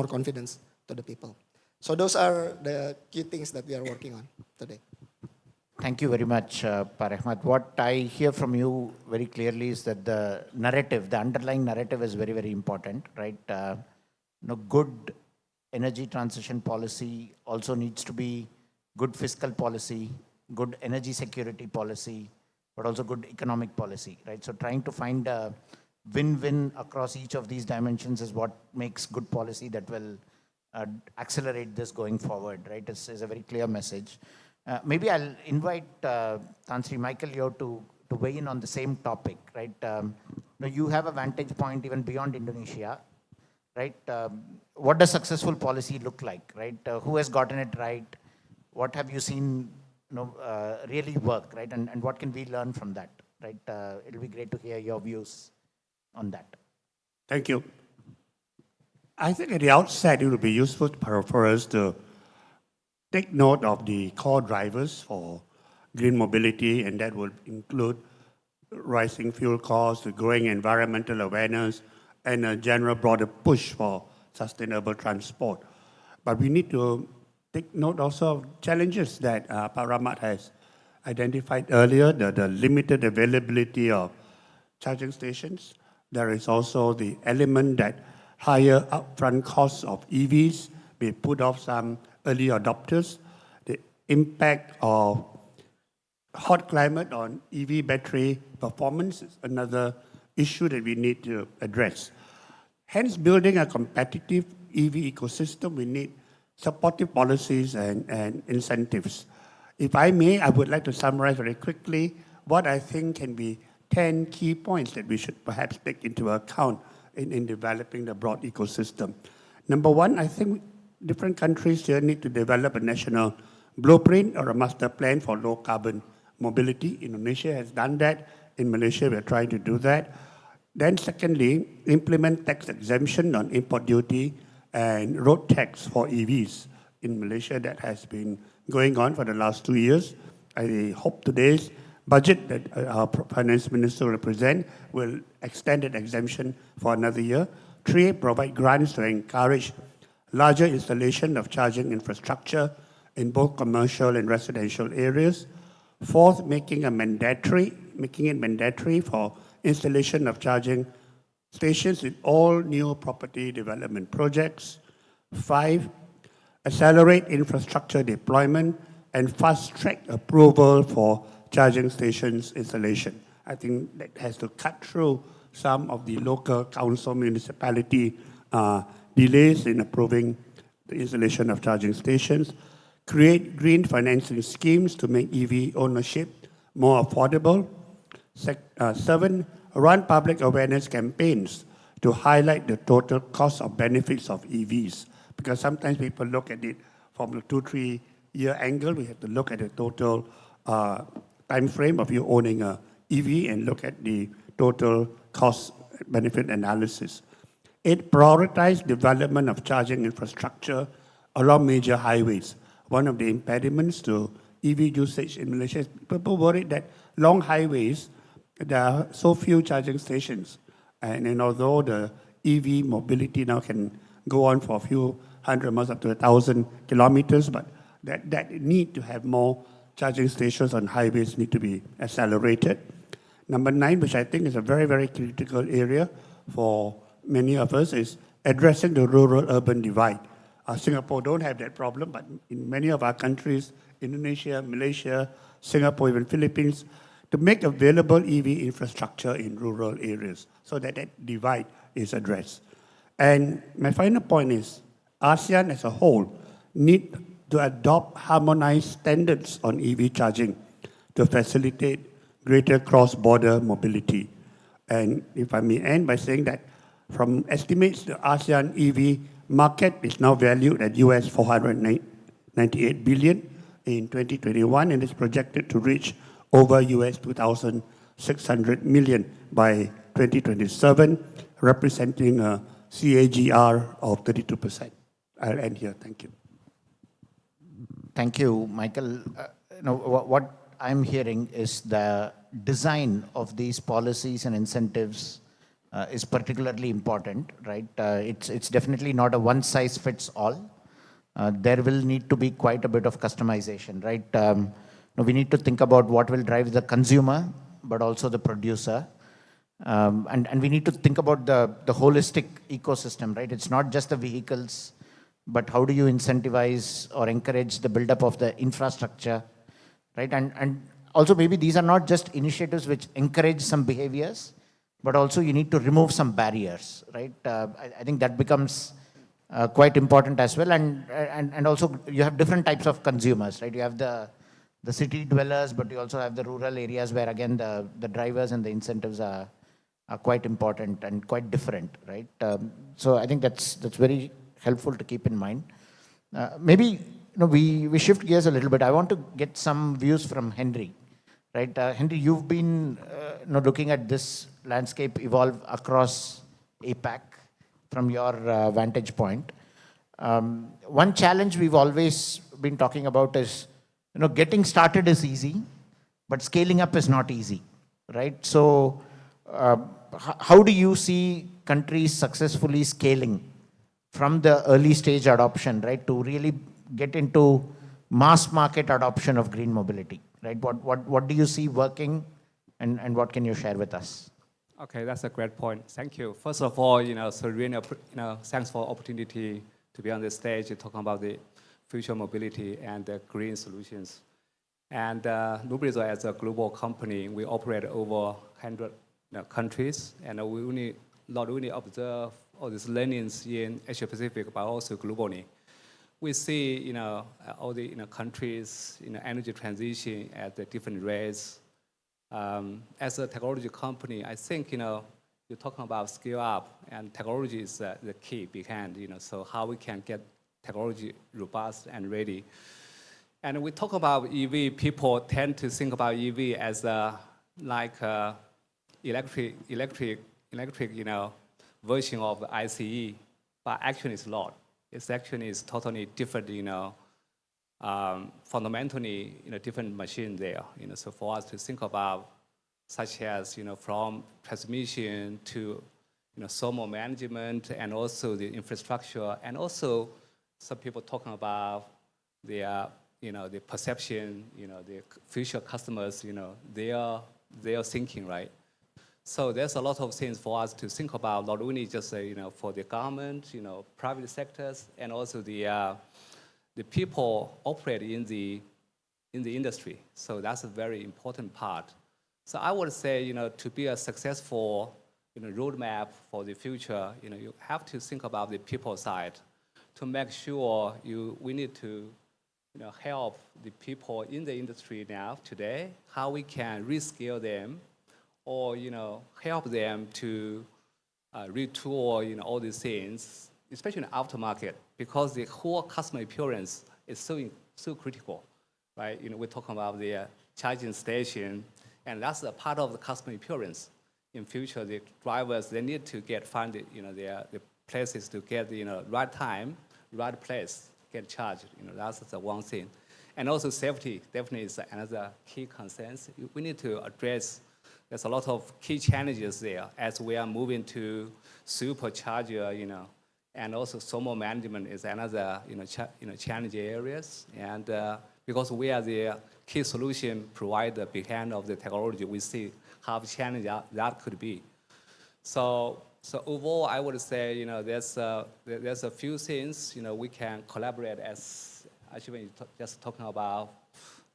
confidence to the people. So those are the key things that we are working on today. Thank you very much, Pak Rahmat. What I hear from you very clearly is that the narrative, the underlying narrative is very, very important, right? Good energy transition policy also needs to be good fiscal policy, good energy security policy, but also good economic policy, right? So trying to find a win-win across each of these dimensions is what makes good policy that will accelerate this going forward, right? Is a very clear message. Maybe I'll invite Tan Sri Michael here to weigh in on the same topic, right? You have a vantage point even beyond Indonesia, right? What does successful policy look like, right? Who has gotten it right? What have you seen really work, right? And what can we learn from that, right? It'll be great to hear your views on that. Thank you. I think at the outset, it would be useful for us to take note of the core drivers for green mobility, and that would include rising fuel costs, the growing environmental awareness, and a general broader push for sustainable transport. But we need to take note also of challenges that Pak Rahmat has identified earlier, the limited availability of charging stations. There is also the element that higher upfront costs of EVs may put off some early adopters. The impact of hot climate on EV battery performance is another issue that we need to address. Hence, building a competitive EV ecosystem, we need supportive policies and incentives. If I may, I would like to summarize very quickly what I think can be 10 key points that we should perhaps take into account in developing the broad ecosystem. Number one, I think different countries here need to develop a national blueprint or a master plan for low carbon mobility. Indonesia has done that. In Malaysia, we're trying to do that. Then secondly, implement tax exemption on import duty and road tax for EVs. In Malaysia, that has been going on for the last 2 years. I hope today's budget that our finance minister will present will extend that exemption for another year. 3, provide grants to encourage larger installation of charging infrastructure in both commercial and residential areas. 4, making it mandatory for installation of charging stations in all new property development projects. 5, accelerate infrastructure deployment and fast-track approval for charging stations installation. I think that has to cut through some of the local council municipality delays in approving the installation of charging stations. Create green financing schemes to make EV ownership more affordable. 7, run public awareness campaigns to highlight the total cost of benefits of EVs. Because sometimes people look at it from the 2-3 year angle. We have to look at the total time frame of you owning a EV and look at the total cost benefit analysis. 8, prioritize development of charging infrastructure along major highways. One of the impediments to EV usage in Malaysia is people worried that long highways, there are so few charging stations. And although the EV mobility now can go on for a few hundred miles up to 1,000 kilometers, but that need to have more charging stations on highways need to be accelerated. Number 9, which I think is a very, very critical area for many of us, is addressing the rural-urban divide. Singapore don't have that problem, but in many of our countries, Indonesia, Malaysia, Singapore, even Philippines, to make available EV infrastructure in rural areas so that that divide is addressed. And my final point is, ASEAN as a whole need to adopt harmonized standards on EV charging to facilitate greater cross-border mobility. And if I may end by saying that from estimates, the ASEAN EV market is now valued at US $498 billion in 2021 and is projected to reach over US 2,600 million by 2027, representing a CAGR of 32%. I'll end here. Thank you. Thank you, Michael. What I'm hearing is the design of these policies and incentives is particularly important, right? It's definitely not a one-size-fits-all. There will need to be quite a bit of customization, right? We need to think about what will drive the consumer, but also the producer. And we need to think about the holistic ecosystem, right? It's not just the vehicles, but how do you incentivize or encourage the buildup of the infrastructure, right? And also maybe these are not just initiatives which encourage some behaviors, but also you need to remove some barriers, right? I think that becomes quite important as well. And also you have different types of consumers, right? You have the city dwellers, but you also have the rural areas where again the drivers and the incentives are quite important and quite different, right? So I think that's very helpful to keep in mind. Maybe we shift gears a little bit. I want to get some views from Henry, right? Henry, you've been looking at this landscape evolve across APAC from your vantage point. One challenge we've always been talking about is, getting started is easy, but scaling up is not easy, right? So how do you see countries successfully scaling from the early stage adoption, right, to really get into mass market adoption of green mobility, right? What do you see working, and what can you share with us? Okay, that's a great point. Thank you. First of all, Serena, thanks for the opportunity to be on this stage talking about the future mobility and the green solutions. And Nubrizo, as a global company, we operate over 100 countries, and we not only observe all these learnings in Asia Pacific, but also globally. We see, all the countries, energy transition at the different rates. As a technology company, I think, you're talking about scale up, and technology is the key behind, so how we can get technology robust and ready. And we talk about EV, people tend to think about EV as electric, version of ICE, but actually it's not. It's actually totally different, fundamentally, different machine there. So for us to think about, such as, from transmission to, thermal management, and also the infrastructure, and also some people talking about their, the perception, the future customers, their thinking, right? So there's a lot of things for us to think about, not only just for the government, private sectors, and also the people operate in the industry. So that's a very important part. So I would say, to be a successful roadmap for the future, you have to think about the people side to make sure we need to help the people in the industry now, today, how we can rescale them, or help them to retool all these things, especially in the aftermarket, because the whole customer experience is so critical, right? We're talking about the charging station, and that's a part of the customer experience. In future, the drivers, they need to find the places to get the right time, right place, get charged. That's the one thing. And also safety definitely is another key concern. We need to address. There's a lot of key challenges there as we are moving to supercharger, and also thermal management is another, challenging areas. And because we are the key solution provider behind of the technology, we see how challenging that could be. So overall, I would say, there's a few things, we can collaborate as, actually, when you're just talking about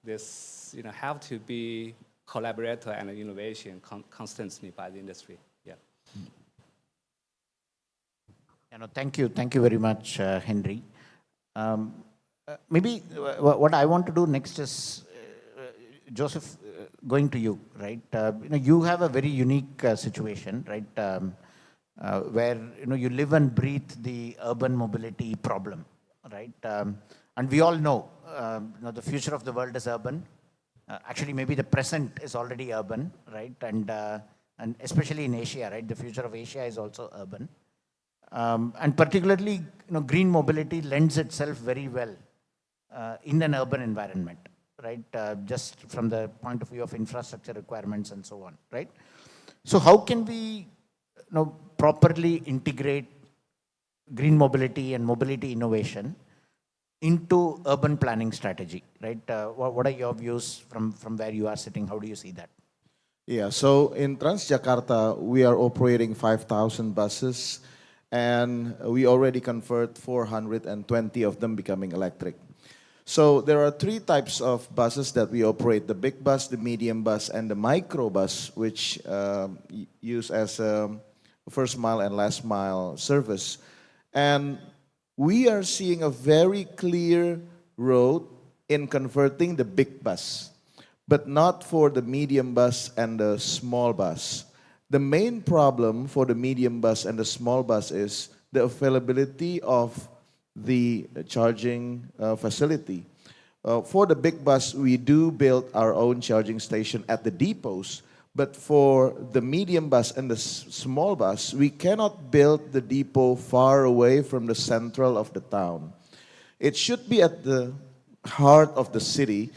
this, have to be collaborator and innovation constantly by the industry. Yeah. Thank you very much, Henry. Maybe what I want to do next is, Joseph, going to you, right? You have a very unique situation, right? Where you live and breathe the urban mobility problem, right? And we all know, the future of the world is urban. Actually, maybe the present is already urban, right? And especially in Asia, right? The future of Asia is also urban. And particularly, green mobility lends itself very well in an urban environment, right? Just from the point of view of infrastructure requirements and so on, right? So how can we properly integrate green mobility and mobility innovation into urban planning strategy, right? What are your views from where you are sitting? How do you see that? Yeah, so in Transjakarta, we are operating 5,000 buses, and we already convert 420 of them becoming electric. So there are three types of buses that we operate: the big bus, the medium bus, and the micro bus, which use as a first mile and last mile service. And we are seeing a very clear road in converting the big bus, but not for the medium bus and the small bus. The main problem for the medium bus and the small bus is the availability of the charging facility. For the big bus, we do build our own charging station at the depots, but for the medium bus and the small bus, we cannot build the depot far away from the central of the town. It should be at the heart of the city,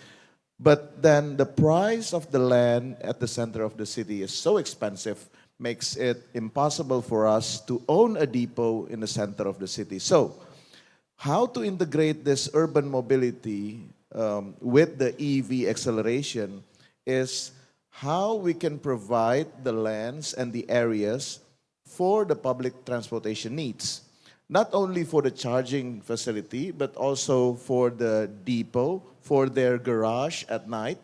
but then the price of the land at the center of the city is so expensive, makes it impossible for us to own a depot in the center of the city. So, how to integrate this urban mobility with the EV acceleration is how we can provide the lands and the areas for the public transportation needs. Not only for the charging facility, but also for the depot, for their garage at night,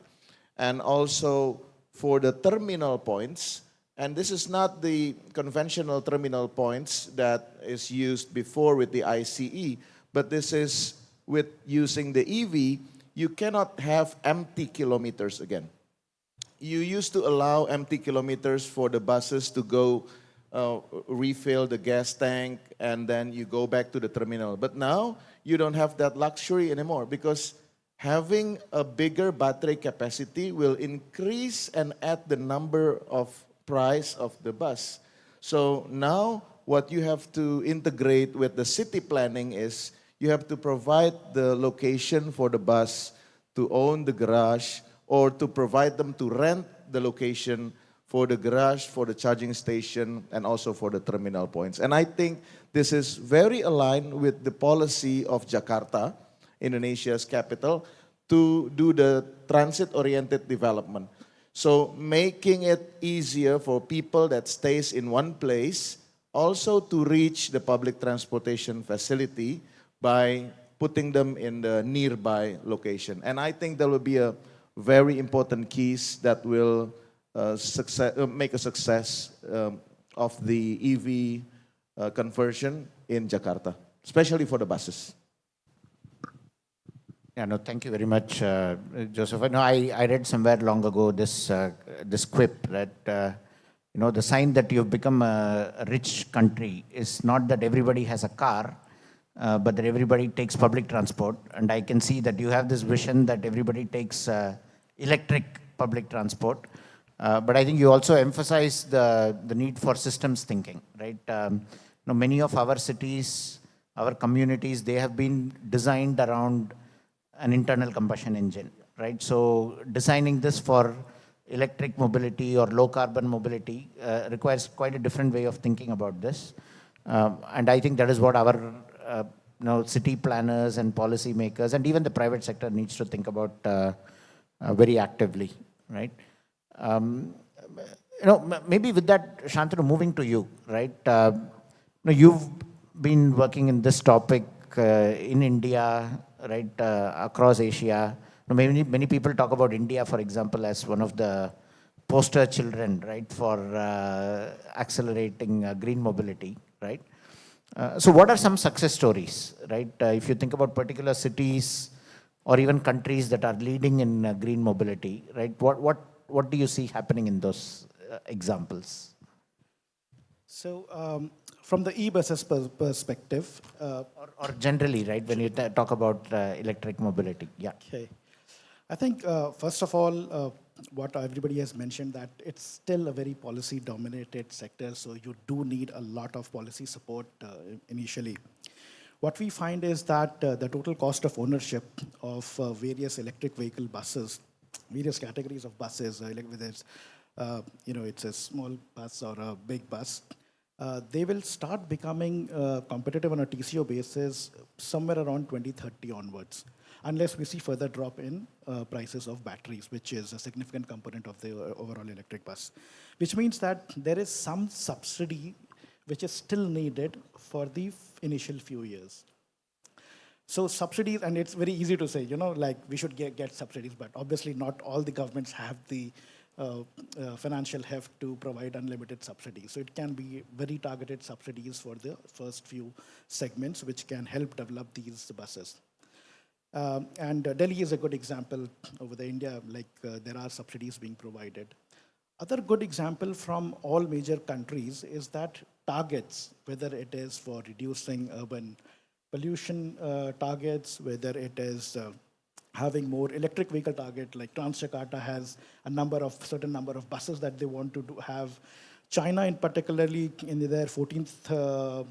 and also for the terminal points. And this is not the conventional terminal points that is used before with the ICE, but this is with using the EV. You cannot have empty kilometers again. You used to allow empty kilometers for the buses to go refill the gas tank, and then you go back to the terminal. But now you don't have that luxury anymore, because having a bigger battery capacity will increase and add the number of price of the bus. So now what you have to integrate with the city planning is you have to provide the location for the bus to own the garage, or to provide them to rent the location for the garage, for the charging station, and also for the terminal points. And I think this is very aligned with the policy of Jakarta, Indonesia's capital, to do the transit-oriented development. So making it easier for people that stays in one place also to reach the public transportation facility by putting them in the nearby location. And I think there will be a very important keys that will make a success of the EV conversion in Jakarta, especially for the buses. Yeah, no, thank you very much, Joseph. No, I read somewhere long ago this quip that the sign that you've become a rich country is not that everybody has a car, but that everybody takes public transport. And I can see that you have this vision that everybody takes electric public transport. But I think you also emphasize the need for systems thinking, right? Many of our cities, our communities, they have been designed around an internal combustion engine, right? So designing this for electric mobility or low carbon mobility requires quite a different way of thinking about this. And I think that is what our city planners and policy makers and even the private sector needs to think about very actively, right? maybe with that, Shantanu, moving to you, right? You've been working in this topic in India, right, across Asia. Many people talk about India, for example, as one of the poster children, right, for accelerating green mobility, right? So what are some success stories, right? If you think about particular cities or even countries that are leading in green mobility, right? What do you see happening in those examples? So from the e-buses perspective, or generally, right, when you talk about electric mobility, yeah. Okay. I think, first of all, what everybody has mentioned, that it's still a very policy-dominated sector, so you do need a lot of policy support initially. What we find is that the total cost of ownership of various electric vehicle buses, various categories of buses, like whether it's, it's a small bus or a big bus, they will start becoming competitive on a TCO basis somewhere around 2030 onwards, unless we see further drop in prices of batteries, which is a significant component of the overall electric bus. Which means that there is some subsidy which is still needed for the initial few years. So subsidies, and it's very easy to say, like we should get subsidies, but obviously not all the governments have the financial heft to provide unlimited subsidies. So it can be very targeted subsidies for the first few segments, which can help develop these buses. And Delhi is a good example. Over the India, there are subsidies being provided. Other good example from all major countries is that targets, whether it is for reducing urban pollution targets, whether it is having more electric vehicle target, like Transjakarta has a certain number of buses that they want to have. China, in particularly, in their 14th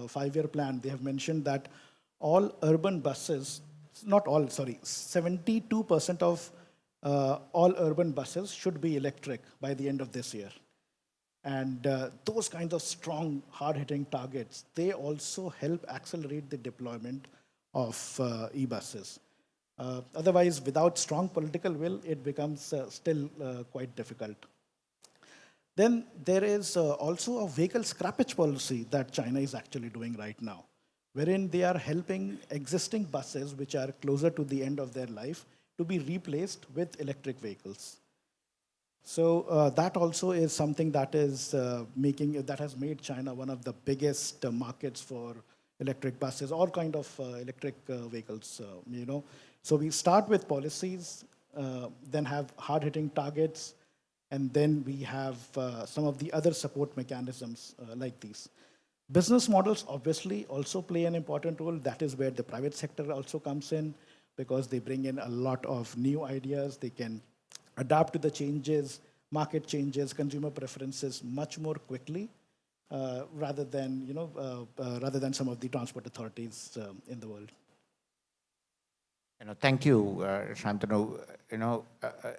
five-year plan, they have mentioned that all urban buses, not all, sorry, 72% of all urban buses should be electric by the end of this year. And those kinds of strong, hard-hitting targets, they also help accelerate the deployment of e-buses. Otherwise, without strong political will, it becomes still quite difficult. Then there is also a vehicle scrappage policy that China is actually doing right now, wherein they are helping existing buses which are closer to the end of their life to be replaced with electric vehicles. So that also is something that is that has made China one of the biggest markets for electric buses, all kind of electric vehicles, So we start with policies, then have hard-hitting targets, and then we have some of the other support mechanisms like these. Business models obviously also play an important role. That is where the private sector also comes in, because they bring in a lot of new ideas. They can adapt to the changes, market changes, consumer preferences much more quickly, rather than some of the transport authorities in the world. Thank you, Shantanu.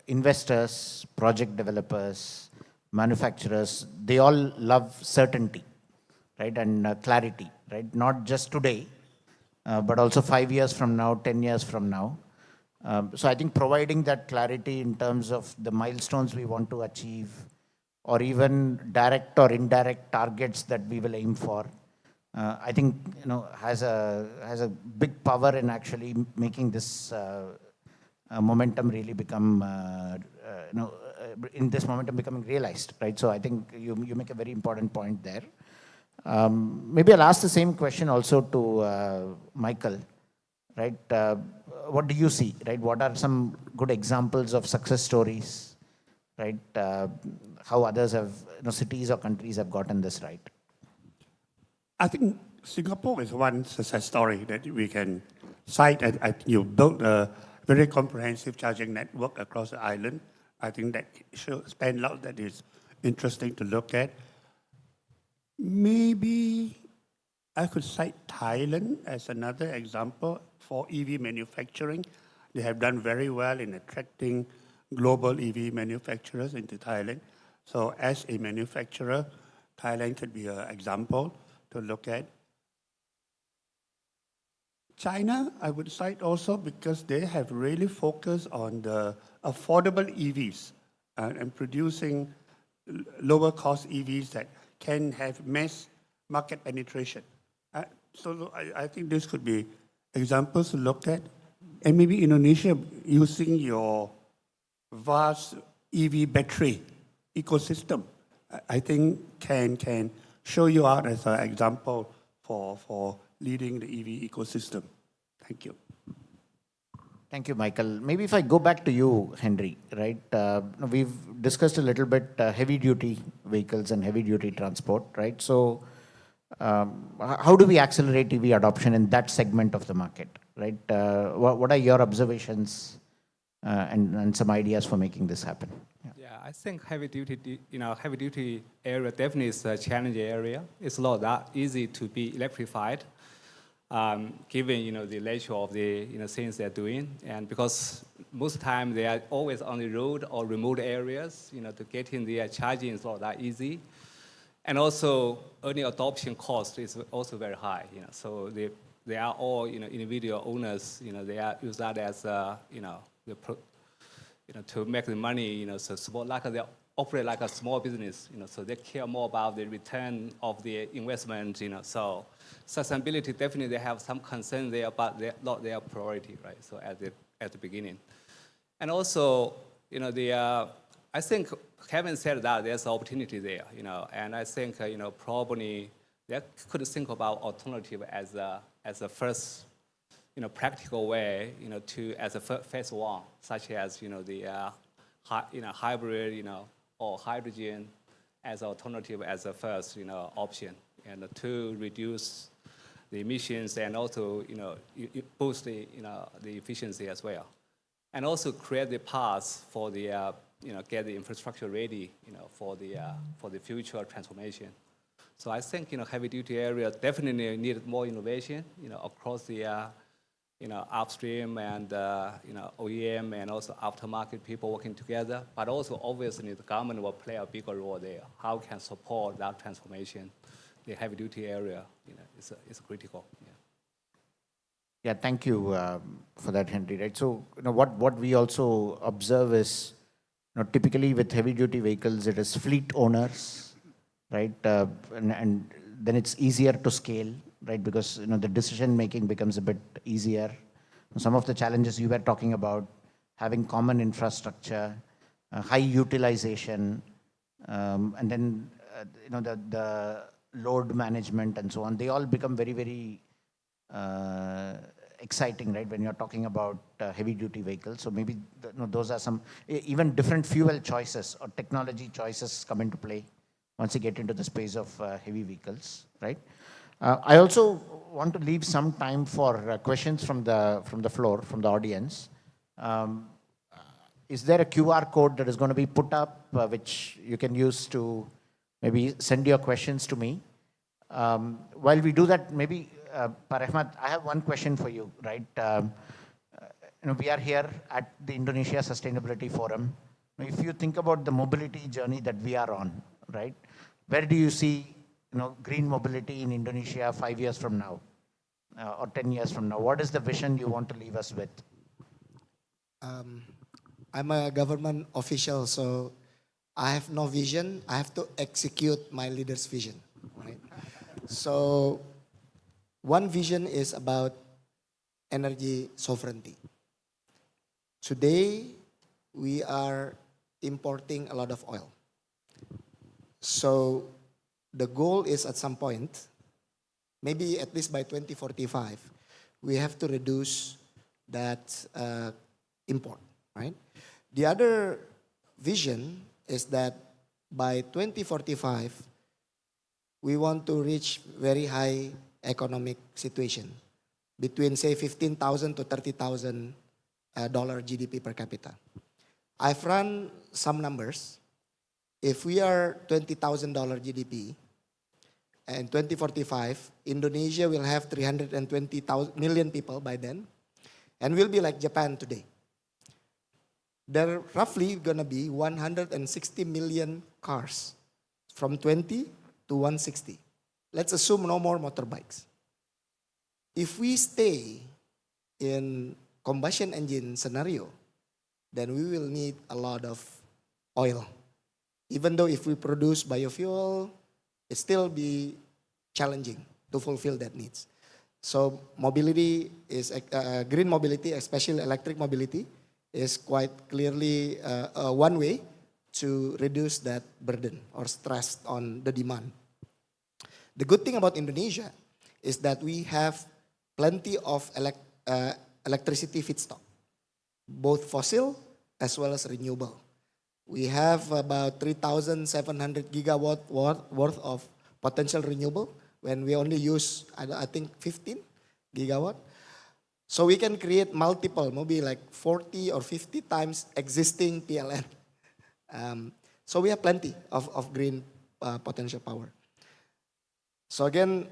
Investors, project developers, manufacturers, they all love certainty, right, and clarity, right? Not just today, but also 5 years from now, 10 years from now. So I think providing that clarity in terms of the milestones we want to achieve, or even direct or indirect targets that we will aim for, I think has a big power in actually making this momentum really become in this momentum becoming realized, right? So I think you make a very important point there. Maybe I'll ask the same question also to Michael, right? What do you see, right? What are some good examples of success stories, right? How others have, cities or countries have gotten this right? I think Singapore is one success story that we can cite. You built a very comprehensive charging network across the island. I think that stands out, that is interesting to look at. Maybe I could cite Thailand as another example for EV manufacturing. They have done very well in attracting global EV manufacturers into Thailand. So as a manufacturer, Thailand could be an example to look at. China, I would cite also because they have really focused on the affordable EVs and producing lower cost EVs that can have mass market penetration. So I think this could be examples to look at. And maybe Indonesia using your vast EV battery ecosystem, I think can show you out as an example for leading the EV ecosystem. Thank you. Thank you, Michael. Maybe if I go back to you, Henry, right? We've discussed a little bit heavy-duty vehicles and heavy-duty transport, right? So how do we accelerate EV adoption in that segment of the market, right? What are your observations and some ideas for making this happen? Yeah, I think heavy-duty, heavy-duty area definitely is a challenging area. It's not that easy to be electrified. Given the nature of the things they're doing, and because most of the time they are always on the road or remote areas, to get in there charging is not that easy, and also early adoption cost is also very high. So they are all individual owners. They are use that as to make the money. So support like they operate like a small business. So they care more about the return of the investment. So sustainability, definitely they have some concern there, but they're not their priority, right? So at the beginning. And also, I think having said that, there's opportunity there, and I think, probably they could think about alternative as a first, practical way, as a phase one, such as, the hybrid, or hydrogen as alternative as a first, option, and to reduce the emissions and also, boost the efficiency as well. And also create the path for the, get the infrastructure ready, for the future transformation. So I think, heavy duty area definitely need more innovation, across the, upstream and, OEM and also aftermarket people working together. But also obviously the government will play a bigger role there. How can support that transformation? The heavy duty area, is critical. Yeah, thank you for that, Henry. Right. So, what we also observe is, typically with heavy duty vehicles, it is fleet owners, right? And then it's easier to scale, right? Because the decision making becomes a bit easier. Some of the challenges you were talking about, having common infrastructure, high utilization, and then the load management and so on, they all become very, very exciting, right, when you're talking about heavy-duty vehicles. So maybe those are some, even different fuel choices or technology choices come into play once you get into the space of heavy vehicles, right? I also want to leave some time for questions from the floor, from the audience. Is there a QR code that is going to be put up, which you can use to maybe send your questions to me? While we do that, maybe, Pak Rehmat, I have one question for you, right? We are here at the Indonesia Sustainability Forum. If you think about the mobility journey that we are on, right? Where do you see, green mobility in Indonesia 5 years from now, or 10 years from now? What is the vision you want to leave us with? I'm a government official, so I have no vision. I have to execute my leader's vision, right? So one vision is about energy sovereignty. Today, we are importing a lot of oil. So the goal is at some point, maybe at least by 2045, we have to reduce that import, right? The other vision is that by 2045, we want to reach very high economic situation between, say, $15,000 to $30,000 GDP per capita. I've run some numbers. If we are $20,000 GDP, in 2045, Indonesia will have 320 million people by then, and we'll be like Japan today. There are roughly going to be 160 million cars from 20 to 160. Let's assume no more motorbikes. If we stay in combustion engine scenario, then we will need a lot of oil Even though if we produce biofuel, it still be challenging to fulfill that needs. So mobility is, green mobility, especially electric mobility, is quite clearly one way to reduce that burden or stress on the demand. The good thing about Indonesia is that we have plenty of electricity feedstock, both fossil as well as renewable. We have about 3,700 gigawatt worth of potential renewable when we only use, I think, 15 gigawatt. So we can create multiple, maybe like 40 or 50 times existing PLN. So we have plenty of green potential power. So again,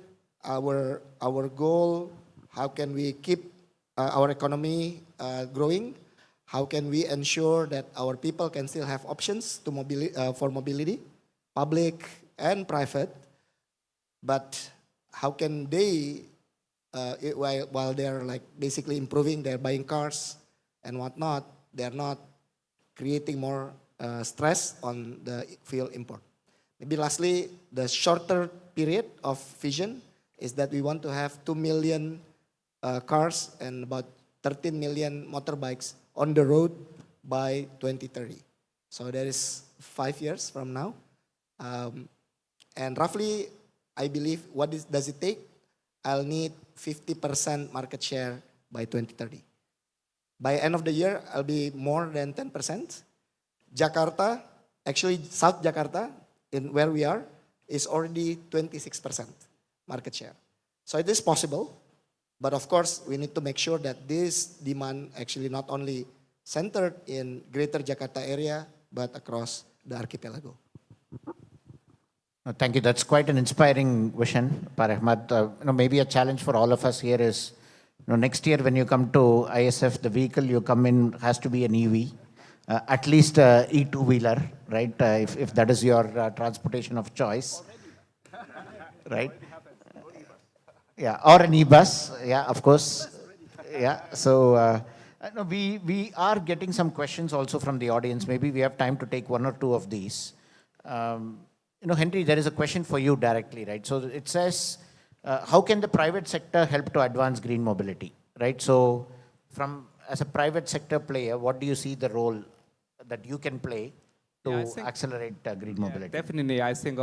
our goal, how can we keep our economy growing? How can we ensure that our people can still have options to for mobility, public and private? But how can they, while they're like basically improving, they're buying cars and whatnot, they're not creating more stress on the fuel import. Maybe lastly, the shorter period of vision is that we want to have 2 million cars and about 13 million motorbikes on the road by 2030. So that is 5 years from now. And roughly, I believe, does it take? I'll need 50% market share by 2030. By end of the year, I'll be more than 10%. Jakarta, actually South Jakarta, in where we are, is already 26% market share. So it is possible, but of course we need to make sure that this demand actually not only centered in Greater Jakarta area, but across the archipelago. Thank you. That's quite an inspiring vision, Pak Ahmad. Maybe a challenge for all of us here is, next year when you come to ISF, the vehicle you come in has to be an EV, at least E2-wheeler, right? If that is your transportation of choice, right? Yeah, or an e-bus, yeah, of course. Yeah, so we are getting some questions also from the audience. Maybe we have time to take one or two of these. Henry, there is a question for you directly, right? So it says, how can the private sector help to advance green mobility, right? So as a private sector player, what do you see the role that you can play to accelerate green mobility? Definitely, I think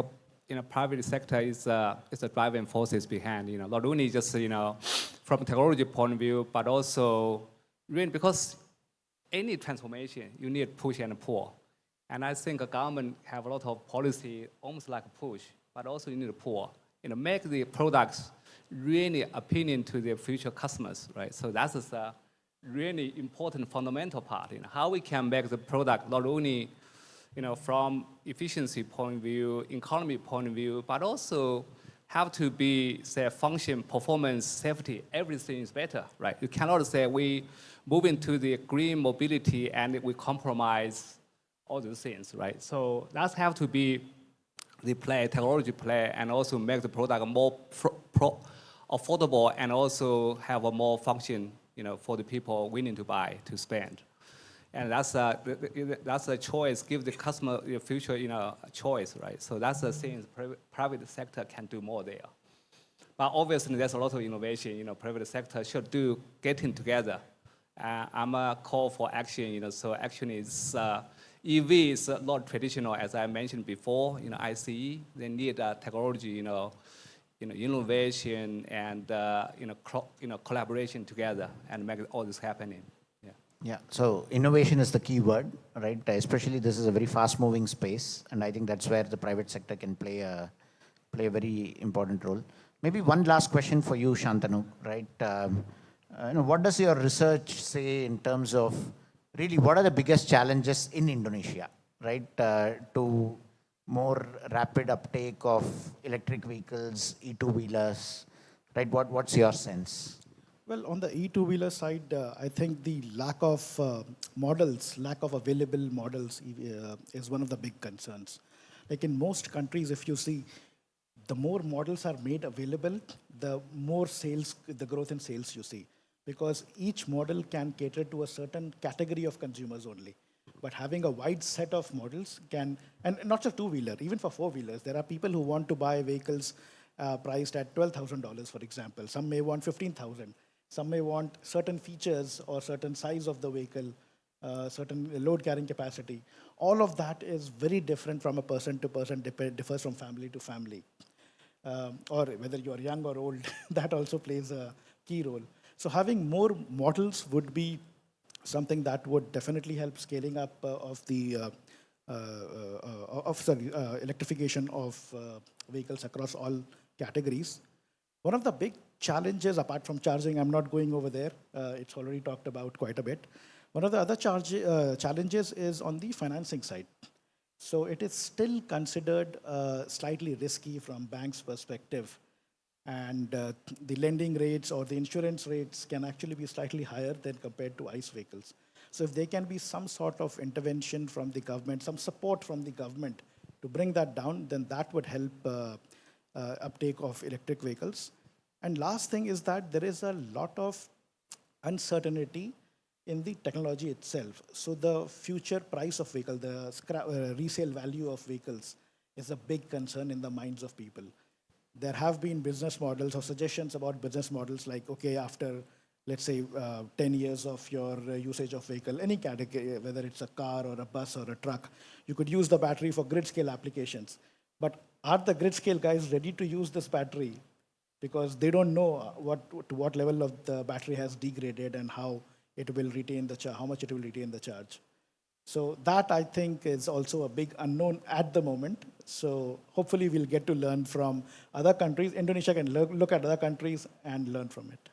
private sector is the driving forces behind, not only just, from technology point of view, but also really because any transformation, you need push and pull. And I think the government have a lot of policy, almost like a push, but also you need a pull. Make the products really appealing to the future customers, right? So that's a really important fundamental part. How we can make the product not only, from efficiency point of view, economy point of view, but also have to be, say, function, performance, safety, everything is better, right? You cannot say we move into the green mobility and we compromise all those things, right? So that's have to be the technology play, and also make the product more affordable and also have a more function, for the people willing to buy, to spend. And that's a choice, give the customer the future, a choice, right? So that's the thing, private sector can do more there. But obviously there's a lot of innovation, private sector should do getting together. I'm a call for action, so action is, EV is not traditional, as I mentioned before, ICE, they need technology, innovation and, collaboration together and make all this happening. Yeah, so innovation is the key word, right? Especially this is a very fast-moving space, and I think that's where the private sector can play a very important role. Maybe one last question for you, Shantanu, right? What does your research say in terms of really what are the biggest challenges in Indonesia, right? To more rapid uptake of electric vehicles, E2-wheelers, right? What's your sense? Well, on the E2-wheeler side, I think the lack of models, lack of available models is one of the big concerns. Like in most countries, if you see, the more models are made available, the more sales, the growth in sales you see. Because each model can cater to a certain category of consumers only. But having a wide set of models can, and not just two-wheeler, even for four-wheelers, there are people who want to buy vehicles priced at $12,000, for example. Some may want 15,000. Some may want certain features or certain size of the vehicle, certain load carrying capacity. All of that is very different from a person to person, differs from family to family. Or whether you are young or old, that also plays a key role. So having more models would be something that would definitely help scaling up of the electrification of vehicles across all categories. One of the big challenges, apart from charging, I'm not going over there, it's already talked about quite a bit. One of the other challenges is on the financing side. So it is still considered slightly risky from banks' perspective. And the lending rates or the insurance rates can actually be slightly higher than compared to ICE vehicles. So if there can be some sort of intervention from the government, some support from the government to bring that down, then that would help uptake of electric vehicles. And last thing is that there is a lot of uncertainty in the technology itself. So the future price of vehicle, the resale value of vehicles is a big concern in the minds of people. There have been business models or suggestions about business models like, okay, after, let's say, 10 years of your usage of vehicle, any category, whether it's a car or a bus or a truck, you could use the battery for grid scale applications. But are the grid scale guys ready to use this battery? Because they don't know to what level of the battery has degraded and how it will retain the how much it will retain the charge. So that, I think, is also a big unknown at the moment. So hopefully we'll get to learn from other countries. Indonesia can look at other countries and learn from it.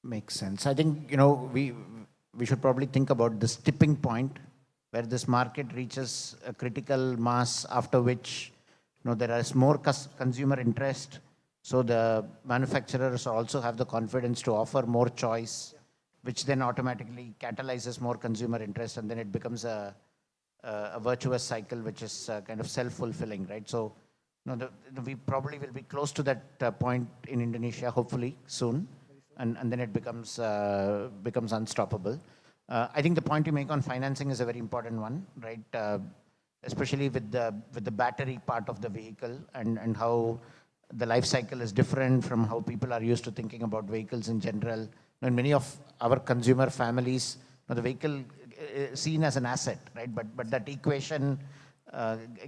Makes sense. I think, we should probably think about this tipping point where this market reaches a critical mass, after which there is more consumer interest. So the manufacturers also have the confidence to offer more choice, which then automatically catalyzes more consumer interest, and then it becomes a virtuous cycle, which is kind of self-fulfilling, right? So we probably will be close to that point in Indonesia, hopefully soon, and then it becomes unstoppable. I think the point you make on financing is a very important one, right? Especially with the battery part of the vehicle and how the life cycle is different from how people are used to thinking about vehicles in general. In many of our consumer families, the vehicle is seen as an asset, right? But that equation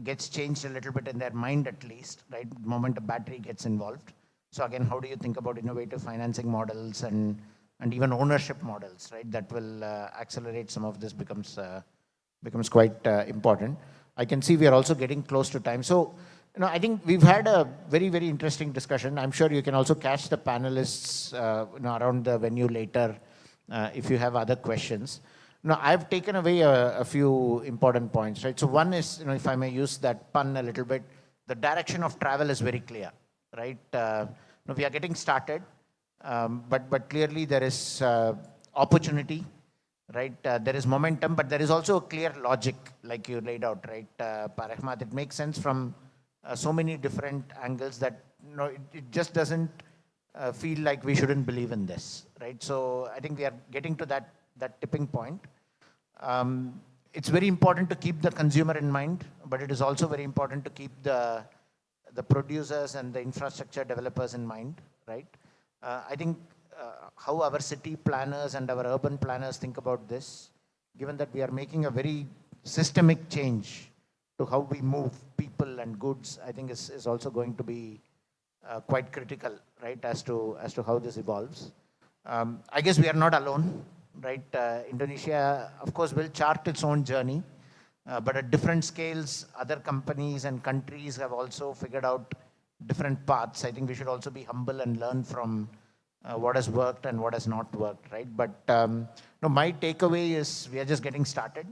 gets changed a little bit in their mind, at least, right? The moment a battery gets involved. So again, how do you think about innovative financing models and even ownership models, right? That will accelerate some of this becomes quite important. I can see we are also getting close to time. So, I think we've had a very, very interesting discussion. I'm sure you can also catch the panelists around the venue later if you have other questions. I've taken away a few important points, right? So one is, if I may use that pun a little bit, the direction of travel is very clear, right? We are getting started, but clearly there is opportunity, right? There is momentum, but there is also a clear logic, like you laid out, right, Parahmat? It makes sense from so many different angles that it just doesn't feel like we shouldn't believe in this, right? So I think we are getting to that tipping point. It's very important to keep the consumer in mind, but it is also very important to keep the producers and the infrastructure developers in mind, right? I think how our city planners and our urban planners think about this, given that we are making a very systemic change to how we move people and goods, I think is also going to be quite critical, right, as to how this evolves. I guess we are not alone, right? Indonesia, of course, will chart its own journey, but at different scales, other companies and countries have also figured out different paths. I think we should also be humble and learn from what has worked and what has not worked, right? But my takeaway is we are just getting started,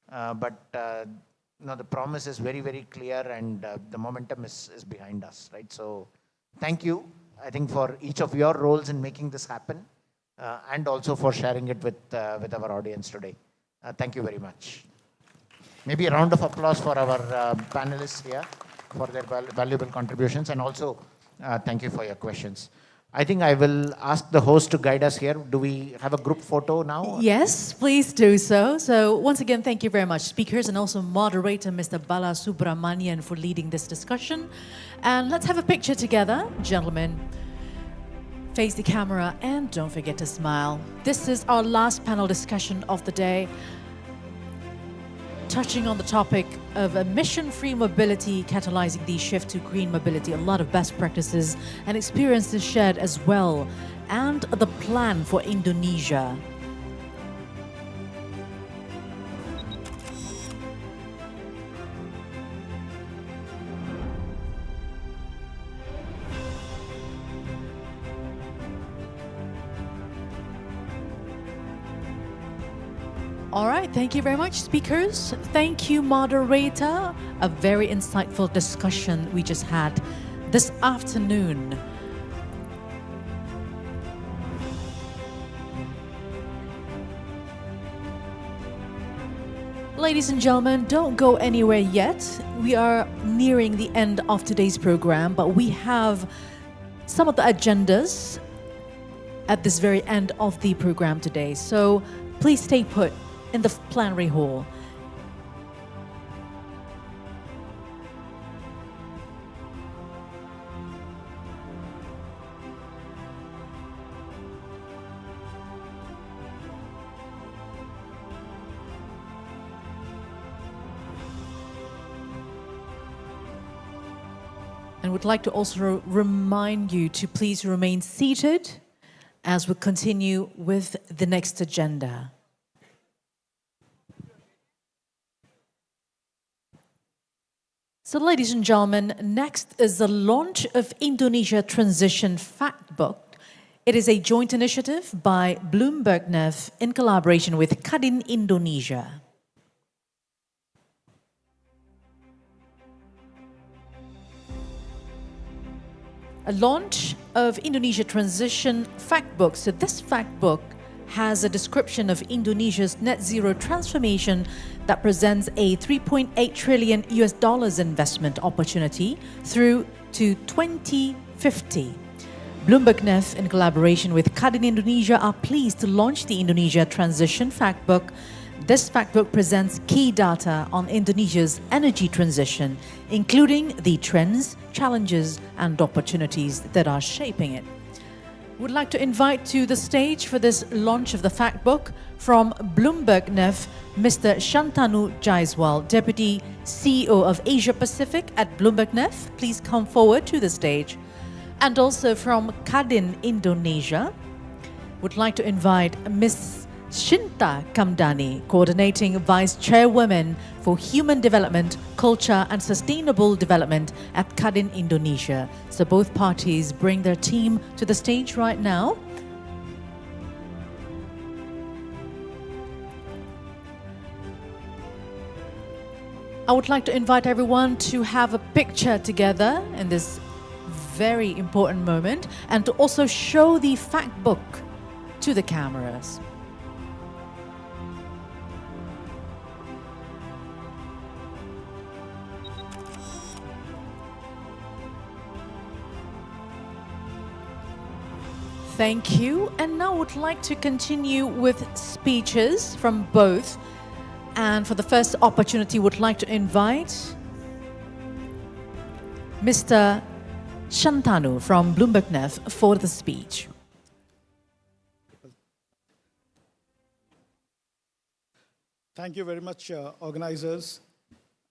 but the promise is very, very clear, and the momentum is behind us, right? So thank you, I think, for each of your roles in making this happen, and also for sharing it with our audience today. Thank you very much. Maybe a round of applause for our panelists here for their valuable contributions, and also thank you for your questions. I think I will ask the host to guide us here. Do we have a group photo now? Yes, please do so. So once again, thank you very much, speakers, and also moderator, Mr. Bala Subramanian, for leading this discussion. And let's have a picture together, gentlemen. Face the camera and don't forget to smile. This is our last panel discussion of the day, touching on the topic of emission-free mobility, catalyzing the shift to green mobility. A lot of best practices and experiences shared as well, and the plan for Indonesia. All right, thank you very much, speakers. Thank you, moderator. A very insightful discussion we just had this afternoon. Ladies and gentlemen, don't go anywhere yet. We are nearing the end of today's program, but we have some of the agendas at this very end of the program today. So please stay put in the plenary hall. And would like to also remind you to please remain seated as we continue with the next agenda. So ladies and gentlemen, next is the launch of Indonesia Transition Fact Book. It is a joint initiative by Bloomberg NEF in collaboration with Kadin Indonesia. A launch of Indonesia Transition Fact Book. So this fact book has a description of Indonesia's net zero transformation that presents a 3.8 trillion US dollars investment opportunity through to 2050. Bloomberg NEF, in collaboration with Kadin Indonesia, are pleased to launch the Indonesia Transition Fact Book. This fact book presents key data on Indonesia's energy transition, including the trends, challenges, and opportunities that are shaping it. Would like to invite to the stage for this launch of the fact book from Bloomberg NEF, Mr. Shantanu Jaiswal, Deputy CEO of Asia Pacific at Bloomberg NEF. Please come forward to the stage. And also from Kadin Indonesia, would like to invite Ms. Shinta Kamdani, Coordinating Vice Chairwoman for Human Development, Culture and Sustainable Development at Kadin Indonesia. So both parties bring their team to the stage right now. I would like to invite everyone to have a picture together in this very important moment and to also show the fact book to the cameras. Thank you. And now I would like to continue with speeches from both. And for the first opportunity, would like to invite Mr. Shantanu from Bloomberg NEF for the speech. Thank you very much, organizers.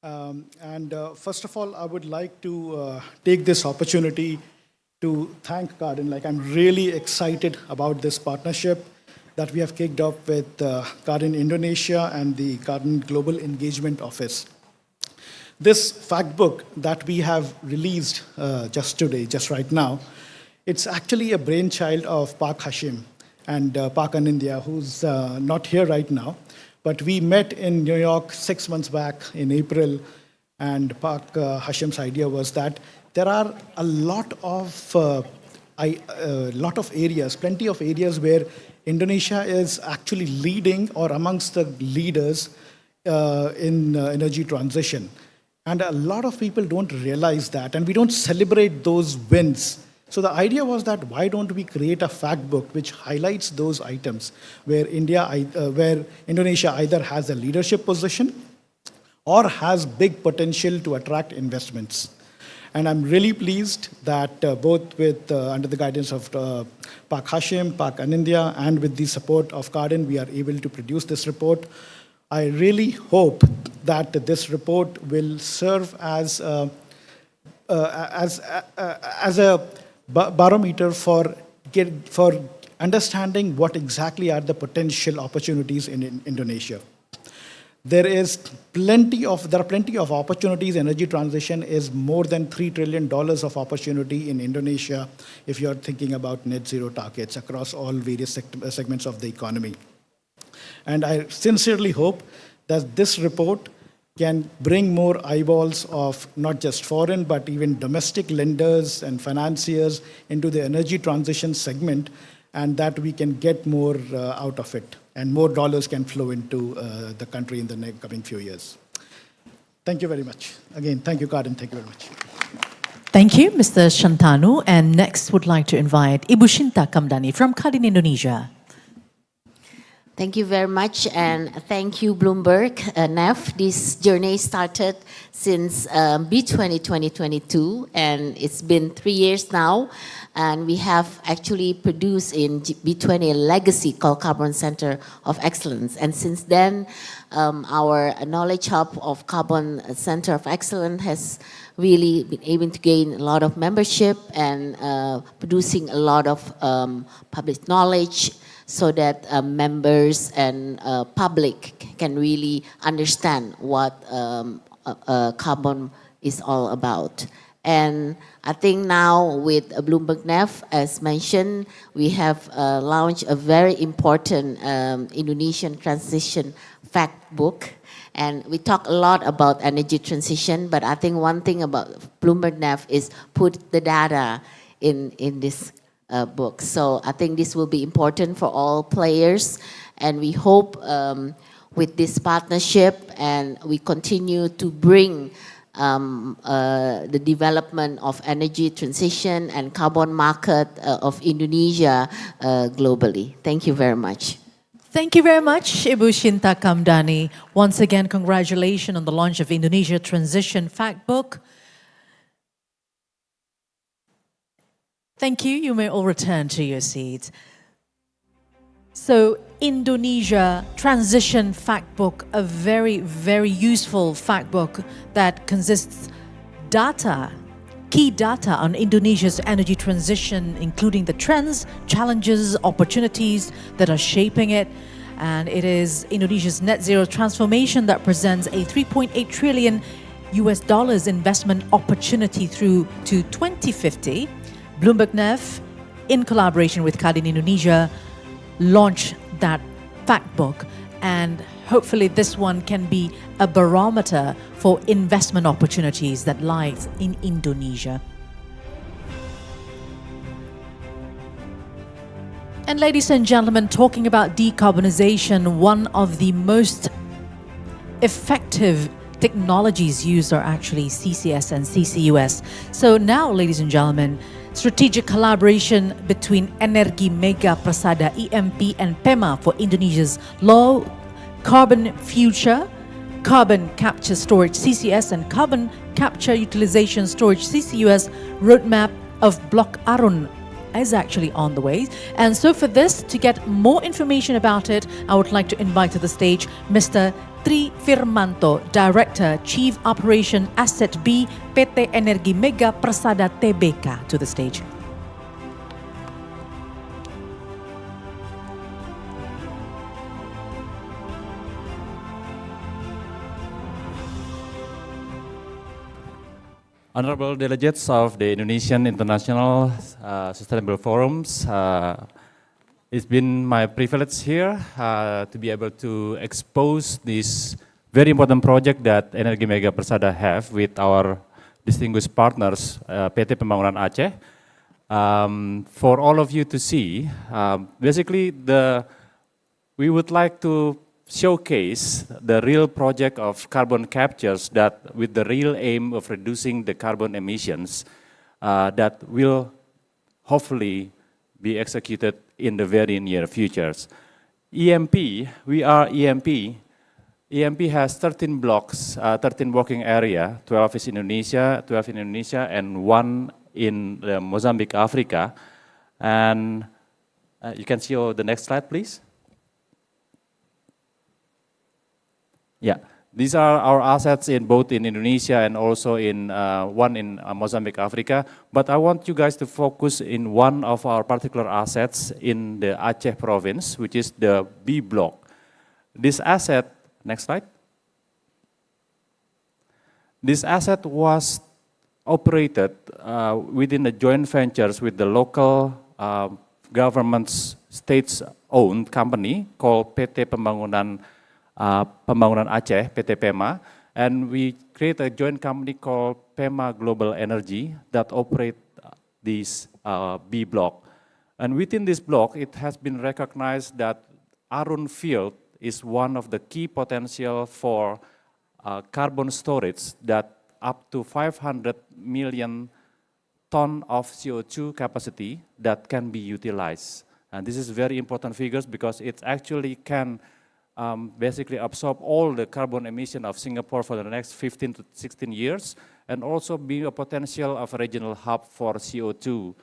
First of all, I would like to take this opportunity to thank Kadin. I'm really excited about this partnership that we have kicked off with Kadin Indonesia and the Kadin Global Engagement Office. This fact book that we have released just today, just right now, it's actually a brainchild of Pak Hashim and Pak Anindya, who's not here right now. But we met in New York 6 months back in April, and Pak Hashim's idea was that there are a lot of areas, plenty of areas where Indonesia is actually leading or amongst the leaders in energy transition. And a lot of people don't realize that, and we don't celebrate those wins So the idea was that why don't we create a fact book which highlights those items where where Indonesia either has a leadership position or has big potential to attract investments. And I'm really pleased that both with under the guidance of Pak Hashim, Pak Anindya, and with the support of Cardin, we are able to produce this report. I really hope that this report will serve as a barometer for understanding what exactly are the potential opportunities in Indonesia. There are plenty of opportunities. Energy transition is more than $3 trillion of opportunity in Indonesia if you're thinking about net zero targets across all various segments of the economy. And I sincerely hope that this report can bring more eyeballs of not just foreign, but even domestic lenders and financiers into the energy transition segment, and that we can get more out of it, and more dollars can flow into the country in the coming few years. Thank you very much. Again, thank you, Cardin. Thank you very much. Thank you, Mr. Shantanu. And next would like to invite Ibu Shinta Kamdani from Cardin Indonesia. Thank you very much, and thank you, Bloomberg, NEF. This journey started since B20 2022, and it's been 3 years now. And we have actually produced in B20 a legacy called Carbon Center of Excellence. And since then, our knowledge hub of Carbon Center of Excellence has really been able to gain a lot of membership and producing a lot of public knowledge, so that members and public can really understand what carbon is all about. And I think now with Bloomberg NEF, as mentioned, we have launched a very important Indonesian transition fact book. And we talk a lot about energy transition, but I think one thing about Bloomberg NEF is put the data in this book. So I think this will be important for all players, and we hope with this partnership and we continue to bring the development of energy transition and carbon market of Indonesia globally. Thank you very much. Thank you very much, Ibu Shinta Kamdani. Once again, congratulations on the launch of Indonesia Transition Fact Book. Thank you. You may all return to your seats. So, Indonesia Transition Fact Book, a very, very useful fact book that consists key data on Indonesia's energy transition, including the trends, challenges, opportunities that are shaping it. And it is Indonesia's net zero transformation that presents a $3.8 trillion investment opportunity through to 2050. Bloomberg NEF, in collaboration with Cardin Indonesia, launched that fact book, and hopefully this one can be a barometer for investment opportunities that lies in Indonesia. And ladies and gentlemen, talking about decarbonization, one of the most effective technologies used are actually CCS and CCUS. So now, ladies and gentlemen, strategic collaboration between Energi Mega Persada EMP and PEMA for Indonesia's low carbon future, carbon capture storage CCS and carbon capture utilization storage CCUS roadmap of Block Arun is actually on the way. And so for this, to get more information about it, I would like to invite to the stage Mr. Tri Firmanto, Director, Chief Operation Asset B, PT Energi Mega Persada Tbk, to the stage. Honorable delegates of the Indonesian International Sustainable Forums, it's been my privilege here to be able to expose this very important project that Energi Mega Persada have with our distinguished partners, PT Pembangunan Aceh. For all of you to see, basically we would like to showcase the real project of carbon captures that with the real aim of reducing the carbon emissions that will hopefully be executed in the very near futures. EMP, we are EMP. EMP has 13 blocks, 13 working area, 12 is Indonesia, 12 in Indonesia, and 1 in Mozambique, Africa. And you can see the next slide, please. Yeah, these are our assets in both in Indonesia and also in one in Mozambique, Africa. But I want you guys to focus in one of our particular assets in the Aceh province, which is the B block. This asset, next slide. This asset was operated within the joint ventures with the local government's states-owned company called PT Pembangunan Aceh, PT PEMA, and we create a joint company called PEMA Global Energy that operate this B block. And within this block, it has been recognized that Arun field is one of the key potential for carbon storage that up to 500 million ton of CO2 capacity that can be utilized. And this is very important figures because it actually can basically absorb all the carbon emission of Singapore for the next 15 to 16 years and also be a potential of a regional hub for CO2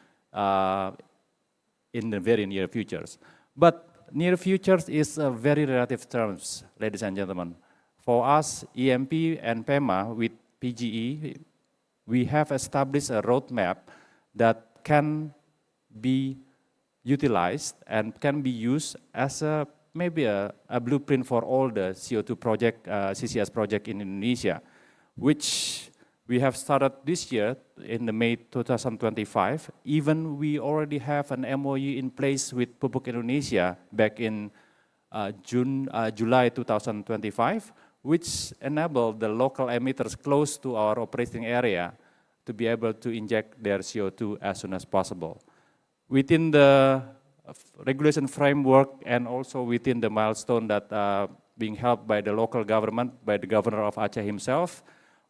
in the very near futures. But near futures is a very relative terms, ladies and gentlemen. For us, EMP and PEMA with PGE, we have established a roadmap that can be utilized and can be used as maybe a blueprint for all the CO2 project, CCS project in Indonesia, which we have started this year in the May 2025. Even we already have an MOU in place with Pupuk Indonesia back in July 2025, which enabled the local emitters close to our operating area to be able to inject their CO2 as soon as possible. Within the regulation framework and also within the milestone that being helped by the local government, by the governor of Aceh himself,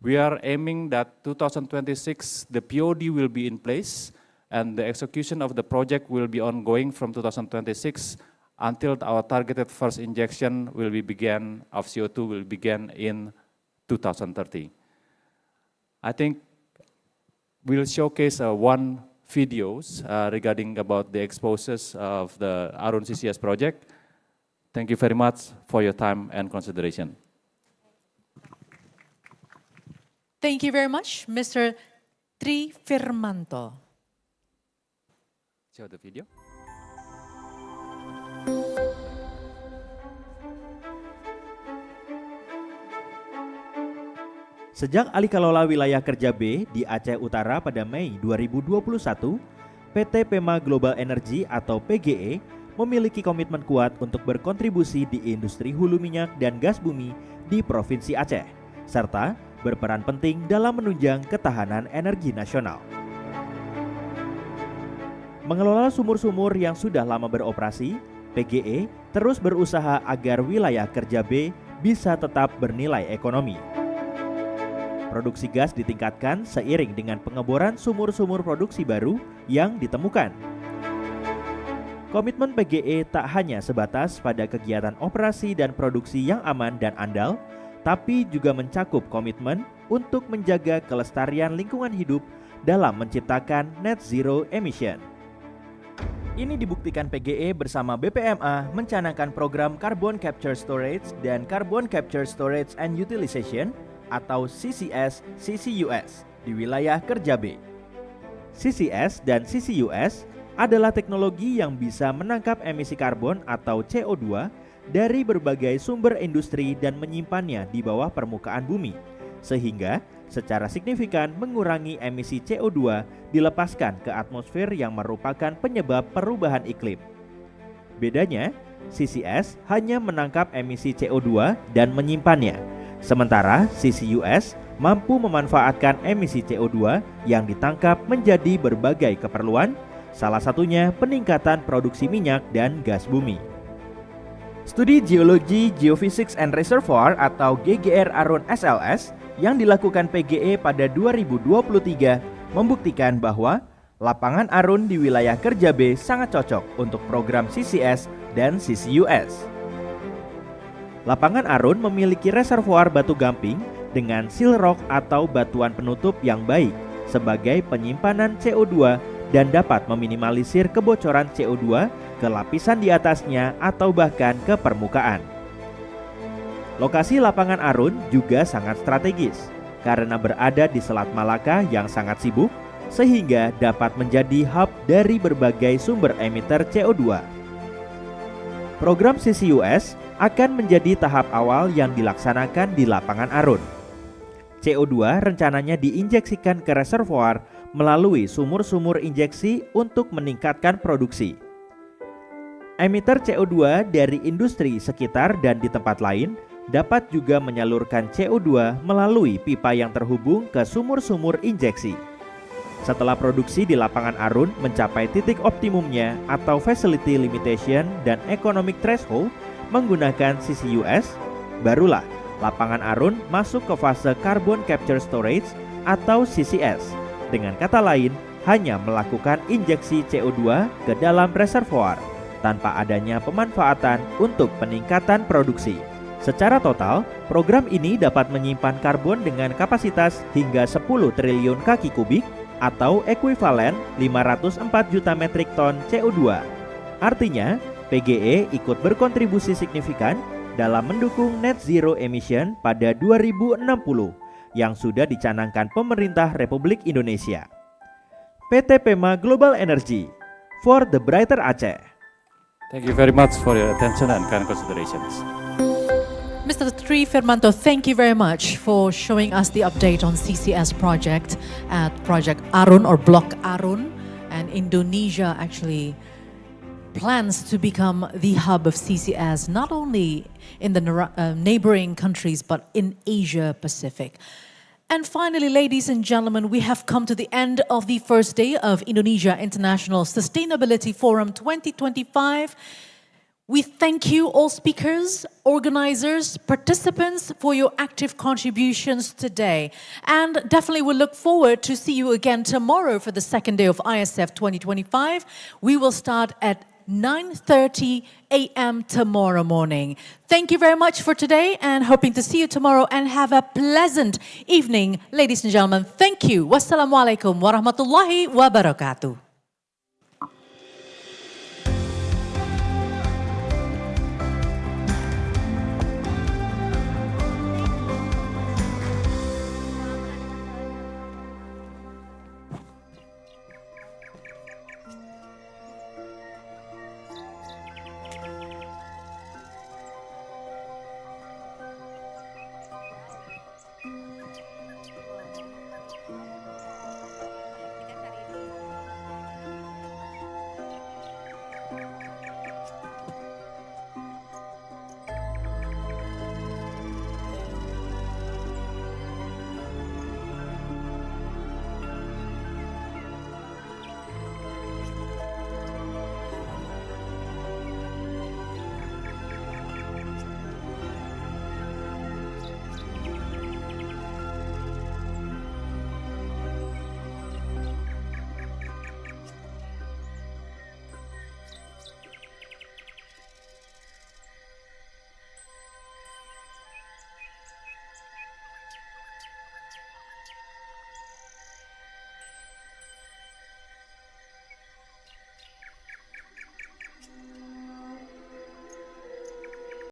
we are aiming that 2026, the POD will be in place and the execution of the project will be ongoing from 2026 until our targeted first injection will be began of CO2 will begin in 2030. I think we'll showcase one videos regarding about the exposures of the Arun CCS project. Thank you very much for your time and consideration. Thank you very much, Mr. Tri Firmanto. Show the video. Sejak alih kelola wilayah kerja B di Aceh Utara pada Mei 2021, PT PEMA Global Energy atau PGE memiliki komitmen kuat untuk berkontribusi di industri hulu minyak dan gas bumi di Provinsi Aceh, serta berperan penting dalam menunjang ketahanan energi nasional. Mengelola sumur-sumur yang sudah lama beroperasi, PGE terus berusaha agar wilayah kerja B bisa tetap bernilai ekonomi. Produksi gas ditingkatkan seiring dengan pengeboran sumur-sumur produksi baru yang ditemukan. Komitmen PGE tak hanya sebatas pada kegiatan operasi dan produksi yang aman dan andal, tapi juga mencakup komitmen untuk menjaga kelestarian lingkungan hidup dalam menciptakan net zero emission. Ini dibuktikan PGE bersama BPMA mencanangkan program Carbon Capture Storage dan Carbon Capture Storage and Utilization atau CCS/CCUS di wilayah kerja B. CCS dan CCUS adalah teknologi yang bisa menangkap emisi karbon atau CO2 dari berbagai sumber industri dan menyimpannya di bawah permukaan bumi, sehingga secara signifikan mengurangi emisi CO2 dilepaskan ke atmosfer yang merupakan penyebab perubahan iklim. Bedanya, CCS hanya menangkap emisi CO2 dan menyimpannya, sementara CCUS mampu memanfaatkan emisi CO2 yang ditangkap menjadi berbagai keperluan, salah satunya peningkatan produksi minyak dan gas bumi. Studi Geologi, Geophysics and Reservoir atau GGR Arun SLS yang dilakukan PGE pada 2023 membuktikan bahwa lapangan Arun di wilayah kerja B sangat cocok untuk program CCS dan CCUS. Lapangan Arun memiliki reservoir batu gamping dengan seal rock atau batuan penutup yang baik sebagai penyimpanan CO2 dan dapat meminimalisir kebocoran CO2 ke lapisan di atasnya atau bahkan ke permukaan. Lokasi lapangan Arun juga sangat strategis karena berada di Selat Malaka yang sangat sibuk sehingga dapat menjadi hub dari berbagai sumber emitter CO2. Program CCUS akan menjadi tahap awal yang dilaksanakan di lapangan Arun. CO2 rencananya diinjeksikan ke reservoir melalui sumur-sumur injeksi untuk meningkatkan produksi. Emitter CO2 dari industri sekitar dan di tempat lain dapat juga menyalurkan CO2 melalui pipa yang terhubung ke sumur-sumur injeksi. Setelah produksi di lapangan Arun mencapai titik optimumnya atau facility limitation dan economic threshold menggunakan CCUS, barulah lapangan Arun masuk ke fase carbon capture storage atau CCS. Dengan kata lain, hanya melakukan injeksi CO2 ke dalam reservoir tanpa adanya pemanfaatan untuk peningkatan produksi. Secara total, program ini dapat menyimpan karbon dengan kapasitas hingga 10 triliun kaki kubik atau ekuivalen 504 juta metrik ton CO2. Artinya, PGE ikut berkontribusi signifikan dalam mendukung net zero emission pada 2060 yang sudah dicanangkan pemerintah Republik Indonesia. PT Pema Global Energy, for the brighter Aceh. Thank you very much for your attention and kind considerations. Mr. Tri Firmanto, thank you very much for showing us the update on CCS project at Project Arun or Block Arun. And Indonesia actually plans to become the hub of CCS, not only in the neighboring countries, but in Asia Pacific. And finally, ladies and gentlemen, we have come to the end of the first day of Indonesia International Sustainability Forum 2025. We thank you, all speakers, organizers, participants, for your active contributions today. And definitely we'll look forward to see you again tomorrow for the second day of ISF 2025. We will start at 9:30 a.m. tomorrow morning. Thank you very much for today and hoping to see you tomorrow and have a pleasant evening, ladies and gentlemen. Thank you. Wassalamualaikum warahmatullahi wabarakatuh.